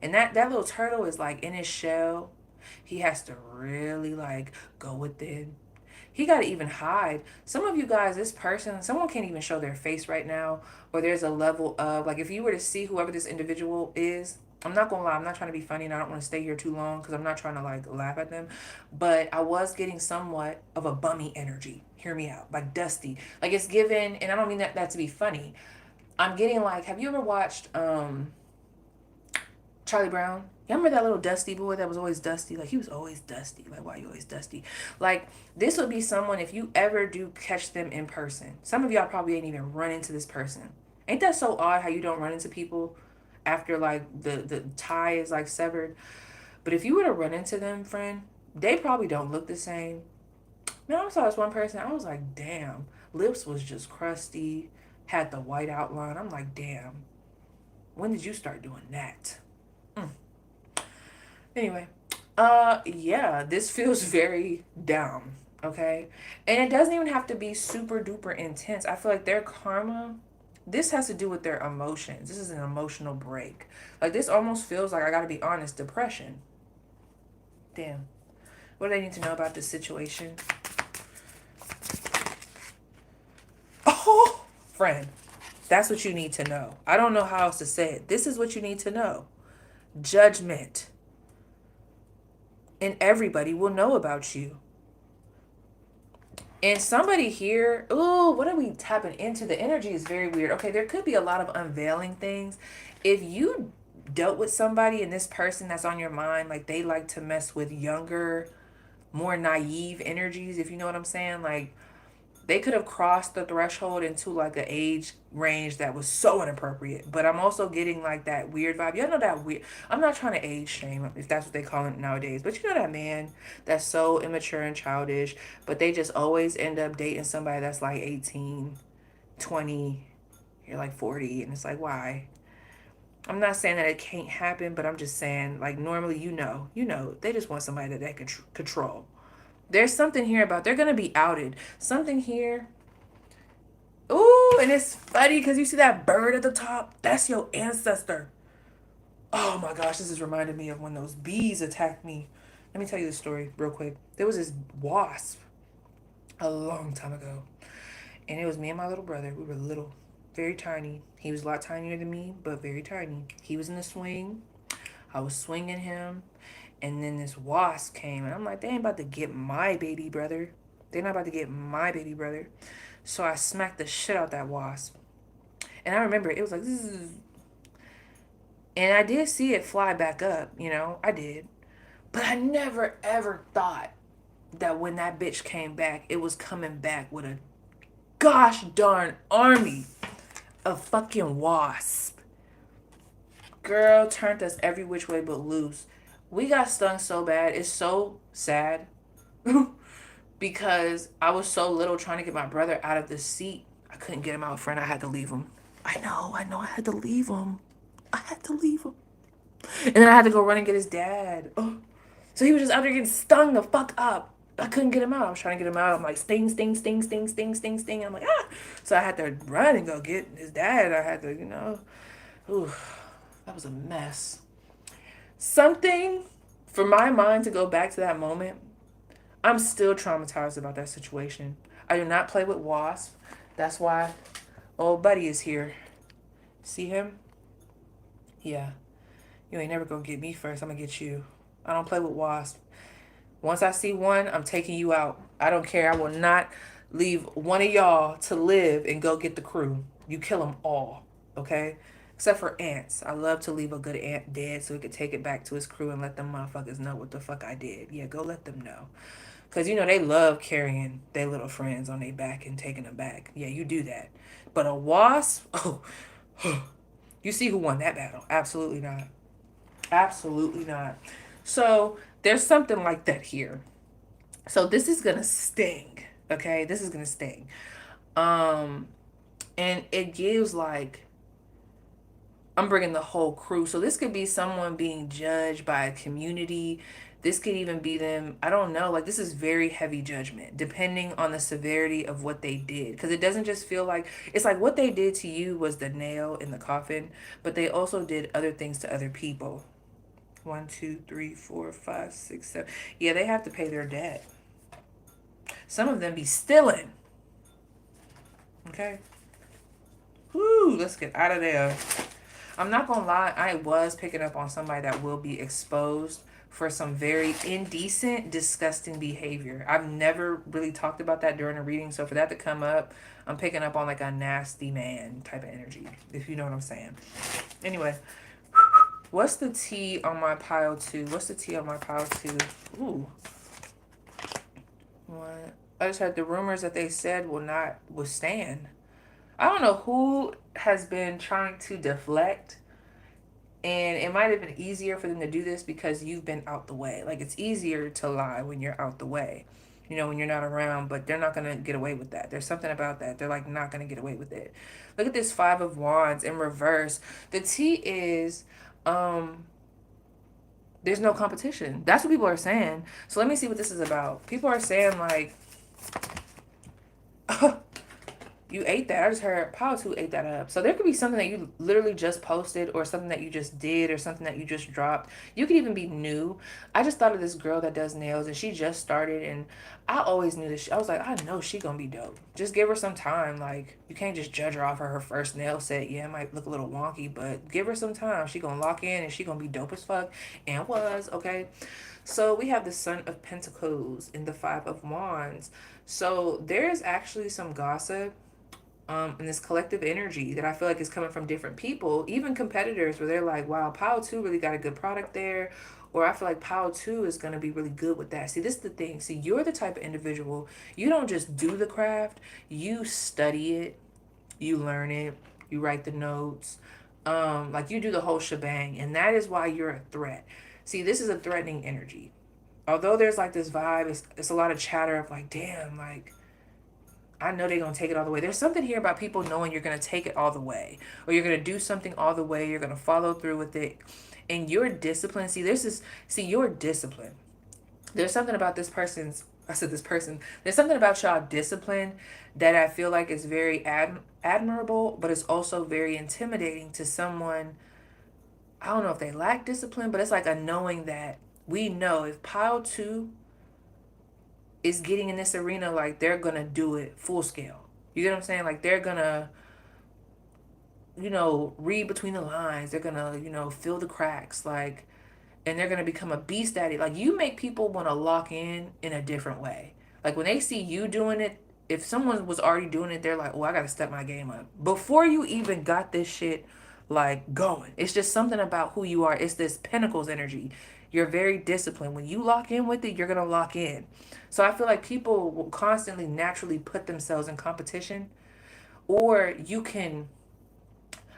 and that little turtle is like in his shell. He has to really like go within. He got to even hide. Some of you guys, this person, someone can't even show their face right now. Or there's a level of, like, if you were to see whoever this individual is, I'm not going to lie. I'm not trying to be funny and I don't want to stay here too long because I'm not trying to, like, laugh at them. But I was getting somewhat of a bummy energy. Hear me out. Like, dusty. Like, it's given, and I don't mean that to be funny. I'm getting, like, have you ever watched Charlie Brown? You remember that little dusty boy that was always dusty? Like, he was always dusty. Like, why are you always dusty? Like, this would be someone, if you ever do catch them in person. Some of y'all probably ain't even run into this person. Ain't that so odd how you don't run into people after, like, the tie is, like, severed? But if you were to run into them, friend, they probably don't look the same. Man, I saw this one person. I was like, damn. Lips was just crusty. Had the white outline. I'm like, damn. When did you start doing that? Anyway, yeah, this feels very down, okay? And it doesn't even have to be super duper intense. I feel like their karma, this has to do with their emotions. This is an emotional break. Like, this almost feels like, I gotta be honest, depression. Damn. What do they need to know about this situation? Oh, friend, that's what you need to know. I don't know how else to say it. This is what you need to know. Judgment. And everybody will know about you. And somebody here, ooh, what are we tapping into? The energy is very weird. Okay, there could be a lot of unveiling things. If you dealt with somebody and this person that's on your mind, like they like to mess with younger, more naive energies, if you know what I'm saying, like they could have crossed the threshold into like an age range that was so inappropriate. But I'm also getting like that weird vibe. Y'all know that weird. I'm not trying to age shame if that's what they call it nowadays. But you know that man that's so immature and childish, but they just always end up dating somebody that's like 18, 20, you're like 40. And it's like, why? I'm not saying that it can't happen, but I'm just saying, like, normally, they just want somebody that they can control. There's something here about they're going to be outed. Something here. Ooh, and it's funny because you see that bird at the top? That's your ancestor. Oh my gosh, this is reminding me of when those bees attacked me. Let me tell you the story real quick. There was this wasp a long time ago. And it was me and my little brother. We were little, very tiny. He was a lot tinier than me, but very tiny. He was in the swing. I was swinging him. And then this wasp came, and I'm like, they ain't about to get my baby brother. They're not about to get my baby brother. So I smacked the shit out that wasp. And I remember it was like, zzz. And I did see it fly back up, I did. But I never ever thought that when that bitch came back, it was coming back with a gosh darn army of fucking wasp. Girl turned us every which way but loose. We got stung so bad. It's so sad. Because I was so little trying to get my brother out of the seat. I couldn't get him out, friend. I had to leave him. I know. I had to leave him. And then I had to go run and get his dad. Oh. So he was just out there getting stung the fuck up. I couldn't get him out. I was trying to get him out. I'm like, sting, sting, sting, sting, sting, sting, sting. I'm like, ah. So I had to run and go get his dad. I had to, ooh, that was a mess. Something for my mind to go back to that moment. I'm still traumatized about that situation. I do not play with wasps. That's why Old buddy is here. See him? Yeah. You ain't never gonna get me first. I'm gonna get you. I don't play with wasps. Once I see one, I'm taking you out. I don't care. I will not leave one of y'all to live and go get the crew. You kill them all, okay? Except for ants. I love to leave a good ant dead so he could take it back to his crew and let them motherfuckers know what the fuck I did. Yeah, go let them know. Because, they love carrying their little friends on their back and taking them back. Yeah, you do that. But a wasp? Oh, you see who won that battle. Absolutely not. Absolutely not. So there's something like that here. So this is gonna sting. Okay, this is gonna sting. Um, and it gives like I'm bringing the whole crew. So this could be someone being judged by a community. This could even be them. I don't know. Like, this is very heavy judgment, depending on the severity of what they did. Because it doesn't just feel like it's like what they did to you was the nail in the coffin, but they also did other things to other people. 1, 2, 3, 4, 5, 6, 7. Yeah, they have to pay their debt. Some of them be stealing. Okay. Whoo, let's get out of there. I'm not gonna lie, I was picking up on somebody that will be exposed for some very indecent, disgusting behavior. I've never really talked about that during a reading, so for that to come up, I'm picking up on like a nasty man type of energy, if you know what I'm saying. Anyway, what's the T on my pile two? What's the T on my pile two? Ooh. What? I just heard the rumors that they said will not withstand. I don't know who has been trying to deflect, and it might have been easier for them to do this because you've been out the way. Like, it's easier to lie when you're out the way, when you're not around, but they're not going to get away with that. There's something about that. They're like not going to get away with it. Look at this 5 of Wands in reverse. The T is, there's no competition. That's what people are saying. So let me see what this is about. People are saying like, you ate that. I just heard Pile 2 ate that up. So there could be something that you literally just posted or something that you just did or something that you just dropped. You could even be new. I just thought of this girl that does nails and she just started, and I always knew this. I was like, I know she gonna be dope. Just give her some time. Like, you can't just judge her off of her first nail set. Yeah, it might look a little wonky, but give her some time. She gonna lock in and she gonna be dope as fuck. And was, okay? So we have the Son of Pentacles and the 5 of Wands. So there's actually some gossip and this collective energy that I feel like is coming from different people, even competitors, where they're like, wow, Pow 2 really got a good product there. Or I feel like Pow 2 is going to be really good with that. See, this is the thing. See, you're the type of individual, you don't just do the craft, you study it, you learn it, you write the notes, like you do the whole shebang. And that is why you're a threat. See, this is a threatening energy. Although there's like this vibe, it's a lot of chatter of like, damn, like, I know they're going to take it all the way. There's something here about people knowing you're going to take it all the way, or you're going to do something all the way. You're going to follow through with it. And your discipline, your discipline. There's something about this person, there's something about y'all discipline that I feel like is very admirable, but it's also very intimidating to someone. I don't know if they lack discipline, but it's like a knowing that we know if Pile 2 is getting in this arena, like they're gonna do it full scale. You get what I'm saying? Like they're gonna, read between the lines. They're gonna, fill the cracks. Like, and they're gonna become a beast at it. Like, you make people want to lock in a different way. Like when they see you doing it, if someone was already doing it, they're like, oh, I gotta step my game up. Before you even got this shit like going. It's just something about who you are. It's this Pentacles energy. You're very disciplined. When you lock in with it, you're gonna lock in. So I feel like people will constantly naturally put themselves in competition, or you can,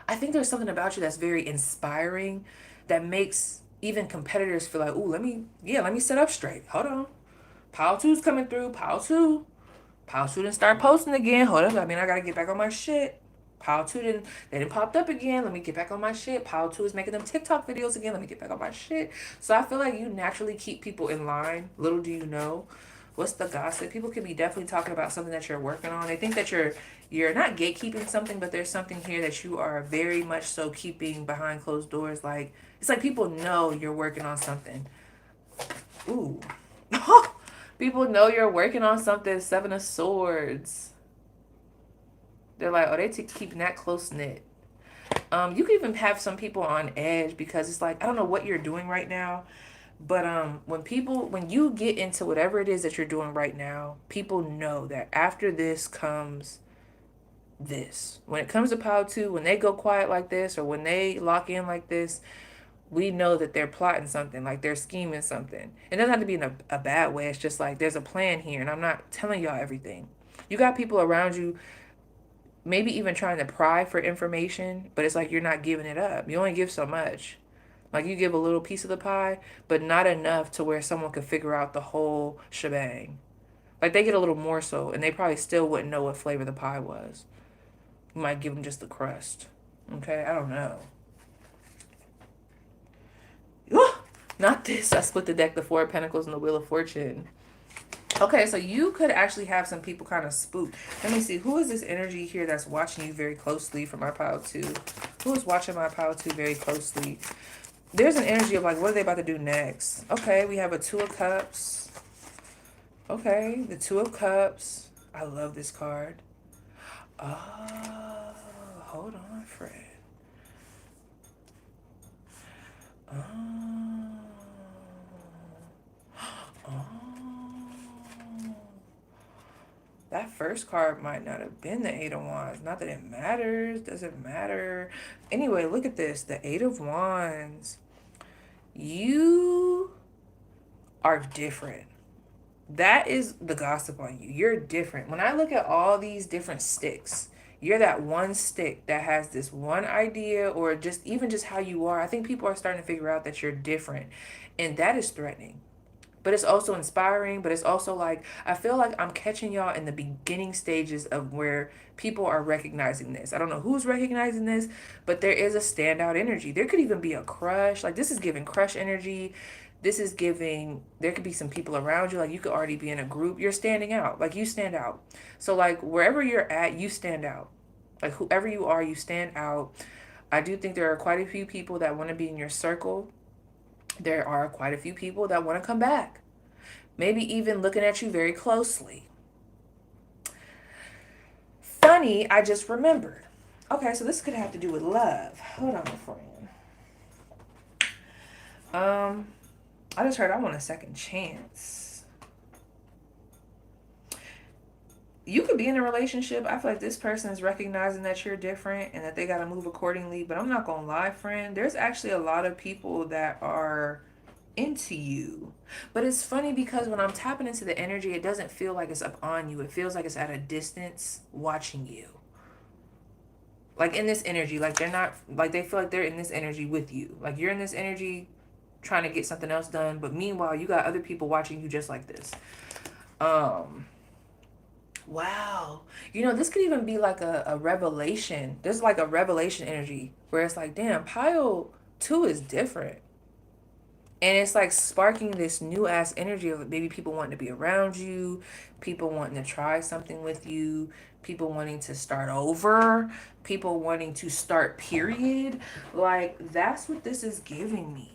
I think there's something about you that's very inspiring that makes even competitors feel like, ooh, let me set up straight. Hold on. Pile 2's coming through. Pile 2. Pile 2 didn't start posting again. Hold up. I gotta get back on my shit. Pile 2 didn't popped up again. Let me get back on my shit. Pile 2 is making them TikTok videos again. Let me get back on my shit. So I feel like you naturally keep people in line. Little do you know. What's the gossip? People could be definitely talking about something that you're working on. They think that you're not gatekeeping something, but there's something here that you are very much so keeping behind closed doors. Like, it's like people know you're working on something. Ooh. People know you're working on something. 7 of Swords. They're like, oh, they keeping that close knit. You could even have some people on edge because it's like, I don't know what you're doing right now, but when you get into whatever it is that you're doing right now, people know that after this comes this. When it comes to Power 2, when they go quiet like this or when they lock in like this, we know that they're plotting something, like they're scheming something. It doesn't have to be in a bad way. It's just like there's a plan here, and I'm not telling y'all everything. You got people around you, maybe even trying to pry for information, but it's like you're not giving it up. You only give so much. Like you give a little piece of the pie, but not enough to where someone could figure out the whole shebang. Like they get a little more so, and they probably still wouldn't know what flavor the pie was. You might give them just the crust. Okay, I don't know. Not this. I split the deck, the Four of Pentacles and the Wheel of Fortune. Okay, so you could actually have some people kind of spooked. Let me see. Who is this energy here that's watching you very closely for my Pile 2? Who is watching my Pile 2 very closely? There's an energy of like, what are they about to do next? Okay, we have a Two of Cups. Okay, the Two of Cups. I love this card. Oh, hold on, Fred. That first card might not have been the Eight of Wands. Not that it matters. Doesn't matter. Anyway, look at this. The Eight of Wands. You are different. That is the gossip on you. You're different. When I look at all these different sticks, you're that one stick that has this one idea, or just even just how you are. I think people are starting to figure out that you're different, and that is threatening. But it's also inspiring, but it's also like, I feel like I'm catching y'all in the beginning stages of where people are recognizing this. I don't know who's recognizing this, but there is a standout energy. There could even be a crush. Like this is giving crush energy. This is giving, there could be some people around you. Like you could already be in a group. You're standing out. Like you stand out. So like wherever you're at, you stand out. Like whoever you are, you stand out. I do think there are quite a few people that want to be in your circle. There are quite a few people that want to come back. Maybe even looking at you very closely. Funny, I just remembered. Okay, so this could have to do with love. Hold on, friend. I just heard I want a second chance. You could be in a relationship. I feel like this person is recognizing that you're different and that they got to move accordingly. But I'm not going to lie, friend. There's actually a lot of people that are into you. But it's funny because when I'm tapping into the energy, it doesn't feel like it's up on you. It feels like it's at a distance watching you. Like in this energy, like they're not, like they feel like they're in this energy with you. Like you're in this energy trying to get something else done. But meanwhile, you got other people watching you just like this. Wow. You know, this could even be like a revelation. There's like a revelation energy where it's like, damn, Pile 2 is different. And it's like sparking this new ass energy of maybe people wanting to be around you, people wanting to try something with you, people wanting to start over, people wanting to start, period. Like, that's what this is giving me.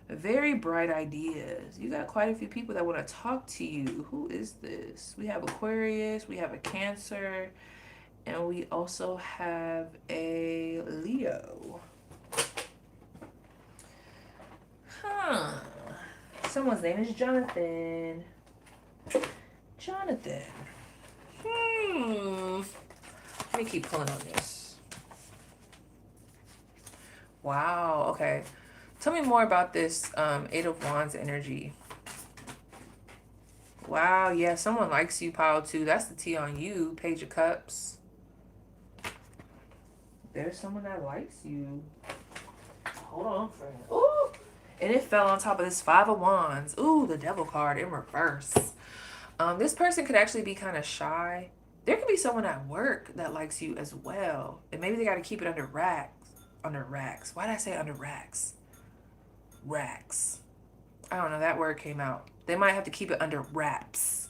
Very bright ideas. You got quite a few people that want to talk to you. Who is this? We have Aquarius, we have a Cancer, and we also have a Leo. Huh. Someone's name is Jonathan. Jonathan. Let me keep pulling on this. Wow, okay. Tell me more about this Eight of Wands energy. Wow, yeah, someone likes you, Pile 2. That's the T on you, Page of Cups. There's someone that likes you. Hold on, friend. Ooh! And it fell on top of this Five of Wands. Ooh, the Devil card in reverse. This person could actually be kind of shy. There could be someone at work that likes you as well. And maybe they got to keep it under racks. Under racks. Why did I say under racks? Racks. I don't know, that word came out. They might have to keep it under wraps.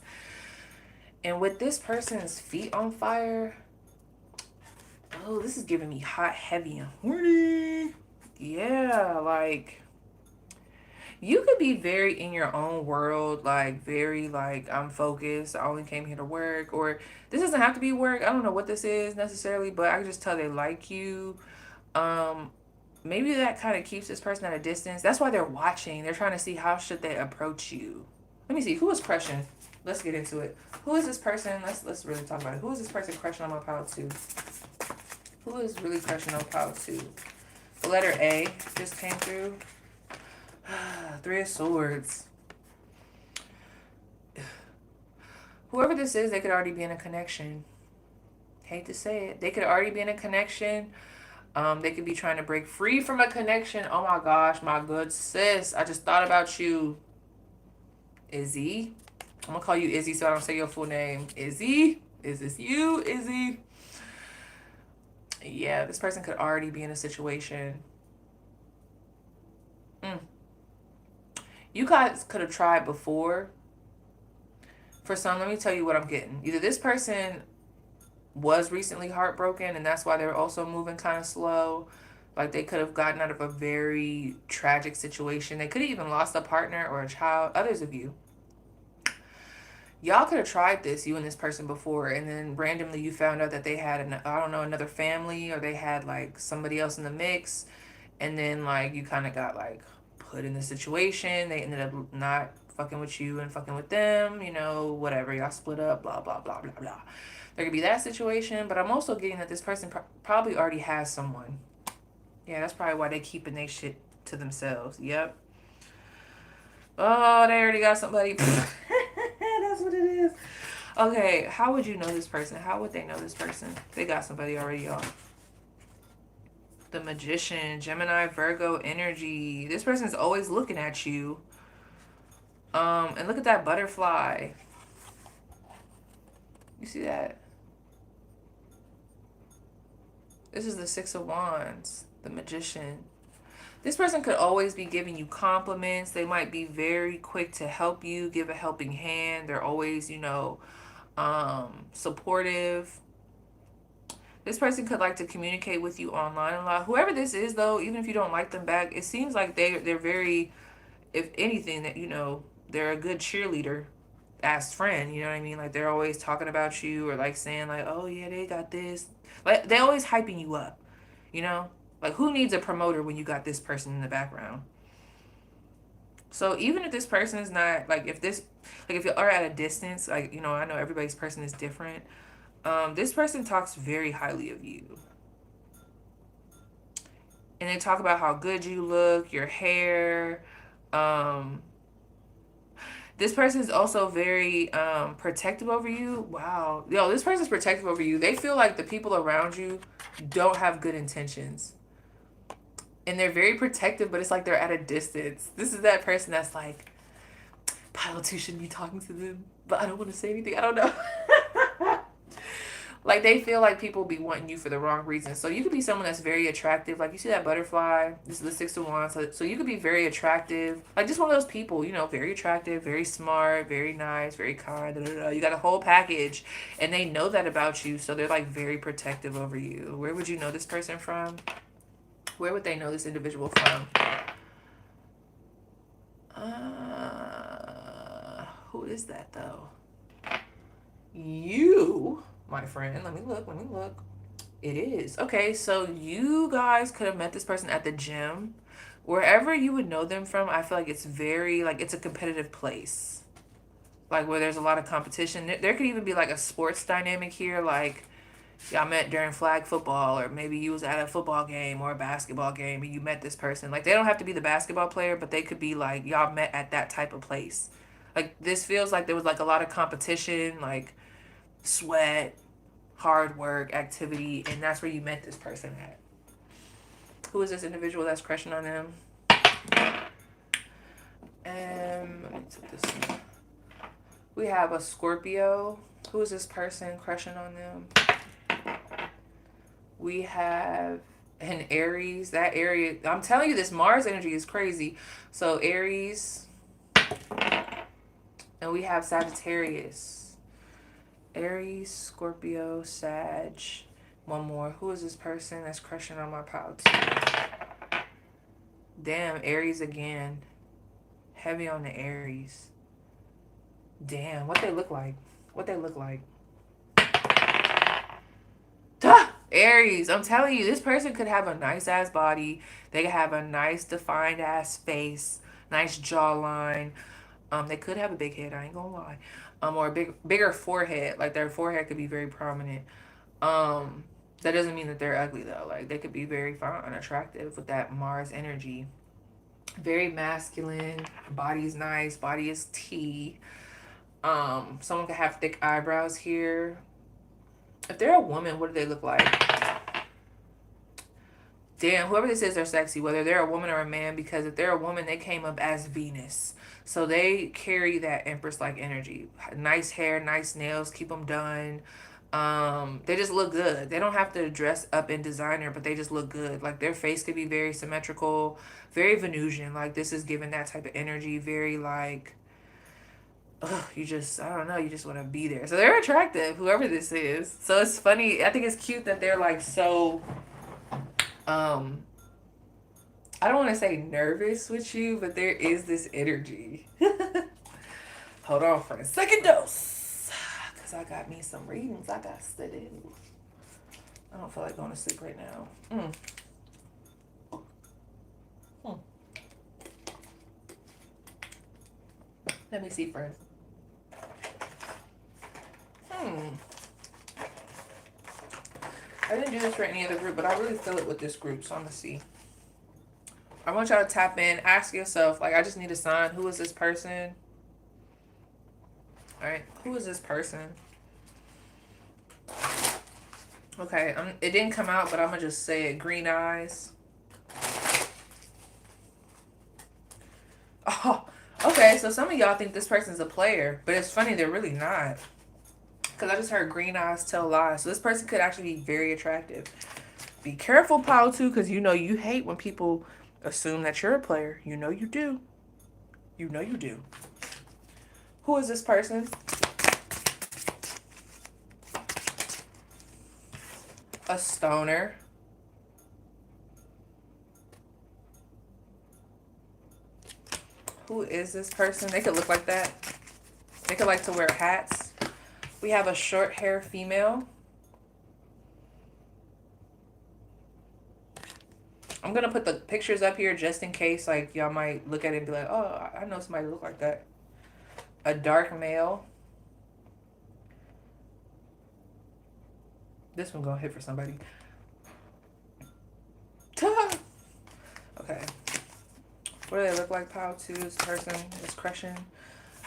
And with this person's feet on fire, oh, this is giving me hot, heavy, and horny. Yeah, like You could be very in your own world, like very like I'm focused. I only came here to work, or this doesn't have to be work. I don't know what this is necessarily, but I can just tell they like you. Um, Maybe that kind of keeps this person at a distance. That's why they're watching. They're trying to see how should they approach you. Let me see who is crushing. Let's get into it. Who is this person? Let's really talk about it. Who is this person crushing on my pile two? Who is really crushing on pile two? The letter A just came through. Three of Swords. Whoever this is, they could already be in a connection. Hate to say it. They could already be in a connection. They could be trying to break free from a connection. Oh my gosh, my good sis. I just thought about you. Izzy. I'm gonna call you Izzy so I don't say your full name. Izzy? Is this you, Izzy? Yeah, this person could already be in a situation. You guys could have tried before. For some, let me tell you what I'm getting. Either this person was recently heartbroken and that's why they're also moving kind of slow. Like they could have gotten out of a very tragic situation. They could have even lost a partner or a child. Others of you, y'all could have tried this, you and this person before, and then randomly you found out that they had I don't know, another family, or they had like somebody else in the mix, and then like you kind of got like put in the situation. They ended up not fucking with you and fucking with them, you know, whatever. Y'all split up, blah blah blah blah blah. There could be that situation, but I'm also getting that this person probably already has someone. Yeah, that's probably why they keeping their shit to themselves. Yep. Oh, they already got somebody. That's what it is. Okay, how would you know this person? How would they know this person? They got somebody already, y'all. The Magician, Gemini, Virgo energy. This person's always looking at you. And look at that butterfly. You see that? This is the Six of Wands, the Magician. This person could always be giving you compliments. They might be very quick to help you, give a helping hand. They're always, you know, supportive. This person could like to communicate with you online a lot. Whoever this is, though, even if you don't like them back, it seems like they're very, if anything, that, you know, they're a good cheerleader as friend. You know what I mean? Like they're always talking about you, or like saying like, oh yeah, they got this. Like they always hyping you up. You know, like who needs a promoter when you got this person in the background? So even if this person is not like, if you are at a distance, like, you know, I know everybody's person is different. This person talks very highly of you. And they talk about how good you look, your hair. This person is also very protective over you. Wow. Yo, this person's protective over you. They feel like the people around you don't have good intentions. And they're very protective, but it's like they're at a distance. This is that person that's like, pile two shouldn't be talking to them, but I don't want to say anything. I don't know. Like they feel like people be wanting you for the wrong reasons. So you could be someone that's very attractive. Like you see that butterfly. This is the Six of Wands. So you could be very attractive. Like just one of those people, you know, very attractive, very smart, very nice, very kind. Da, da, da. You got a whole package, and they know that about you. So they're like very protective over you. Where would you know this person from? Where would they know this individual from? Who is that though? You, my friend. Let me look. It is. Okay, so you guys could have met this person at the gym. Wherever you would know them from, I feel like it's very, like, it's a competitive place. Like, where there's a lot of competition. There could even be, like, a sports dynamic here. Like, y'all met during flag football, or maybe you was at a football game or a basketball game and you met this person. Like, they don't have to be the basketball player, but they could be, like, y'all met at that type of place. Like, this feels like there was, like, a lot of competition, like, sweat, hard work, activity, and that's where you met this person at. Who is this individual that's crushing on them? Let me take this one. We have a Scorpio. Who is this person crushing on them? We have an Aries. That area, I'm telling you, this Mars energy is crazy. So Aries. And we have Sagittarius. Aries, Scorpio, Sag. One more. Who is this person that's crushing on my pile too? Damn, Aries again. Heavy on the Aries. Damn, what they look like. What they look like. Duh! Aries, I'm telling you, this person could have a nice ass body. They could have a nice defined ass face, nice jawline. They could have a big head, I ain't gonna lie. Or a bigger forehead. Like their forehead could be very prominent. That doesn't mean that they're ugly though. Like they could be very fine and attractive with that Mars energy. Very masculine, body's nice, body is T. Someone could have thick eyebrows here. If they're a woman, what do they look like? Damn, whoever this is, they're sexy, whether they're a woman or a man, because if they're a woman, they came up as Venus. So they carry that Empress-like energy. Nice hair, nice nails, keep them done. They just look good. They don't have to dress up in designer, but they just look good. Like their face could be very symmetrical, very Venusian. Like this is giving that type of energy, very like, ugh, you just, I don't know, you just want to be there. So they're attractive, whoever this is. So it's funny. I think it's cute that they're like so, I don't want to say nervous with you, but there is this energy. Hold on for a second dose. Because I got me some readings I got to do. I don't feel like going to sleep right now. Let me see, friend. I didn't do this for any other group, but I really feel it with this group, so I'm going to see. I want y'all to tap in. Ask yourself, like, I just need a sign. Who is this person? All right. Who is this person? Okay. It didn't come out, but I'm going to just say it. Green eyes. Oh, okay. So some of y'all think this person's a player, but it's funny. They're really not. Because I just heard green eyes tell lies. So this person could actually be very attractive. Be careful, Paul, too, because you know you hate when people assume that you're a player. You know you do. You know you do. Who is this person? A stoner. Who is this person? They could look like that. They could like to wear hats. We have a short hair female. I'm going to put the pictures up here just in case, like, y'all might look at it and be like, oh, I know somebody look like that. A dark male. This one going to hit for somebody. Okay. What do they look like, Pow 2? This person is crushing.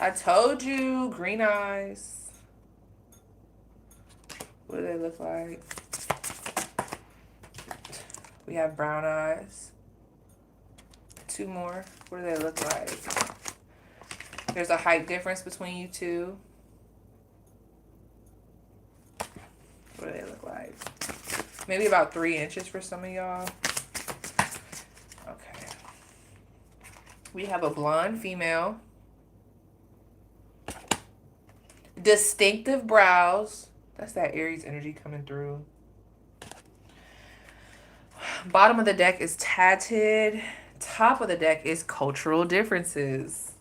I told you, green eyes. What do they look like? We have brown eyes. 2 more. What do they look like? There's a height difference between you two. What do they look like? Maybe about 3 inches for some of y'all. Okay. We have a blonde female. Distinctive brows. That's that Aries energy coming through. Bottom of the deck is tatted. Top of the deck is cultural differences.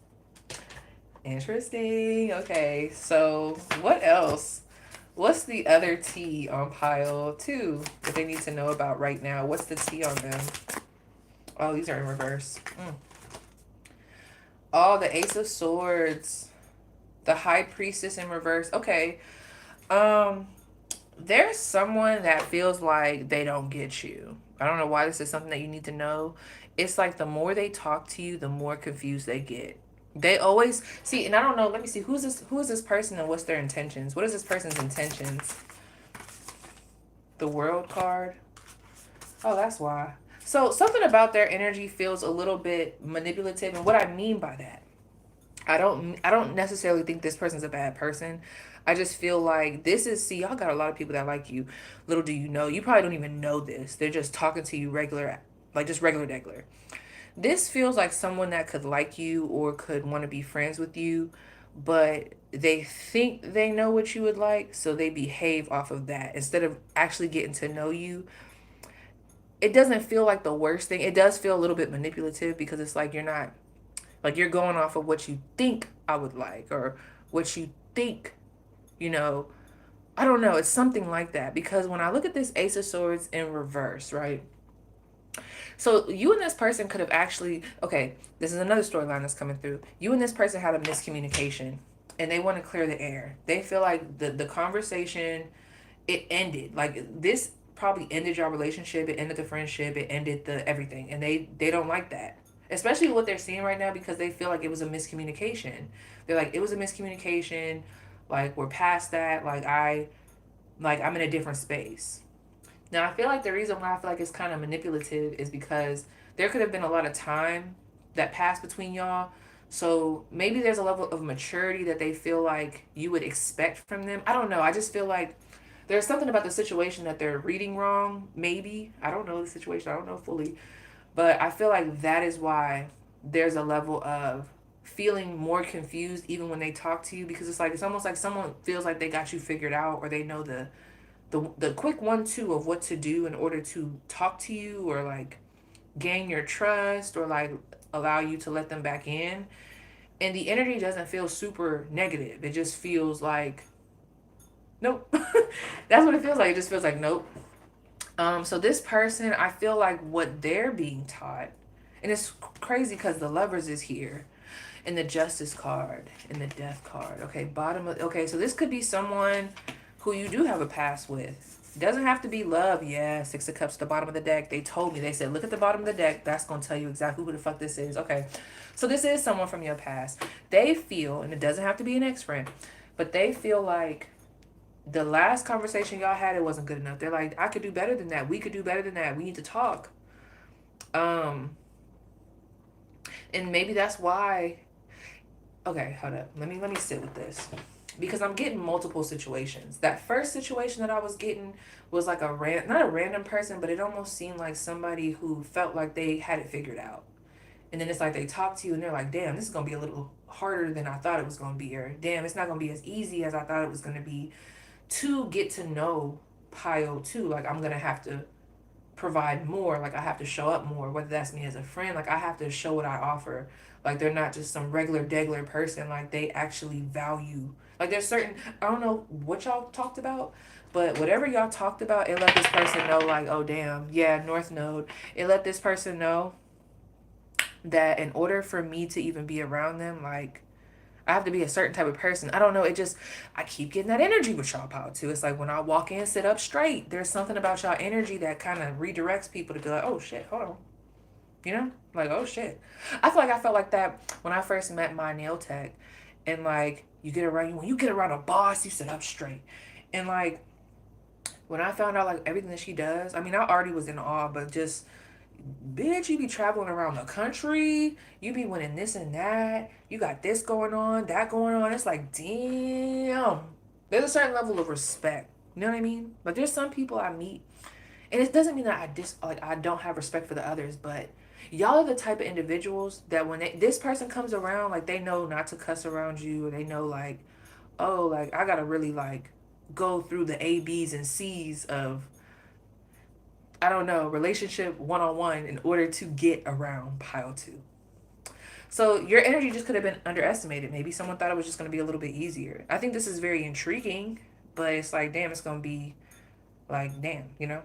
Interesting. Okay, so what else? What's the other T on pile 2 that they need to know about right now? What's the T on them? Oh, these are in reverse. Oh, the Ace of Swords. The High Priestess in reverse. Okay. There's someone that feels like they don't get you. I don't know why this is something that you need to know. It's like the more they talk to you, the more confused they get. They always see, and I don't know, let me see, who is this person and what's their intentions? What is this person's intentions? The World card. Oh, that's why. So something about their energy feels a little bit manipulative, and what I mean by that, I don't necessarily think this person's a bad person. I just feel like this is, see, y'all got a lot of people that like you. Little do you know, you probably don't even know this. They're just talking to you regular, like just regular. This feels like someone that could like you or could want to be friends with you, but they think they know what you would like, so they behave off of that instead of actually getting to know you. It doesn't feel like the worst thing. It does feel a little bit manipulative because it's like you're not Like you're going off of what you think I would like, or what you think, you know, I don't know. It's something like that. Because when I look at this Ace of Swords in reverse, right? So you and this person could have actually, okay, this is another storyline that's coming through. You and this person had a miscommunication and they want to clear the air. They feel like the conversation, it ended. Like this probably ended your relationship, it ended the friendship, it ended the everything. And they don't like that. Especially what they're seeing right now, because they feel like it was a miscommunication. They're like, it was a miscommunication. Like we're past that. Like I'm in a different space. Now, I feel like the reason why I feel like it's kind of manipulative is because there could have been a lot of time that passed between y'all. So maybe there's a level of maturity that they feel like you would expect from them. I don't know. I just feel like there's something about the situation that they're reading wrong. Maybe. I don't know the situation. I don't know fully. But I feel like that is why there's a level of feeling more confused even when they talk to you, because it's like it's almost like someone feels like they got you figured out, or they know the quick 1-2 of what to do in order to talk to you, or like gain your trust, or like allow you to let them back in. And the energy doesn't feel super negative. It just feels like nope. That's what it feels like. It just feels like nope. So this person, I feel like what they're being taught, and it's crazy because the lovers is here, and the justice card, and the death card. Okay, bottom of, okay, so this could be someone who you do have a past with. It doesn't have to be love. Yeah, Six of Cups, the bottom of the deck. They told me, they said, look at the bottom of the deck. That's going to tell you exactly who the fuck this is. Okay, so this is someone from your past. They feel, and it doesn't have to be an ex-friend, but they feel like the last conversation y'all had, it wasn't good enough. They're like, I could do better than that. We could do better than that. We need to talk. Um, and maybe that's why. Okay, hold up. Let me sit with this, because I'm getting multiple situations. That first situation that I was getting was like not a random person, but it almost seemed like somebody who felt like they had it figured out. And then it's like they talk to you and they're like, damn, this is gonna be a little harder than I thought it was gonna be, or damn, it's not gonna be as easy as I thought it was gonna be to get to know Pio too. Like I'm gonna have to provide more. Like I have to show up more, whether that's me as a friend. Like I have to show what I offer. Like they're not just some regular degular person. Like they actually value, like there's certain, I don't know what y'all talked about, but whatever y'all talked about, it let this person know, like, oh damn, yeah, North Node. It let this person know that in order for me to even be around them, like I have to be a certain type of person. I don't know. It just, I keep getting that energy with y'all power too. It's like when I walk in, sit up straight. There's something about y'all energy that kind of redirects people to be like, oh shit, hold on. You know? Like, oh shit. I feel like I felt like that when I first met my nail tech. And like, when you get around a boss, you sit up straight. And like, when I found out like everything that she does, I mean, I already was in awe, but just bitch, you be traveling around the country, you be winning this and that, you got this going on, that going on. It's like, damn, there's a certain level of respect, you know what I mean? Like there's some people I meet, and it doesn't mean that I don't have respect for the others, but y'all are the type of individuals that when this person comes around, like they know not to cuss around you, or they know like, oh, like I gotta really like go through the A, B's, and C's of, I don't know, relationship one-on-one in order to get around pile two. So your energy just could have been underestimated. Maybe someone thought it was just going to be a little bit easier. I think this is very intriguing, but it's like, damn, it's going to be like, damn, you know?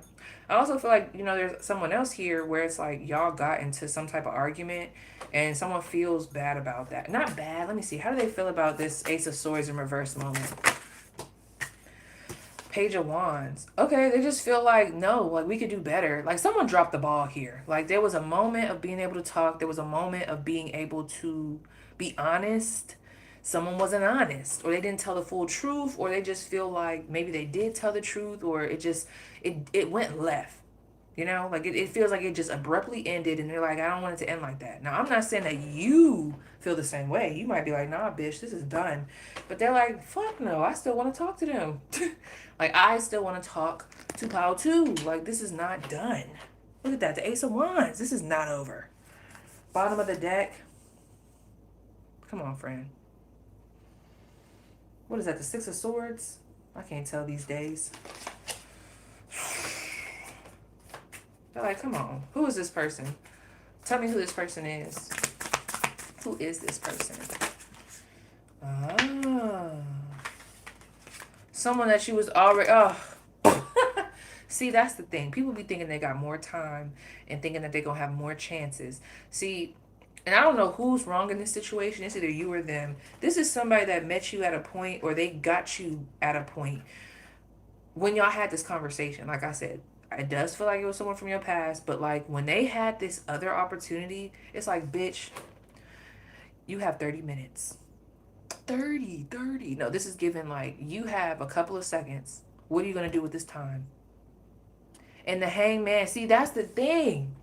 I also feel like, you know, there's someone else here where it's like y'all got into some type of argument and someone feels bad about that. Not bad. Let me see. How do they feel about this Ace of Swords in reverse moment? Page of Wands. Okay, they just feel like, no, like we could do better. Like someone dropped the ball here. Like there was a moment of being able to talk. There was a moment of being able to be honest. Someone wasn't honest, or they didn't tell the full truth, or they just feel like maybe they did tell the truth, or it went left. You know, like it feels like it just abruptly ended, and they're like, I don't want it to end like that. Now, I'm not saying that you feel the same way. You might be like, nah, bitch, this is done. But they're like, fuck no, I still want to talk to them. Like, I still want to talk to Pao too. Like, this is not done. Look at that, the Ace of Wands. This is not over. Bottom of the deck. Come on, friend. What is that, the Six of Swords? I can't tell these days. They're like, come on, who is this person? Tell me who this person is. Who is this person? Ah. Someone that you was already... Oh. See, that's the thing. People be thinking they got more time and thinking that they're going to have more chances. See, and I don't know who's wrong in this situation. It's either you or them. This is somebody that met you at a point, or they got you at a point when y'all had this conversation. Like I said, it does feel like it was someone from your past, but like when they had this other opportunity, it's like, bitch, you have 30 minutes. 30. No, this is given like you have a couple of seconds. What are you going to do with this time? And the hangman, see, that's the thing.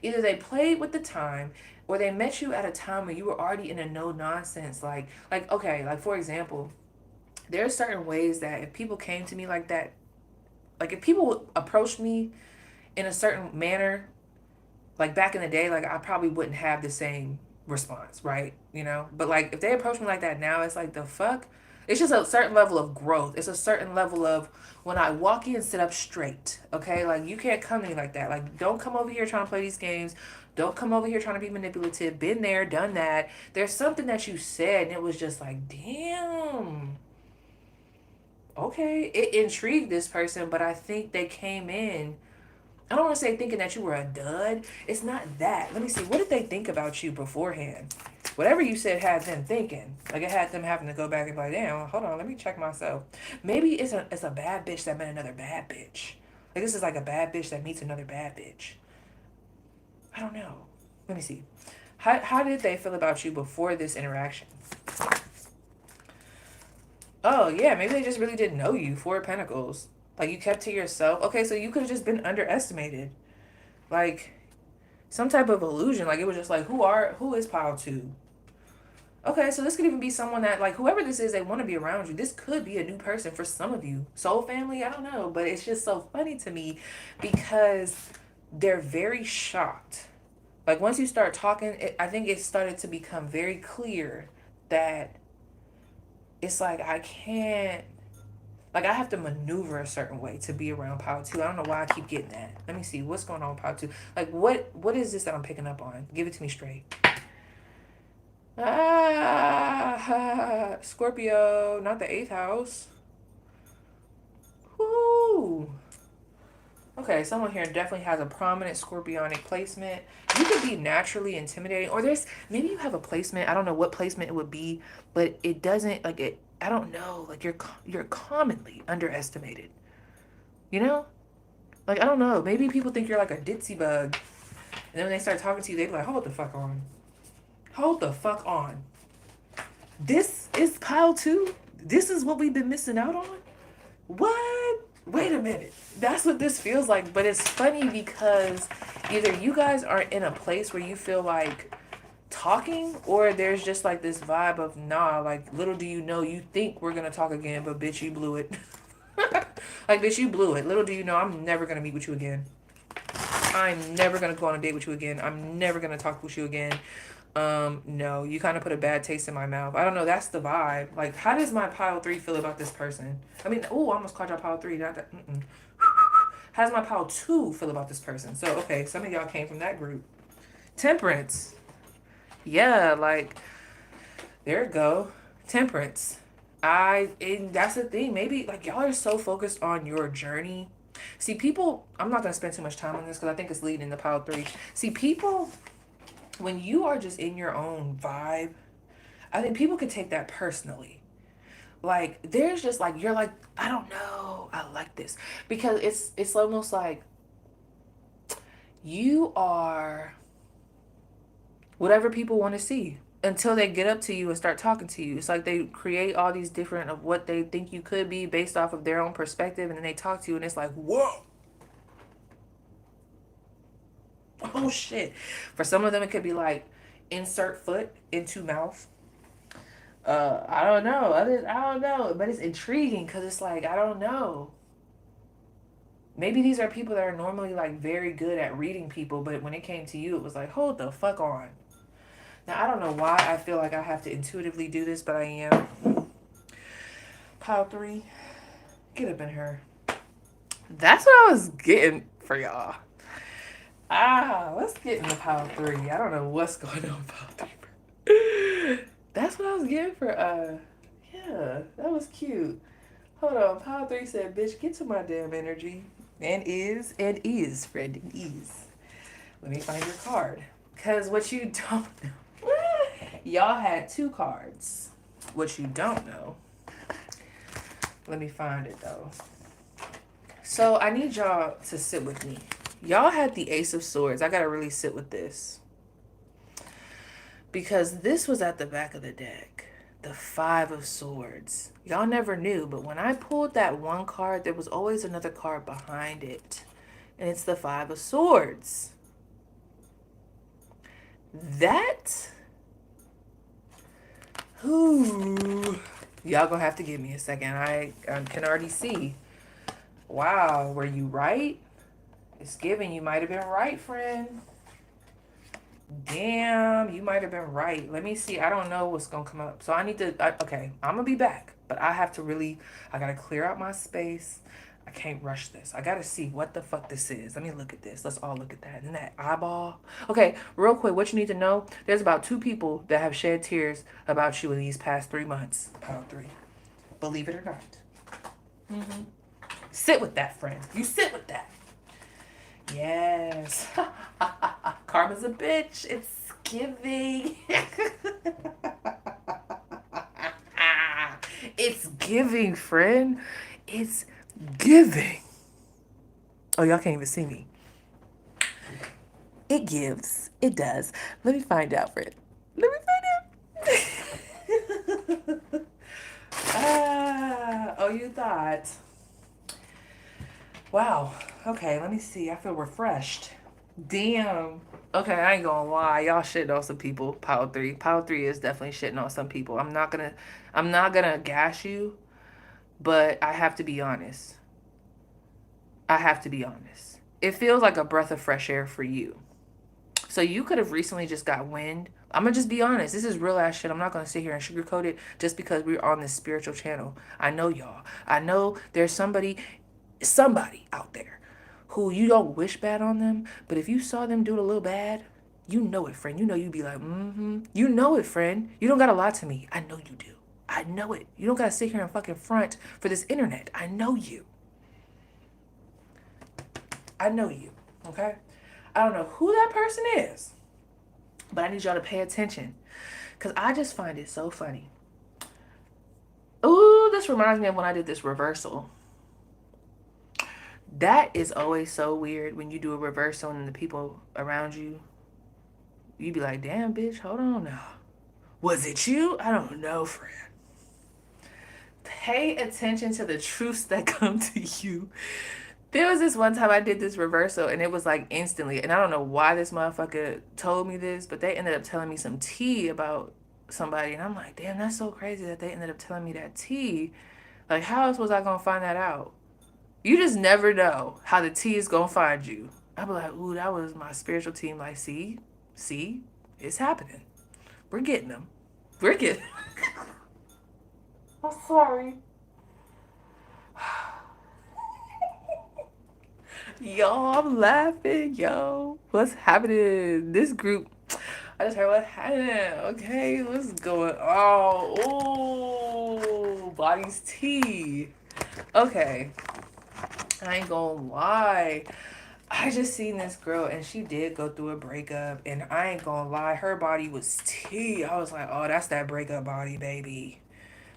Either they played with the time, or they met you at a time where you were already in a no nonsense. Like okay, like for example, there are certain ways that if people came to me like that, like if people approached me in a certain manner, like back in the day, like I probably wouldn't have the same response, right? You know, but like if they approach me like that now, it's like, the fuck. It's just a certain level of growth. It's a certain level of, when I walk in, sit up straight. Okay, like you can't come to me like that. Like, don't come over here trying to play these games. Don't come over here trying to be manipulative. Been there, done that. There's something that you said, and it was just like, damn. Okay, it intrigued this person, but I think they came in, I don't want to say thinking that you were a dud. It's not that. Let me see. What did they think about you beforehand? Whatever you said had them thinking. Like, it had them having to go back and be like, damn, hold on, let me check myself. Maybe it's a bad bitch that met another bad bitch. Like, this is like a bad bitch that meets another bad bitch. I don't know. Let me see. How did they feel about you before this interaction? Oh, yeah, maybe they just really didn't know you. Four of Pentacles. Like, you kept to yourself. Okay, so you could have just been underestimated. Like, some type of illusion. Like, it was just like, who is pile two? Okay, so this could even be someone that, like, whoever this is, they want to be around you. This could be a new person for some of you. Soul family, I don't know. But it's just so funny to me because they're very shocked. Like, once you start talking, I think it started to become very clear that it's like, I can't, like, I have to maneuver a certain way to be around power two. I don't know why I keep getting that. Let me see what's going on with power two. Like, what is this that I'm picking up on? Give it to me straight. Scorpio, not the 8th house. Whoo. Okay, someone here definitely has a prominent scorpionic placement. You could be naturally intimidating, or maybe you have a placement. I don't know what placement it would be, but it doesn't, like, it. I don't know. Like, you're commonly underestimated. You know, like, I don't know. Maybe people think you're like a ditzy bug, and then when they start talking to you, they be like, "Hold the fuck on, hold the fuck on." This is pile two. This is what we've been missing out on. What? Wait a minute. That's what this feels like. But it's funny because either you guys are in a place where you feel like talking, or there's just like this vibe of, nah, like, little do you know, you think we're gonna talk again, but bitch, you blew it. Like, bitch, you blew it. Little do you know, I'm never gonna meet with you again. I'm never gonna go on a date with you again. I'm never gonna talk with you again. No, you kind of put a bad taste in my mouth. I don't know. That's the vibe. Like, how does my pile three feel about this person? I mean, oh, I almost called y'all pile three. Not that. How does my pile two feel about this person? So, okay, some of y'all came from that group. Temperance. Yeah, like, there it go. Temperance. And that's the thing. Maybe, like, y'all are so focused on your journey. See, people, I'm not going to spend too much time on this because I think it's leading to pile three. See, people, when you are just in your own vibe, I think people could take that personally. Like, there's just like, you're like, I don't know, I like this. Because it's almost like you are whatever people want to see until they get up to you and start talking to you. It's like they create all these different of what they think you could be based off of their own perspective, and then they talk to you and it's like, whoa. Oh shit. For some of them it could be like, insert foot into mouth. I don't know. I don't know, but it's intriguing because it's like, I don't know. Maybe these are people that are normally like very good at reading people, but when it came to you, it was like, hold the fuck on. Now, I don't know why I feel like I have to intuitively do this, but I am. Pile three, get up in her. That's what I was getting for y'all. Let's get into pile 3. I don't know what's going on with pile 3. That's what I was getting for, yeah, that was cute. Hold on, pile 3 said, bitch, get to my damn energy. And is, friend, and is. Let me find your card. Because what you don't know, y'all had 2 cards. What you don't know, let me find it though. So I need y'all to sit with me. Y'all had the Ace of Swords. I gotta really sit with this. Because this was at the back of the deck. The 5 of Swords. Y'all never knew, but when I pulled that one card, there was always another card behind it. And it's the 5 of Swords. That... Ooh. Y'all gonna have to give me a second. I can already see. Wow, were you right? It's giving you might have been right, friend. Damn, you might have been right. Let me see. I don't know what's going to come up. So I need to, okay, I'm going to be back. But I have to really, I got to clear out my space. I can't rush this. I got to see what the fuck this is. Let me look at this. Let's all look at that. And that eyeball. Okay, real quick, what you need to know, there's about 2 people that have shed tears about you in these past 3 months. Pile 3. Believe it or not. Sit with that, friend. You sit with that. Yes. Karma's a bitch. It's giving. It's giving, friend. It's giving. Oh, y'all can't even see me. It gives. It does. Let me find out, friend. Let me find out. Oh, you thought. Wow. Okay, let me see. I feel refreshed. Damn. Okay, I ain't gonna lie. Y'all shitting on some people. Pile 3. Pile 3 is definitely shitting on some people. I'm not gonna gas you, but I have to be honest. I have to be honest. It feels like a breath of fresh air for you. So you could have recently just got wind. I'm gonna just be honest. This is real ass shit. I'm not gonna sit here and sugarcoat it just because we're on this spiritual channel. I know y'all. I know there's somebody out there who you don't wish bad on them, but if you saw them do it a little bad, you know it, friend. You know you'd be like, You know it, friend. You don't gotta lie to me. I know you do. I know it. You don't gotta sit here and fucking front for this internet. I know you. I know you. Okay? I don't know who that person is, but I need y'all to pay attention because I just find it so funny. Ooh, this reminds me of when I did this reversal. That is always so weird when you do a reversal and the people around you, you be like, damn, bitch, hold on now. Was it you? I don't know, friend. Pay attention to the truths that come to you. There was this one time I did this reversal and it was like instantly, and I don't know why this motherfucker told me this, but they ended up telling me some tea about somebody, and I'm like, damn, that's so crazy that they ended up telling me that tea. Like, how else was I gonna find that out? You just never know how the tea is gonna find you. I'll be like, ooh, that was my spiritual team. Like, see, it's happening. We're getting them. We're getting them. I'm sorry. Yo, I'm laughing, yo. What's happening? This group, I just heard what happened. Okay, what's going on? Oh, body's tea. Okay. I ain't gonna lie. I just seen this girl and she did go through a breakup, and I ain't gonna lie, her body was tea. I was like, oh, that's that breakup body, baby.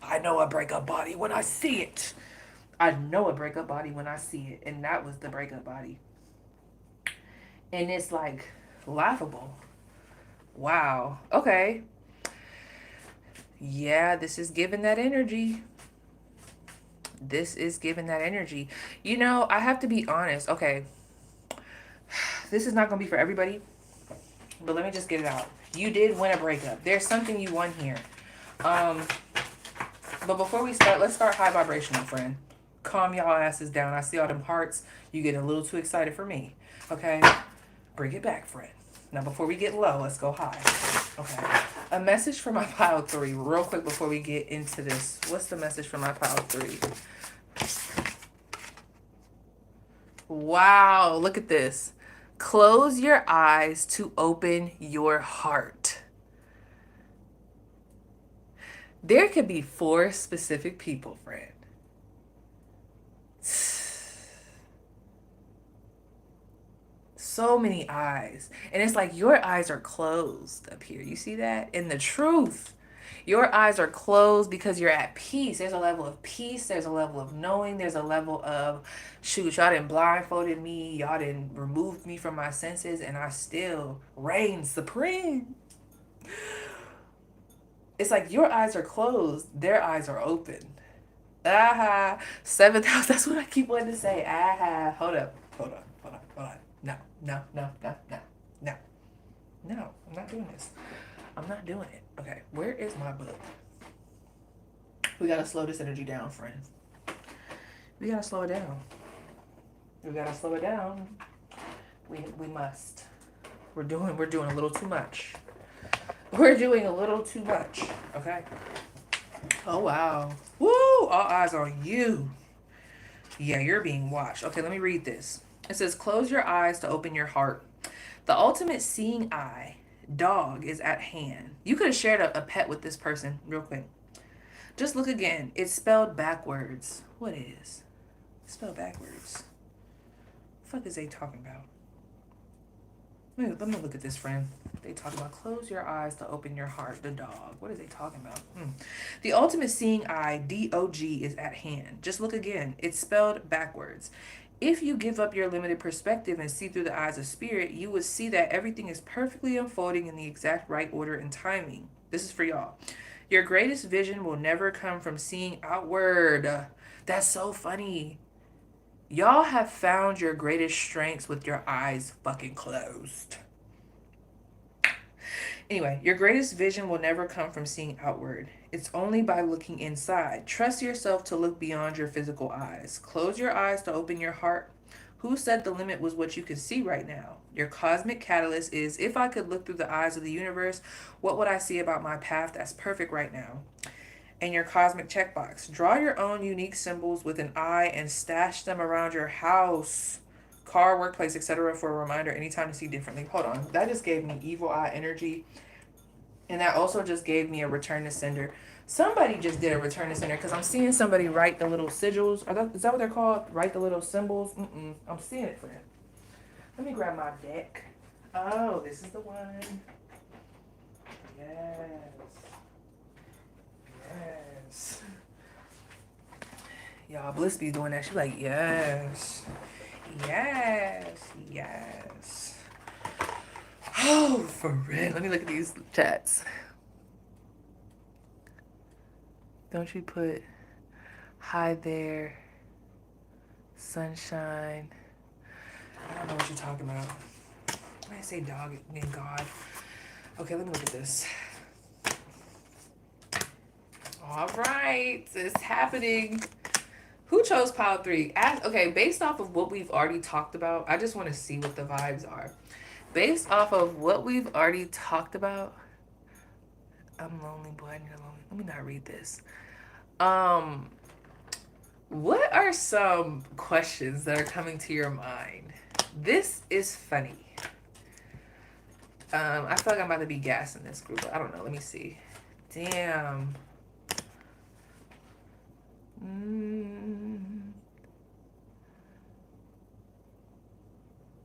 I know a breakup body when I see it. I know a breakup body when I see it, and that was the breakup body. And it's like laughable. Wow. Okay. Yeah, this is giving that energy. This is giving that energy. You know, I have to be honest. Okay. This is not going to be for everybody, but let me just get it out. You did win a breakup. There's something you won here. But before we start, let's start high vibrational, friend. Calm y'all asses down. I see all them hearts. You get a little too excited for me. Okay? Bring it back, friend. Now, before we get low, let's go high. Okay. A message for my pile 3, real quick before we get into this. What's the message for my pile 3? Wow, look at this. Close your eyes to open your heart. There could be 4 specific people, friend. So many eyes. And it's like your eyes are closed up here. You see that? And the truth, your eyes are closed because you're at peace. There's a level of peace. There's a level of knowing. There's a level of, shoot, y'all didn't blindfolded me. Y'all didn't remove me from my senses. And I still reign supreme. It's like your eyes are closed. Their eyes are open. Aha. 7,000. That's what I keep wanting to say. Aha. Hold up. Hold on. Hold on. Hold on. No. No. No. No. No. No. No. I'm not doing this. I'm not doing it. Okay. Where is my book? We gotta slow this energy down, friends. We gotta slow it down. We gotta slow it down. We must. We're doing a little too much. We're doing a little too much. Okay. Oh wow. Woo! All eyes on you. Yeah, you're being watched. Okay, let me read this. It says, close your eyes to open your heart. The ultimate seeing eye, dog, is at hand. You could have shared a pet with this person real quick. Just look again. It's spelled backwards. What is? It's spelled backwards. The fuck is they talking about? Let me look at this, friend. They talk about close your eyes to open your heart. The dog. What is they talking about? The ultimate seeing eye, D-O-G, is at hand. Just look again. It's spelled backwards. If you give up your limited perspective and see through the eyes of spirit, you would see that everything is perfectly unfolding in the exact right order and timing. This is for y'all. Your greatest vision will never come from seeing outward. That's so funny. Y'all have found your greatest strengths with your eyes fucking closed. Anyway, your greatest vision will never come from seeing outward. It's only by looking inside. Trust yourself to look beyond your physical eyes. Close your eyes to open your heart. Who said the limit was what you could see right now? Your cosmic catalyst is, if I could look through the eyes of the universe, what would I see about my path that's perfect right now? And your cosmic checkbox. Draw your own unique symbols with an eye and stash them around your house, car, workplace, etc. for a reminder anytime to see differently. Hold on. That just gave me evil eye energy. And that also just gave me a return to sender. Somebody just did a return to sender because I'm seeing somebody write the little sigils. Is that what they're called? Write the little symbols? I'm seeing it, friend. Let me grab my deck. Oh, this is the one. Yes. Yes. Y'all, Bliss be doing that. She's like, yes. Yes. Yes. Oh, for real. Let me look at these chats. Don't you put hi there, sunshine. I don't know what you're talking about. When I say dog and God. Okay, let me look at this. All right, it's happening. Who chose pile 3? Okay, based off of what we've already talked about, I just want to see what the vibes are. Based off of what we've already talked about, I'm lonely, boy. I need a lonely. Let me not read this. What are some questions that are coming to your mind? This is funny. I feel like I'm about to be gassing this group. I don't know. Let me see. Damn.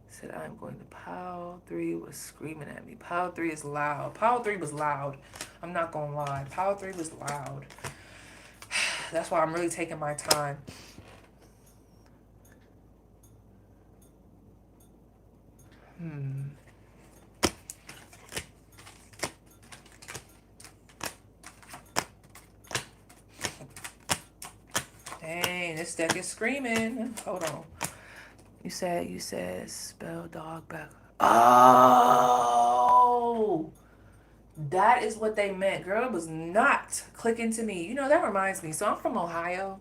Said I'm going to Pile 3 was screaming at me. Pile 3 is loud. Pile 3 was loud. I'm not gonna lie. Pile 3 was loud. That's why I'm really taking my time. Dang, this deck is screaming. Hold on. You said spell dog back. Oh, that is what they meant. Girl, it was not clicking to me. You know, that reminds me. So I'm from Ohio.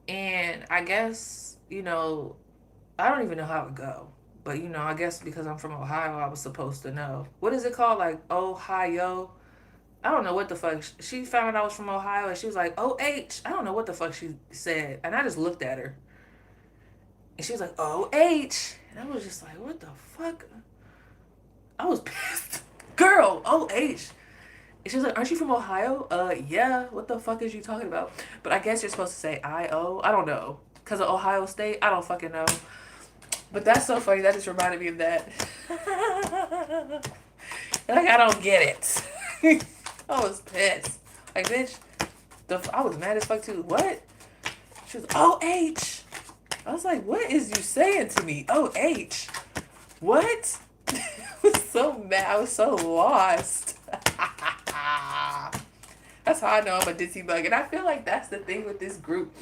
And I guess, I don't even know how it go. But, I guess because I'm from Ohio, I was supposed to know. What is it called? Like, Ohio? I don't know what the fuck. She found out I was from Ohio and she was like, OH. I don't know what the fuck she said. And I just looked at her. And she was like, OH. And I was just like, what the fuck? I was pissed. Girl, OH. And she was like, aren't you from Ohio? Yeah. What the fuck is you talking about? But I guess you're supposed to say IO. I don't know. Because of Ohio State? I don't fucking know. But that's so funny. That just reminded me of that. Like, I don't get it. I was pissed. Like, bitch, I was mad as fuck too. What? She was, OH. I was like, what is you saying to me? OH. What? I was so mad. I was so lost. That's how I know I'm a ditzy bug. And I feel like that's the thing with this group.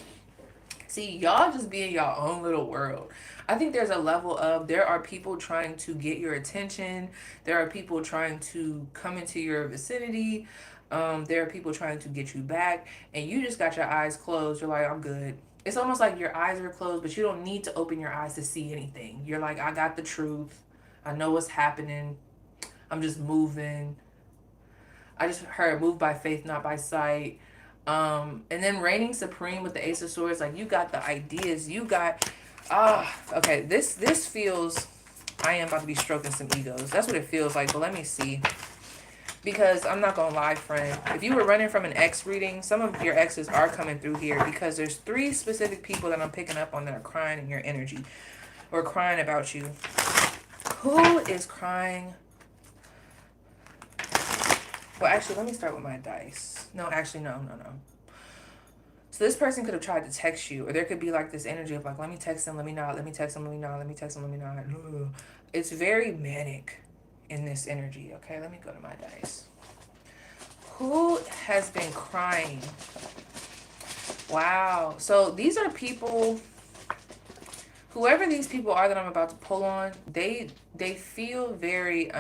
See, y'all just be in your own little world. I think there's a level of there are people trying to get your attention. There are people trying to come into your vicinity. There are people trying to get you back. And you just got your eyes closed. You're like, I'm good. It's almost like your eyes are closed, but you don't need to open your eyes to see anything. You're like, I got the truth. I know what's happening. I'm just moving. I just heard move by faith, not by sight. And then reigning supreme with the Ace of Swords, like you got the ideas, you got okay, this feels I am about to be stroking some egos. That's what it feels like, but let me see. Because I'm not gonna lie, friend. If you were running from an ex reading, some of your exes are coming through here because there's 3 specific people that I'm picking up on that are crying in your energy or crying about you. Who is crying? Well, actually, let me start with my dice. No, actually, no. So this person could have tried to text you, or there could be like this energy of like, let me text him, let me not, let me text him, let me not, let me text him, let me not. It's very manic in this energy. Okay, let me go to my dice. Who has been crying? Wow. So these are people, whoever these people are that I'm about to pull on, they feel very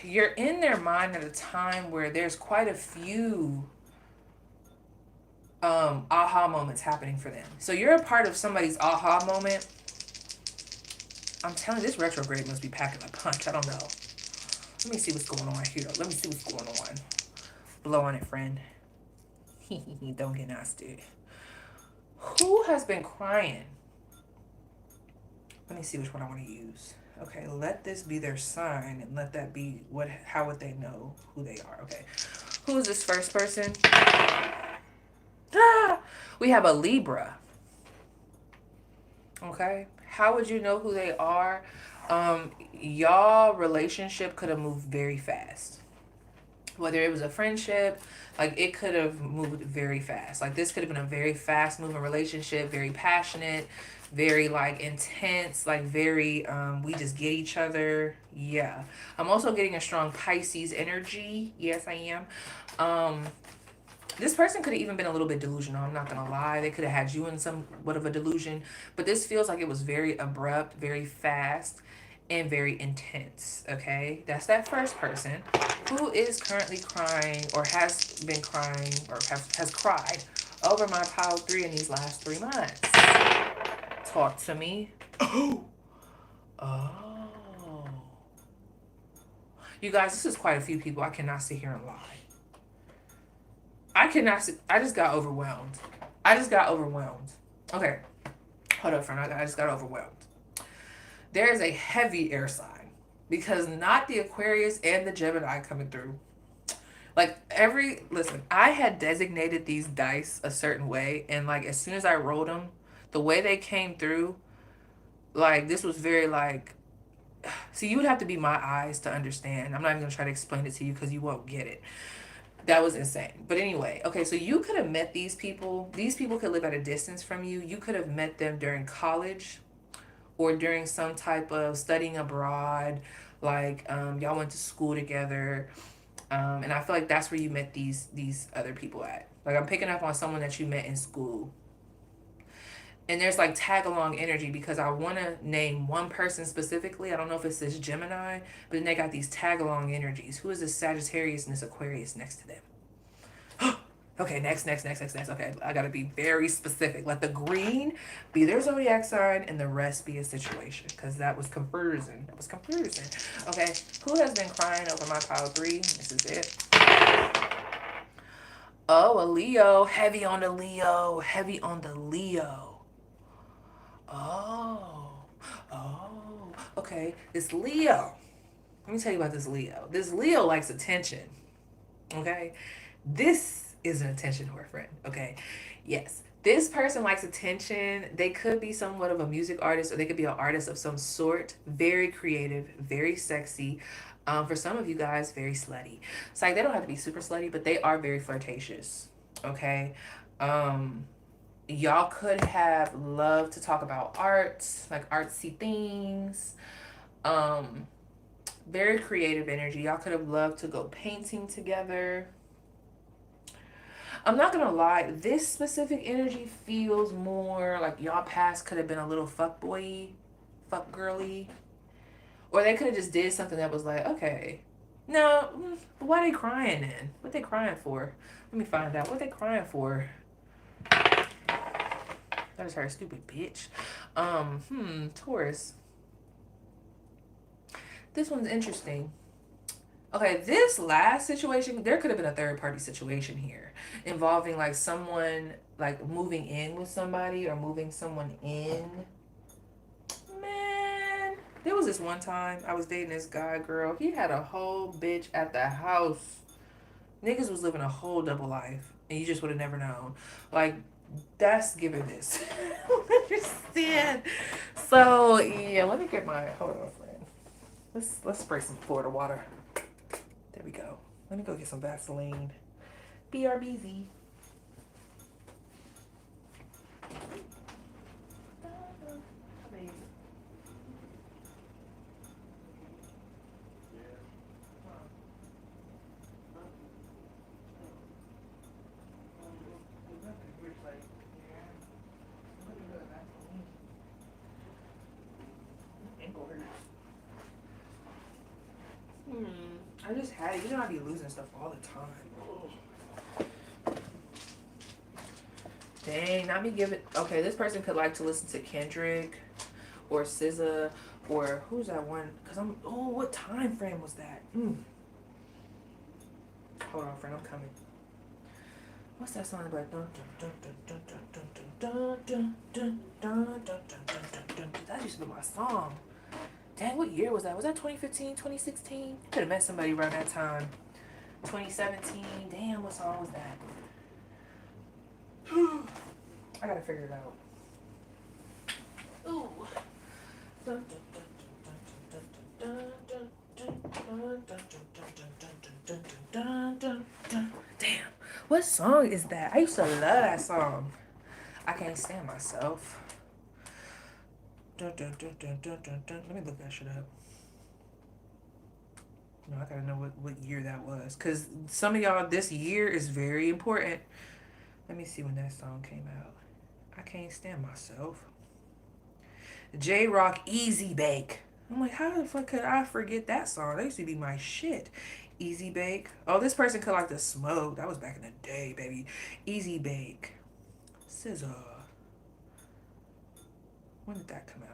you're in their mind at a time where there's quite a few aha moments happening for them. So you're a part of somebody's aha moment. I'm telling you, this retrograde must be packing a punch. I don't know. Let me see what's going on here. Let me see what's going on. Blow on it, friend. Don't get nasty. Who has been crying? Let me see which one I want to use. Okay, let this be their sign and let that be how would they know who they are? Okay. Who is this first person? We have a Libra. Okay. How would you know who they are? Y'all relationship could have moved very fast. Whether it was a friendship, like it could have moved very fast. Like this could have been a very fast moving relationship, very passionate, very like intense, like very we just get each other. Yeah. I'm also getting a strong Pisces energy. Yes, I am. This person could have even been a little bit delusional. I'm not gonna lie. They could have had you in somewhat of a delusion, but this feels like it was very abrupt, very fast, and very intense. Okay, that's that first person who is currently crying or has been crying or has cried over my pile 3 in these last 3 months. Talk to me. Oh. You guys, this is quite a few people. I cannot sit here and lie. I just got overwhelmed. Okay. Hold up, friend. I just got overwhelmed. There is a heavy air sign because not the Aquarius and the Gemini coming through. Like listen, I had designated these dice a certain way, and like as soon as I rolled them, the way they came through, like this was very like, see, you would have to be my eyes to understand. I'm not even gonna try to explain it to you because you won't get it. That was insane. But anyway, okay, so you could have met these people. These people could live at a distance from you. You could have met them during college or during some type of studying abroad. Like y'all went to school together. And I feel like that's where you met these other people at. Like I'm picking up on someone that you met in school. And there's like tag along energy because I want to name one person specifically. I don't know if it's this Gemini, but then they got these tag along energies. Who is this Sagittarius and this Aquarius next to them? Okay, next. Okay, I got to be very specific. Let the green be their zodiac sign and the rest be a situation because that was confusing. Okay, who has been crying over my pile 3? This is it. Oh, a Leo. Heavy on the Leo. Heavy on the Leo. Oh. Oh. Okay. This Leo. Let me tell you about this Leo. This Leo likes attention. Okay. This is an attention whore friend. Okay. Yes. This person likes attention. They could be somewhat of a music artist or they could be an artist of some sort. Very creative, very sexy. For some of you guys, very slutty. It's like they don't have to be super slutty, but they are very flirtatious. Okay. Um, y'all could have loved to talk about art, like artsy things. Um, Very creative energy. Y'all could have loved to go painting together. I'm not gonna lie, this specific energy feels more like y'all past could have been a little fuck boy, fuck girly, or they could have just did something that was like, okay, no, why they crying then? What they crying for? Let me find out what they crying for. That is her stupid bitch. Taurus. This one's interesting. Okay, this last situation, there could have been a third party situation here involving like someone like moving in with somebody or moving someone in. Man, there was this one time I was dating this guy, girl. He had a whole bitch at the house. Niggas was living a whole double life, and you just would have never known. Like, that's giving this. I don't understand. So yeah, let me get my hold on, friend. Let's spray some Florida water. There we go. Let me go get some Vaseline. BRBZ. I just had it. You know I be losing stuff all the time. Dang, not me giving. Okay, this person could like to listen to Kendrick or SZA or who's that one? Cause I'm. Oh, what time frame was that? Hold on, friend. I'm coming. What's that song about? That used to be my song. Dang, what year was that? Was that 2015, 2016? Could have met somebody around that time. 2017. Damn, what song was that? I gotta figure it out. Ooh. Damn, what song is that? I used to love that song. I can't stand myself. Let me look that shit up. No, I gotta know what year that was. Because some of y'all, this year is very important. Let me see when that song came out. I can't stand myself. J-Rock Easy Bake. I'm like, how the fuck could I forget that song? That used to be my shit. Easy Bake. Oh, this person could like to smoke. That was back in the day, baby. Easy Bake. SZA. When did that come out?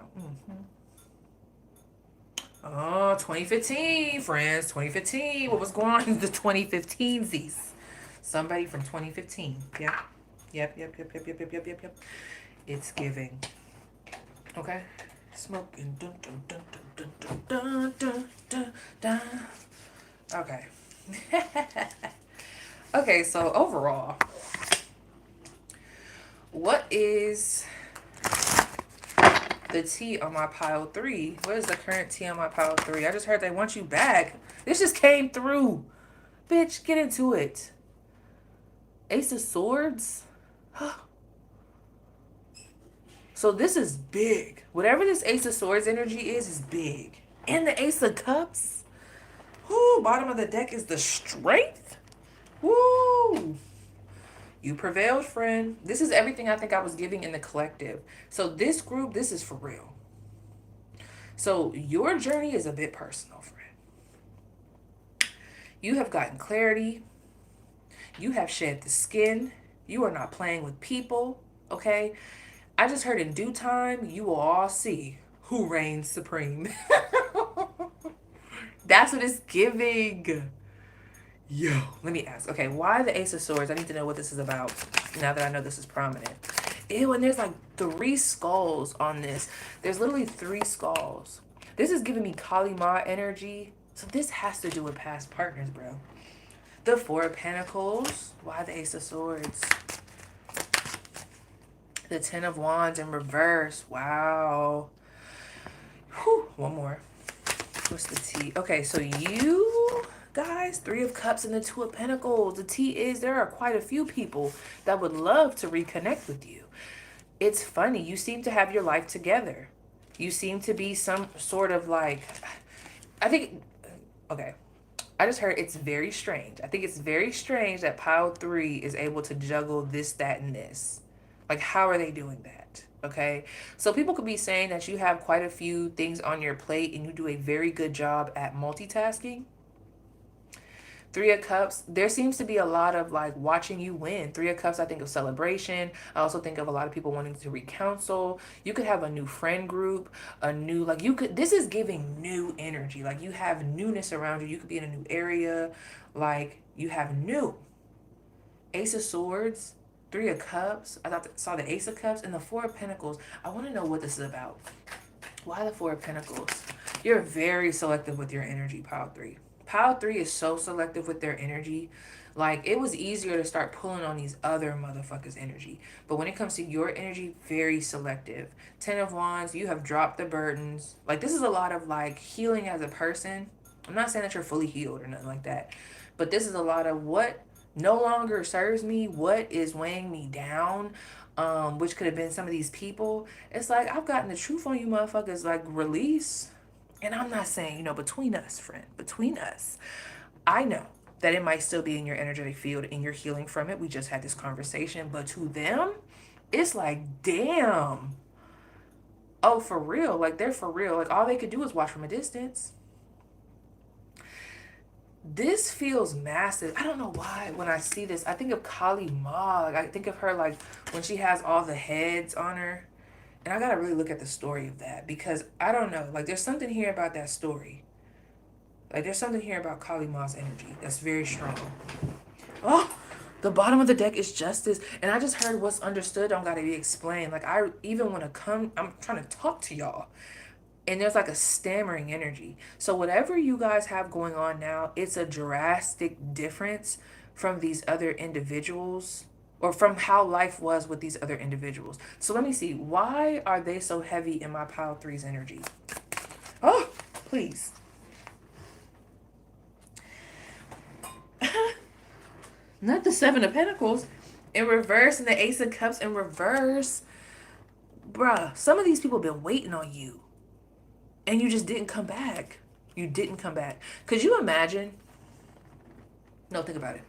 Oh, 2015, friends. 2015. What was going on in the 2015sies? Somebody from 2015. Yep. It's giving. Okay. Smoking. Dun, dun, dun, dun, dun, dun, dun, dun. Okay. Okay, so overall, what is the T on my pile 3? What is the current T on my pile 3? I just heard they want you back. This just came through. Bitch, get into it. Ace of Swords? So this is big. Whatever this Ace of Swords energy is big. And the Ace of Cups. Whoo, bottom of the deck is the Strength. Woo. You prevailed, friend. This is everything I think I was giving in the collective. So this group, this is for real. So your journey is a bit personal, friend. You have gotten clarity. You have shed the skin. You are not playing with people, okay? I just heard in due time, you will all see who reigns supreme. That's what it's giving. Yo, let me ask. Okay, why the Ace of Swords? I need to know what this is about now that I know this is prominent. Ew, and there's like 3 skulls on this. There's literally 3 skulls. This is giving me Kali Ma energy. So this has to do with past partners, bro. The 4 of Pentacles. Why the Ace of Swords? The 10 of Wands in reverse. Wow. Whew, one more. What's the T? Okay, so you guys, 3 of Cups and the 2 of Pentacles. The T is there are quite a few people that would love to reconnect with you. It's funny. You seem to have your life together. You seem to be some sort of like, I think, okay. I just heard it's very strange. I think it's very strange that pile 3 is able to juggle this, that, and this. Like, how are they doing that? Okay. So people could be saying that you have quite a few things on your plate and you do a very good job at multitasking. 3 of Cups, there seems to be a lot of like watching you win. 3 of Cups, I think of celebration. I also think of a lot of people wanting to recounsel. You could have a new friend group, a new, like you could, this is giving new energy. Like you have newness around you. You could be in a new area. Like you have new. Ace of Swords, 3 of Cups. I saw the Ace of Cups and the 4 of Pentacles. I want to know what this is about. Why the 4 of Pentacles? You're very selective with your energy, pile 3. Pile 3 is so selective with their energy. Like, it was easier to start pulling on these other motherfuckers' energy. But when it comes to your energy, very selective. 10 of Wands, you have dropped the burdens. Like, this is a lot of, like, healing as a person. I'm not saying that you're fully healed or nothing like that. But this is a lot of what no longer serves me, what is weighing me down, which could have been some of these people. It's like, I've gotten the truth on you motherfuckers, like, release. And I'm not saying, between us, friend, between us, I know that it might still be in your energetic field and you're healing from it. We just had this conversation, but to them, it's like, damn. Oh, for real. Like, they're for real. Like, all they could do is watch from a distance. This feels massive. I don't know why when I see this, I think of Kali Ma. Like, I think of her like when she has all the heads on her. And I gotta really look at the story of that because I don't know. Like, there's something here about that story. Like, there's something here about Kali Ma's energy that's very strong. Oh, the bottom of the deck is Justice. And I just heard what's understood don't gotta be explained. Like, I even want to come, I'm trying to talk to y'all. And there's like a stammering energy. So whatever you guys have going on now, it's a drastic difference from these other individuals or from how life was with these other individuals. So let me see. Why are they so heavy in my pile 3's energy? Oh, please. Not the 7 of Pentacles in reverse and the Ace of Cups in reverse. Bruh, some of these people have been waiting on you. And you just didn't come back. You didn't come back. Could you imagine? No, think about it.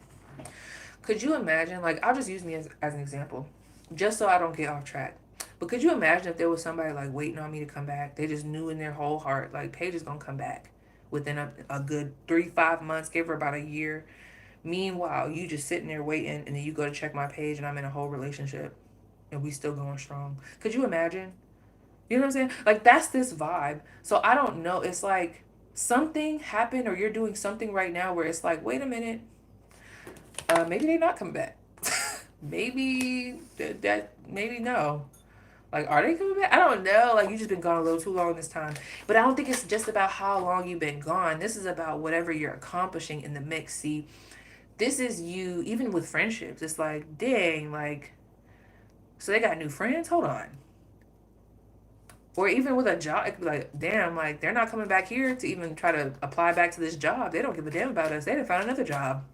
Could you imagine? Like, I'll just use me as an example. Just so I don't get off track. But could you imagine if there was somebody like waiting on me to come back? They just knew in their whole heart, like, Paige is going to come back within a good 3-5 months. Give her about a year. Meanwhile, you just sitting there waiting. And then you go to check my page and I'm in a whole relationship. And we still going strong. Could you imagine? You know what I'm saying? Like, that's this vibe. So I don't know. It's like something happened or you're doing something right now where it's like, wait a minute. Maybe they're not coming back. Maybe maybe no. Like, are they coming back? I don't know. Like, you just been gone a little too long this time. But I don't think it's just about how long you've been gone. This is about whatever you're accomplishing in the mix. See, this is you, even with friendships. It's like, dang, like, so they got new friends? Hold on. Or even with a job, it could be like, damn, like, they're not coming back here to even try to apply back to this job. They don't give a damn about us. They done found another job.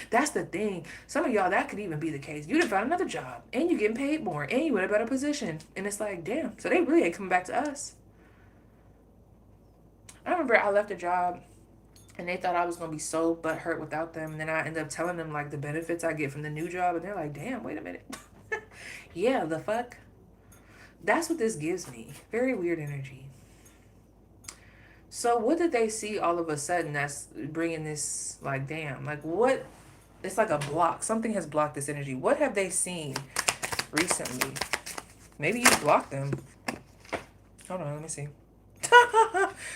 That's the thing. Some of y'all, that could even be the case. You done found another job, and you getting paid more, and you in a better position. And it's like, damn, so they really ain't coming back to us. I remember I left a job, and they thought I was going to be so butthurt without them. And then I ended up telling them, like, the benefits I get from the new job. And they're like, damn, wait a minute. Yeah, the fuck? That's what this gives me. Very weird energy. So what did they see all of a sudden that's bringing this, like, damn, like, what? It's like a block. Something has blocked this energy. What have they seen recently? Maybe you blocked them. Hold on, let me see.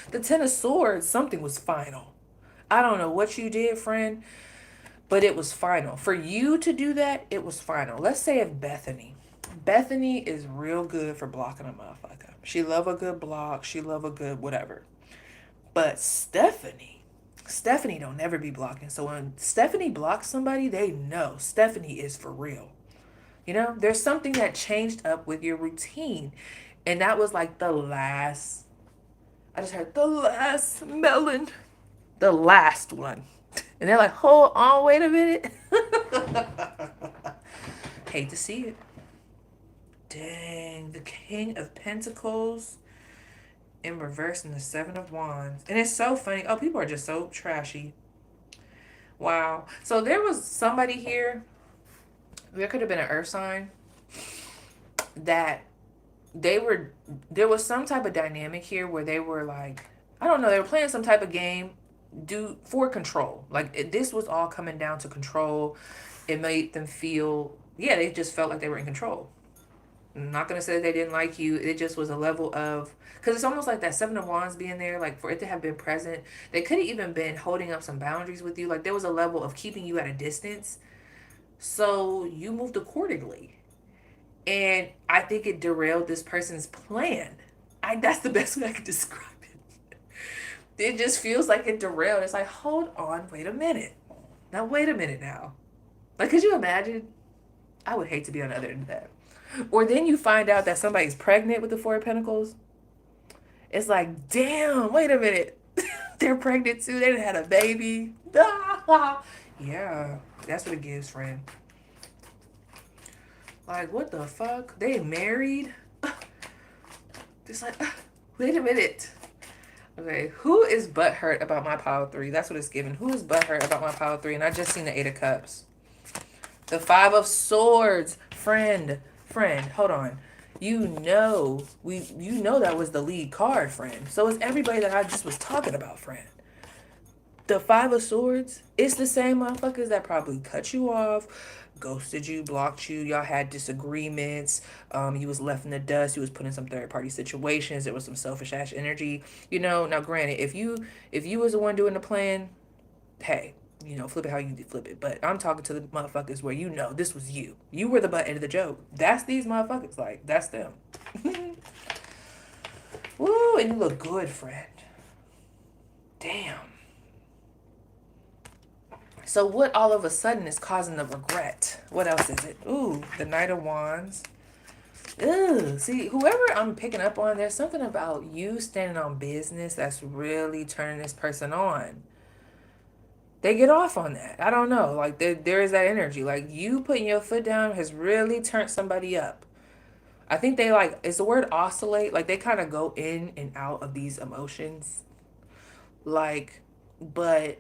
The 10 of Swords. Something was final. I don't know what you did, friend. but it was final. For you to do that, it was final. Let's say if Bethany is real good for blocking a motherfucker. She love a good block. She love a good whatever. But Stephanie don't never be blocking. So when Stephanie blocks somebody, they know Stephanie is for real. You know, there's something that changed up with your routine. And that was like the last, I just heard the last melon, the last one. And they're like, hold on, wait a minute. Hate to see it. Dang, the King of Pentacles in reverse and the Seven of Wands. And it's so funny. Oh, people are just so trashy. Wow. So there was somebody here, there could have been an earth sign, that there was some type of dynamic here where they were like, I don't know, they were playing some type of game for control. Like this was all coming down to control. It made them feel, yeah, they just felt like they were in control. I'm not gonna say that they didn't like you. It just was a level of, because it's almost like that Seven of Wands being there, like for it to have been present, they could have even been holding up some boundaries with you. Like there was a level of keeping you at a distance. So you moved accordingly. And I think it derailed this person's plan. That's the best way I could describe it. It just feels like it derailed. It's like, hold on, wait a minute. Now wait a minute now. Like, could you imagine? I would hate to be on the other end of that. Or then you find out that somebody's pregnant with the Four of Pentacles. It's like, damn, wait a minute. They're pregnant too. They done had a baby. Yeah, that's what it gives, friend. Like, what the fuck? They married? Just like, wait a minute. Okay, who is butthurt about my power 3? That's what it's given. Who is butthurt about my power 3? And I just seen the 8 of Cups. The 5 of Swords. Friend, hold on. You know that was the lead card, friend. So it's everybody that I just was talking about, friend. The 5 of Swords, it's the same motherfuckers that probably cut you off, ghosted you, blocked you, y'all had disagreements, you was left in the dust, you was put in some third-party situations, there was some selfish-ass energy. You know, now granted, if you was the one doing the plan, hey, you know, flip it how you flip it. But I'm talking to the motherfuckers where you know this was you. You were the butt end of the joke. That's these motherfuckers. Like, that's them. Woo, and you look good, friend. Damn. So what all of a sudden is causing the regret? What else is it? Ooh, the Knight of Wands. Ugh, see, whoever I'm picking up on, there's something about you standing on business that's really turning this person on. They get off on that. I don't know. Like, there is that energy. Like, you putting your foot down has really turned somebody up. I think they, like, is the word oscillate? Like, they kind of go in and out of these emotions. Like, but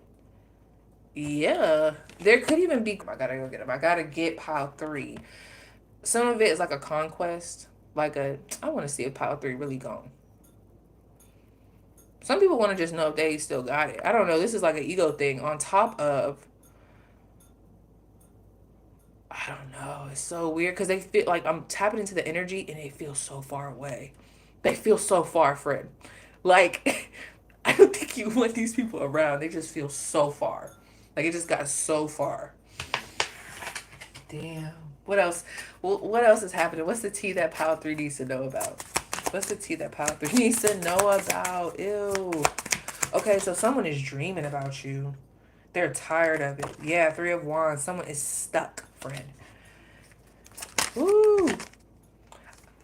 yeah, there could even be, I gotta go get them. I gotta get pile 3. Some of it is like a conquest. Like I want to see if pile 3 really gone. Some people want to just know if they still got it. I don't know. This is like an ego thing on top of, I don't know. It's so weird because they feel like I'm tapping into the energy and they feel so far away. They feel so far, friend. Like, I don't think you want these people around. They just feel so far. Like, it just got so far. Damn. What else? What else is happening? What's the tea that pile 3 needs to know about? What's the tea that pile 3 needs to know about? Ew. Okay, so someone is dreaming about you. They're tired of it. Yeah, 3 of Wands. Someone is stuck, friend. Woo.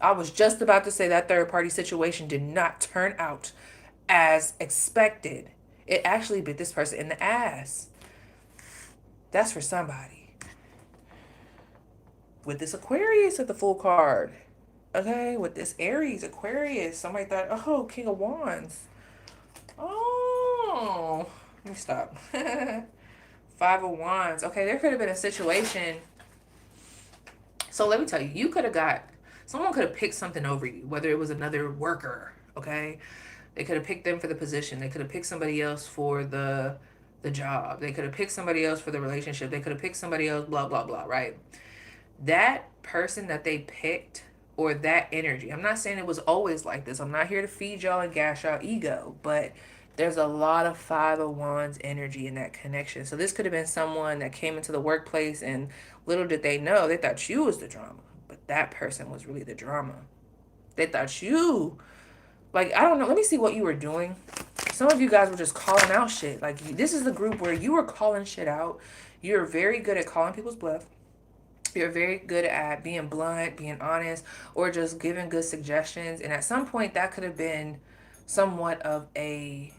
I was just about to say that third party situation did not turn out as expected. It actually bit this person in the ass. That's for somebody. With this Aquarius at the full card. Okay, with this Aries, Aquarius. Somebody thought, oh, King of Wands. Oh, let me stop. 5 of Wands. Okay, there could have been a situation. So let me tell you, you could have someone could have picked something over you, whether it was another worker, okay? They could have picked them for the position. They could have picked somebody else for the job. They could have picked somebody else for the relationship. They could have picked somebody else, blah, blah, blah, right? That person that they picked, or that energy, I'm not saying it was always like this. I'm not here to feed y'all and gas y'all ego, but There's a lot of 501's energy in that connection. So this could have been someone that came into the workplace and little did they know, they thought you was the drama. But that person was really the drama. They thought you, like, I don't know. Let me see what you were doing. Some of you guys were just calling out shit. Like, this is the group where you were calling shit out. You're very good at calling people's bluff. You're very good at being blunt, being honest, or just giving good suggestions. And at some point, that could have been somewhat of a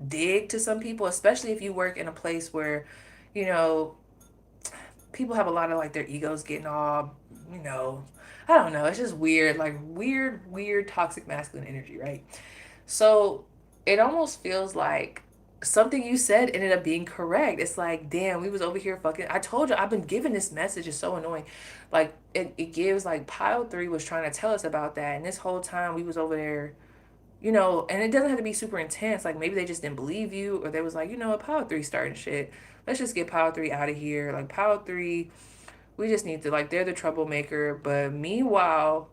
dig to some people, especially if you work in a place where, you know, people have a lot of like their egos getting all, you know, I don't know. It's just weird, like weird toxic masculine energy, right? So it almost feels like something you said ended up being correct. It's like, damn, we was over here fucking. I told you, I've been giving this message. It's so annoying. Like it gives like pile three was trying to tell us about that, and this whole time we was over there, you know. And it doesn't have to be super intense. Like maybe they just didn't believe you, or they was like, you know what, pile three starting shit. Let's just get pile three out of here. Like pile three, we just need to like they're the troublemaker. But meanwhile,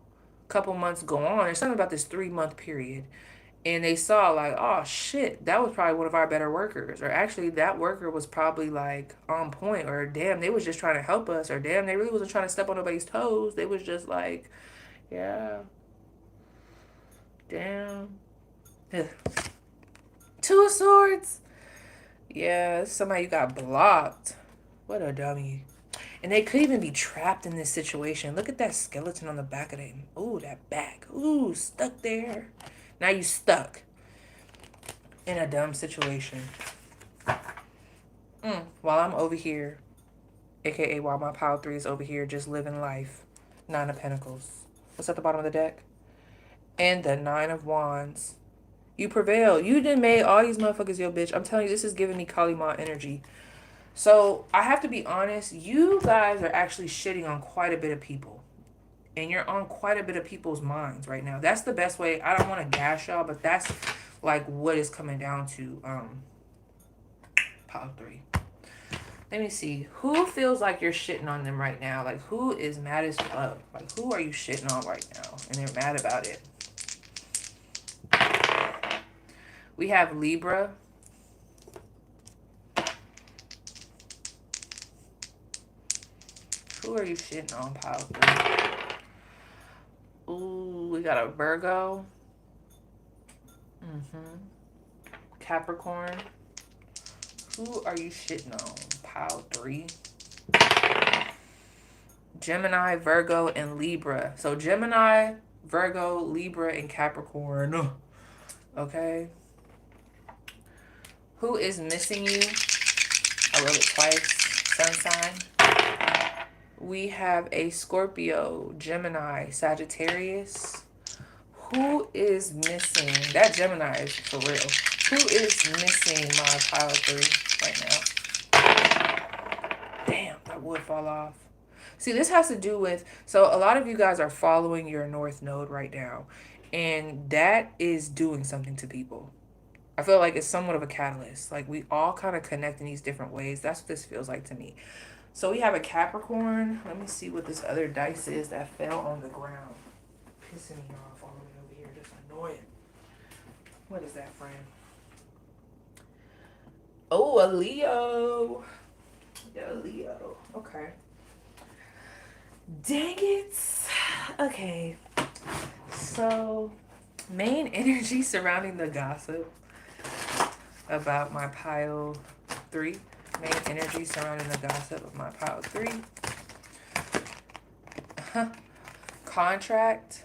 a couple months go on. There's something about this 3 month period and they saw like, oh shit, that was probably one of our better workers, or actually that worker was probably like on point, or damn, they was just trying to help us, or damn, they really wasn't trying to step on nobody's toes. They was just like, yeah, damn. Ugh. Two of Swords. Yeah, somebody you got blocked. What a dummy. And they could even be trapped in this situation. Look at that skeleton on the back of them. Ooh, that back. Ooh, stuck there. Now you stuck in a dumb situation. While I'm over here, aka while my pile three is over here just living life. Nine of Pentacles. What's at the bottom of the deck? And the Nine of Wands. You prevail. You done made all these motherfuckers your bitch. I'm telling you, this is giving me Kali Ma energy. So I have to be honest, you guys are actually shitting on quite a bit of people. And you're on quite a bit of people's minds right now. That's the best way. I don't want to gas y'all, but that's like what is coming down to pile three. Let me see. Who feels like you're shitting on them right now? Like, who is mad as fuck? Like, who are you shitting on right now? And they're mad about it. We have Libra. Who are you shitting on, pile three? Ooh, we got a Virgo. Capricorn. Who are you shitting on, pile three? Gemini, Virgo, and Libra. So Gemini, Virgo, Libra, and Capricorn. Okay. Who is missing you? I wrote it twice. Sun sign. We have a Scorpio, Gemini, Sagittarius. Who is missing? That Gemini is for real. Who is missing my pile three right now? Damn, that would fall off. See, this has to do with, so a lot of you guys are following your North Node right now, and that is doing something to people. I feel like it's somewhat of a catalyst. Like we all kind of connect in these different ways. That's what this feels like to me. So we have a Capricorn. Let me see what this other dice is that fell on the ground. Pissing me off all the way over here. Just annoying. What is that, friend? Oh, a Leo. Yeah, a Leo. Okay. Dang it. Okay. So, main energy surrounding the gossip about my pile three. Main energy surrounding the gossip of my pile three. Contract.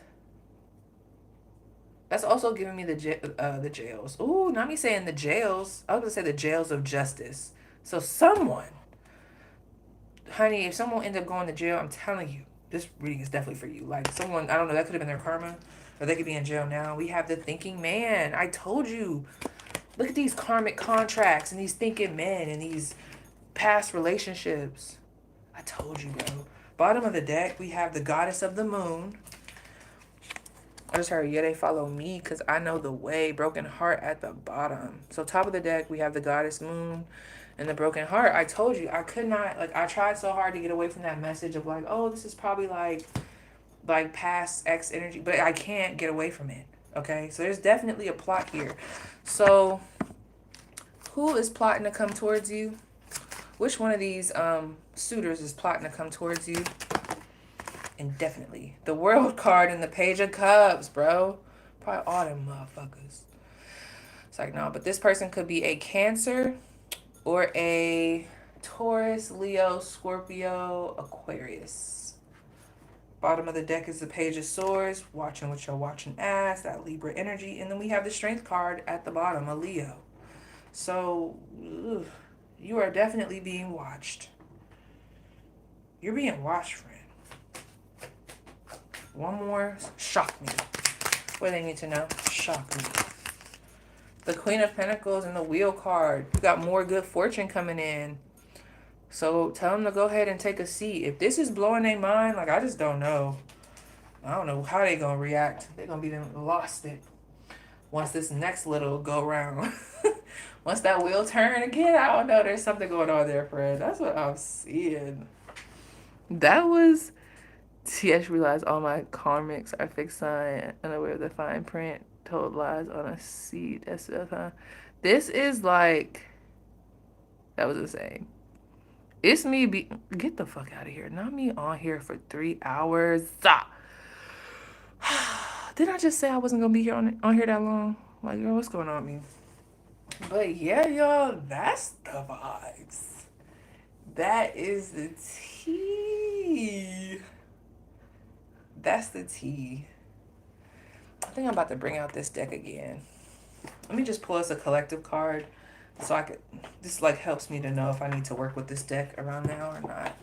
That's also giving me the jails. Ooh, not me saying the jails. I was gonna say the jails of justice. So someone, honey, if someone ends up going to jail, I'm telling you, this reading is definitely for you. Like someone, I don't know, that could have been their karma, or they could be in jail now. We have the thinking man. I told you. Look at these karmic contracts and these thinking men and these past relationships. I told you, bro. Bottom of the deck, we have the goddess of the moon. I just heard, yeah, they follow me because I know the way. Broken heart at the bottom. So top of the deck, we have the goddess moon and the broken heart. I told you, I could not, like, I tried so hard to get away from that message of like, oh, this is probably like past X energy, but I can't get away from it. Okay, so there's definitely a plot here. So Who is plotting to come towards you? Which one of these suitors is plotting to come towards you? Indefinitely. The World card and the Page of Cups, bro. Probably all them motherfuckers. It's like, no, but this person could be a Cancer or a Taurus, Leo, Scorpio, Aquarius. Bottom of the deck is the Page of Swords, watching with your watching ass, that Libra energy. And then we have the Strength card at the bottom, a Leo. So, you are definitely being watched. You're being watched, friend. One more. Shock me. What do they need to know? Shock me. The Queen of Pentacles and the Wheel card. You got more good fortune coming in. So tell them to go ahead and take a seat. If this is blowing their mind, like, I just don't know. I don't know how they going to react. They're going to be lost it. Once this next little go round. Once that wheel turn again, I don't know. There's something going on there, Fred. That's what I'm seeing. That was... See, I just realized all my karmics are fixed sign, unaware of the fine print, told lies on a seat. This is like... That was insane. It's me get the fuck out of here. Not me on here for 3 hours. Didn't I just say I wasn't gonna be here on here that long? Like, girl, what's going on with me? But yeah, y'all, that's the vibes. That is the tea. That's the tea. I think I'm about to bring out this deck again. Let me just pull us a collective card so I could... This like helps me to know if I need to work with this deck around now or not.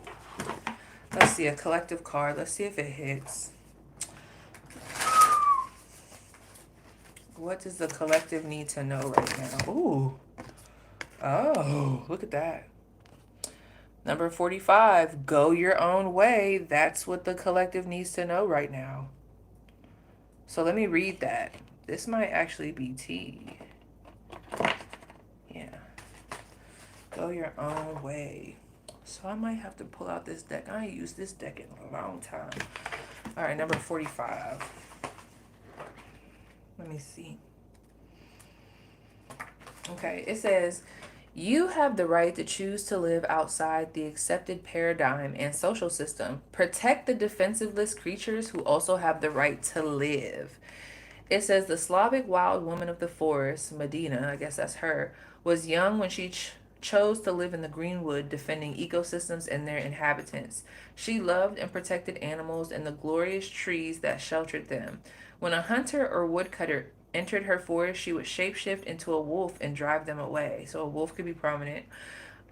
Let's see, a collective card. Let's see if it hits. What does the collective need to know right now? Ooh. Oh, look at that. Number 45, go your own way. That's what the collective needs to know right now. So let me read that. This might actually be tea. Yeah. Go your own way. So I might have to pull out this deck. I ain't used this deck in a long time. All right, number 45. Let me see. Okay, it says, you have the right to choose to live outside the accepted paradigm and social system. Protect the defenseless creatures who also have the right to live. It says the Slavic wild woman of the forest, Medina, I guess that's her, was young when she chose to live in the greenwood, defending ecosystems and their inhabitants. She loved and protected animals and the glorious trees that sheltered them. When a hunter or woodcutter entered her forest, she would shapeshift into a wolf and drive them away. So a wolf could be prominent.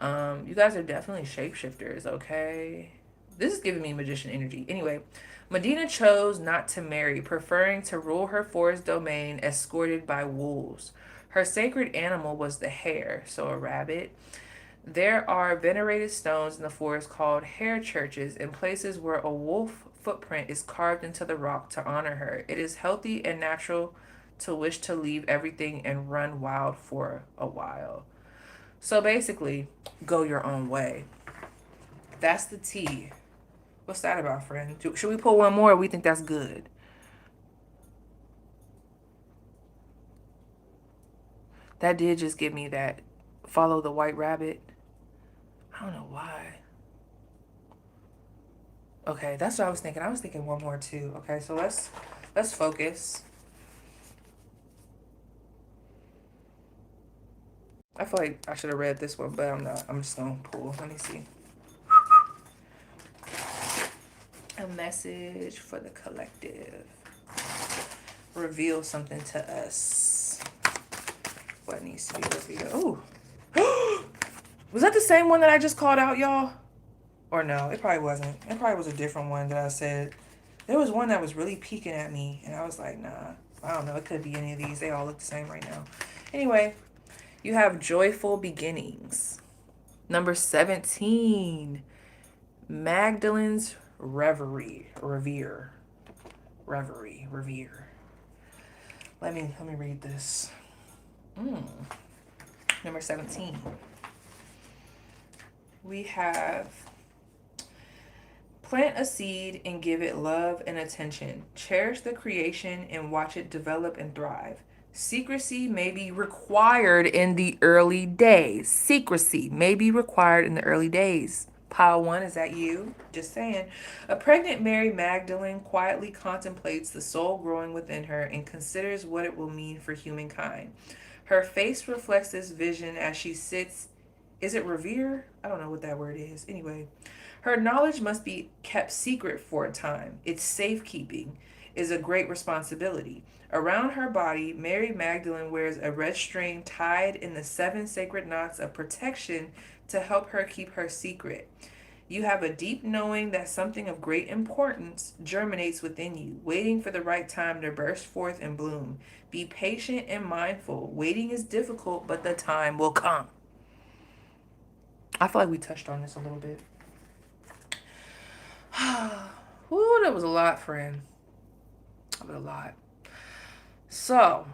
You guys are definitely shapeshifters, okay? This is giving me magician energy. Anyway, Medina chose not to marry, preferring to rule her forest domain escorted by wolves. Her sacred animal was the hare, so a rabbit. There are venerated stones in the forest called hare churches in places where a wolf footprint is carved into the rock to honor her. It is healthy and natural to wish to leave everything and run wild for a while. So basically, go your own way. That's the tea. What's that about, friend? Should we pull one more or we think that's good? That did just give me that follow the white rabbit. I don't know why. Okay, that's what I was thinking. I was thinking one more too. Okay, so let's focus. I feel like I should have read this one, but I'm not. I'm just gonna pull. Let me see. A message for the collective. Reveal something to us. What needs to be revealed? Oh, was that the same one that I just called out, y'all? Or no, it probably wasn't. It probably was a different one that I said. There was one that was really peeking at me, and I was like, nah, I don't know. It could be any of these. They all look the same right now. Anyway, you have joyful beginnings. Number 17, Magdalene's Reverie. Let me read this. Number 17. We have Plant a seed and give it love and attention. Cherish the creation and watch it develop and thrive. Secrecy may be required in the early days. Secrecy may be required in the early days. Pile one, is that you? Just saying. A pregnant Mary Magdalene quietly contemplates the soul growing within her and considers what it will mean for humankind. Her face reflects this vision as she sits. Is it revere? I don't know what that word is. Anyway, her knowledge must be kept secret for a time. Its safekeeping is a great responsibility. Around her body, Mary Magdalene wears a red string tied in the 7 sacred knots of protection to help her keep her secret. You have a deep knowing that something of great importance germinates within you, waiting for the right time to burst forth and bloom. Be patient and mindful. Waiting is difficult, but the time will come. I feel like we touched on this a little bit. Woo, that was a lot, friend. That was a lot. So,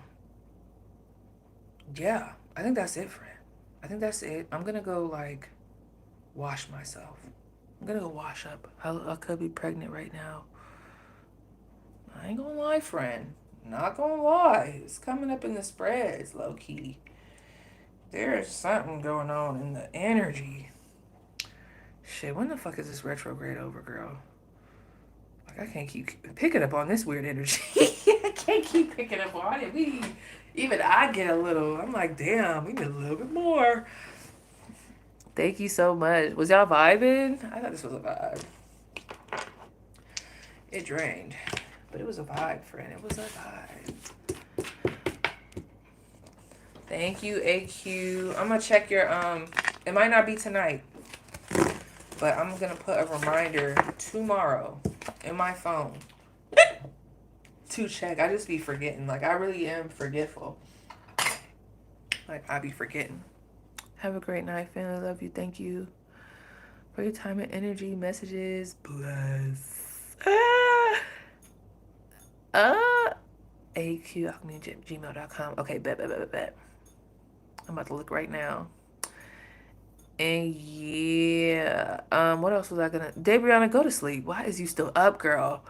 yeah, I think that's it, friend. I think that's it. I'm gonna go, like, wash myself. I'm gonna go wash up. I could be pregnant right now. I ain't gonna lie, friend. Not gonna lie. It's coming up in the spreads, low key. There's something going on in the energy. Shit, when the fuck is this retrograde over, girl? Like, I can't keep picking up on this weird energy. I can't keep picking up on it. Even I get a little, I'm like, damn, we need a little bit more. Thank you so much. Was y'all vibing? I thought this was a vibe. It drained, but it was a vibe, friend. It was a vibe. Thank you, AQ. I'm gonna check your, it might not be tonight, but I'm gonna put a reminder tomorrow in my phone to check. I just be forgetting. Like, I really am forgetful. Like, I be forgetting. Have a great night, family. Love you. Thank you for your time and energy. Messages. Bless. AQ@gmail.com. Okay, bet. I'm about to look right now. And yeah, what else was I gonna? Debrianna, go to sleep. Why is you still up, girl?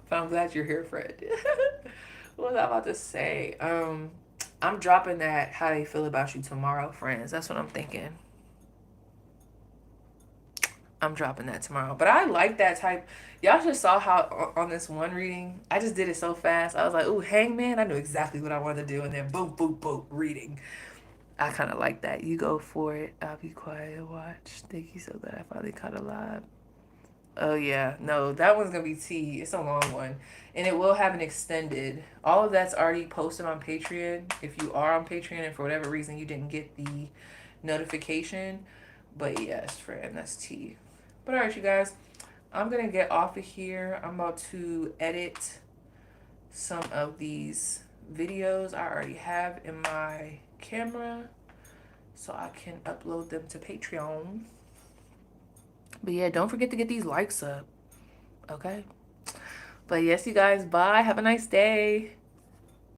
But I'm glad you're here, Fred. What was I about to say? I'm dropping that how they feel about you tomorrow, friends. That's what I'm thinking. I'm dropping that tomorrow. But I like that type. Y'all just saw how on this one reading, I just did it so fast. I was like, ooh, hangman. I knew exactly what I wanted to do. And then boom, boom, boom, reading. I kind of like that. You go for it. I'll be quiet and watch. Thank you so glad I finally caught a live. Oh, yeah. No, that one's going to be tea. It's a long one. And it will have an extended. All of that's already posted on Patreon. If you are on Patreon and for whatever reason you didn't get the notification. But yes, friend, that's tea. But all right, you guys. I'm going to get off of here. I'm about to edit some of these videos I already have in my camera so I can upload them to Patreon. But yeah, don't forget to get these likes up. Okay? But yes, you guys, bye. Have a nice day.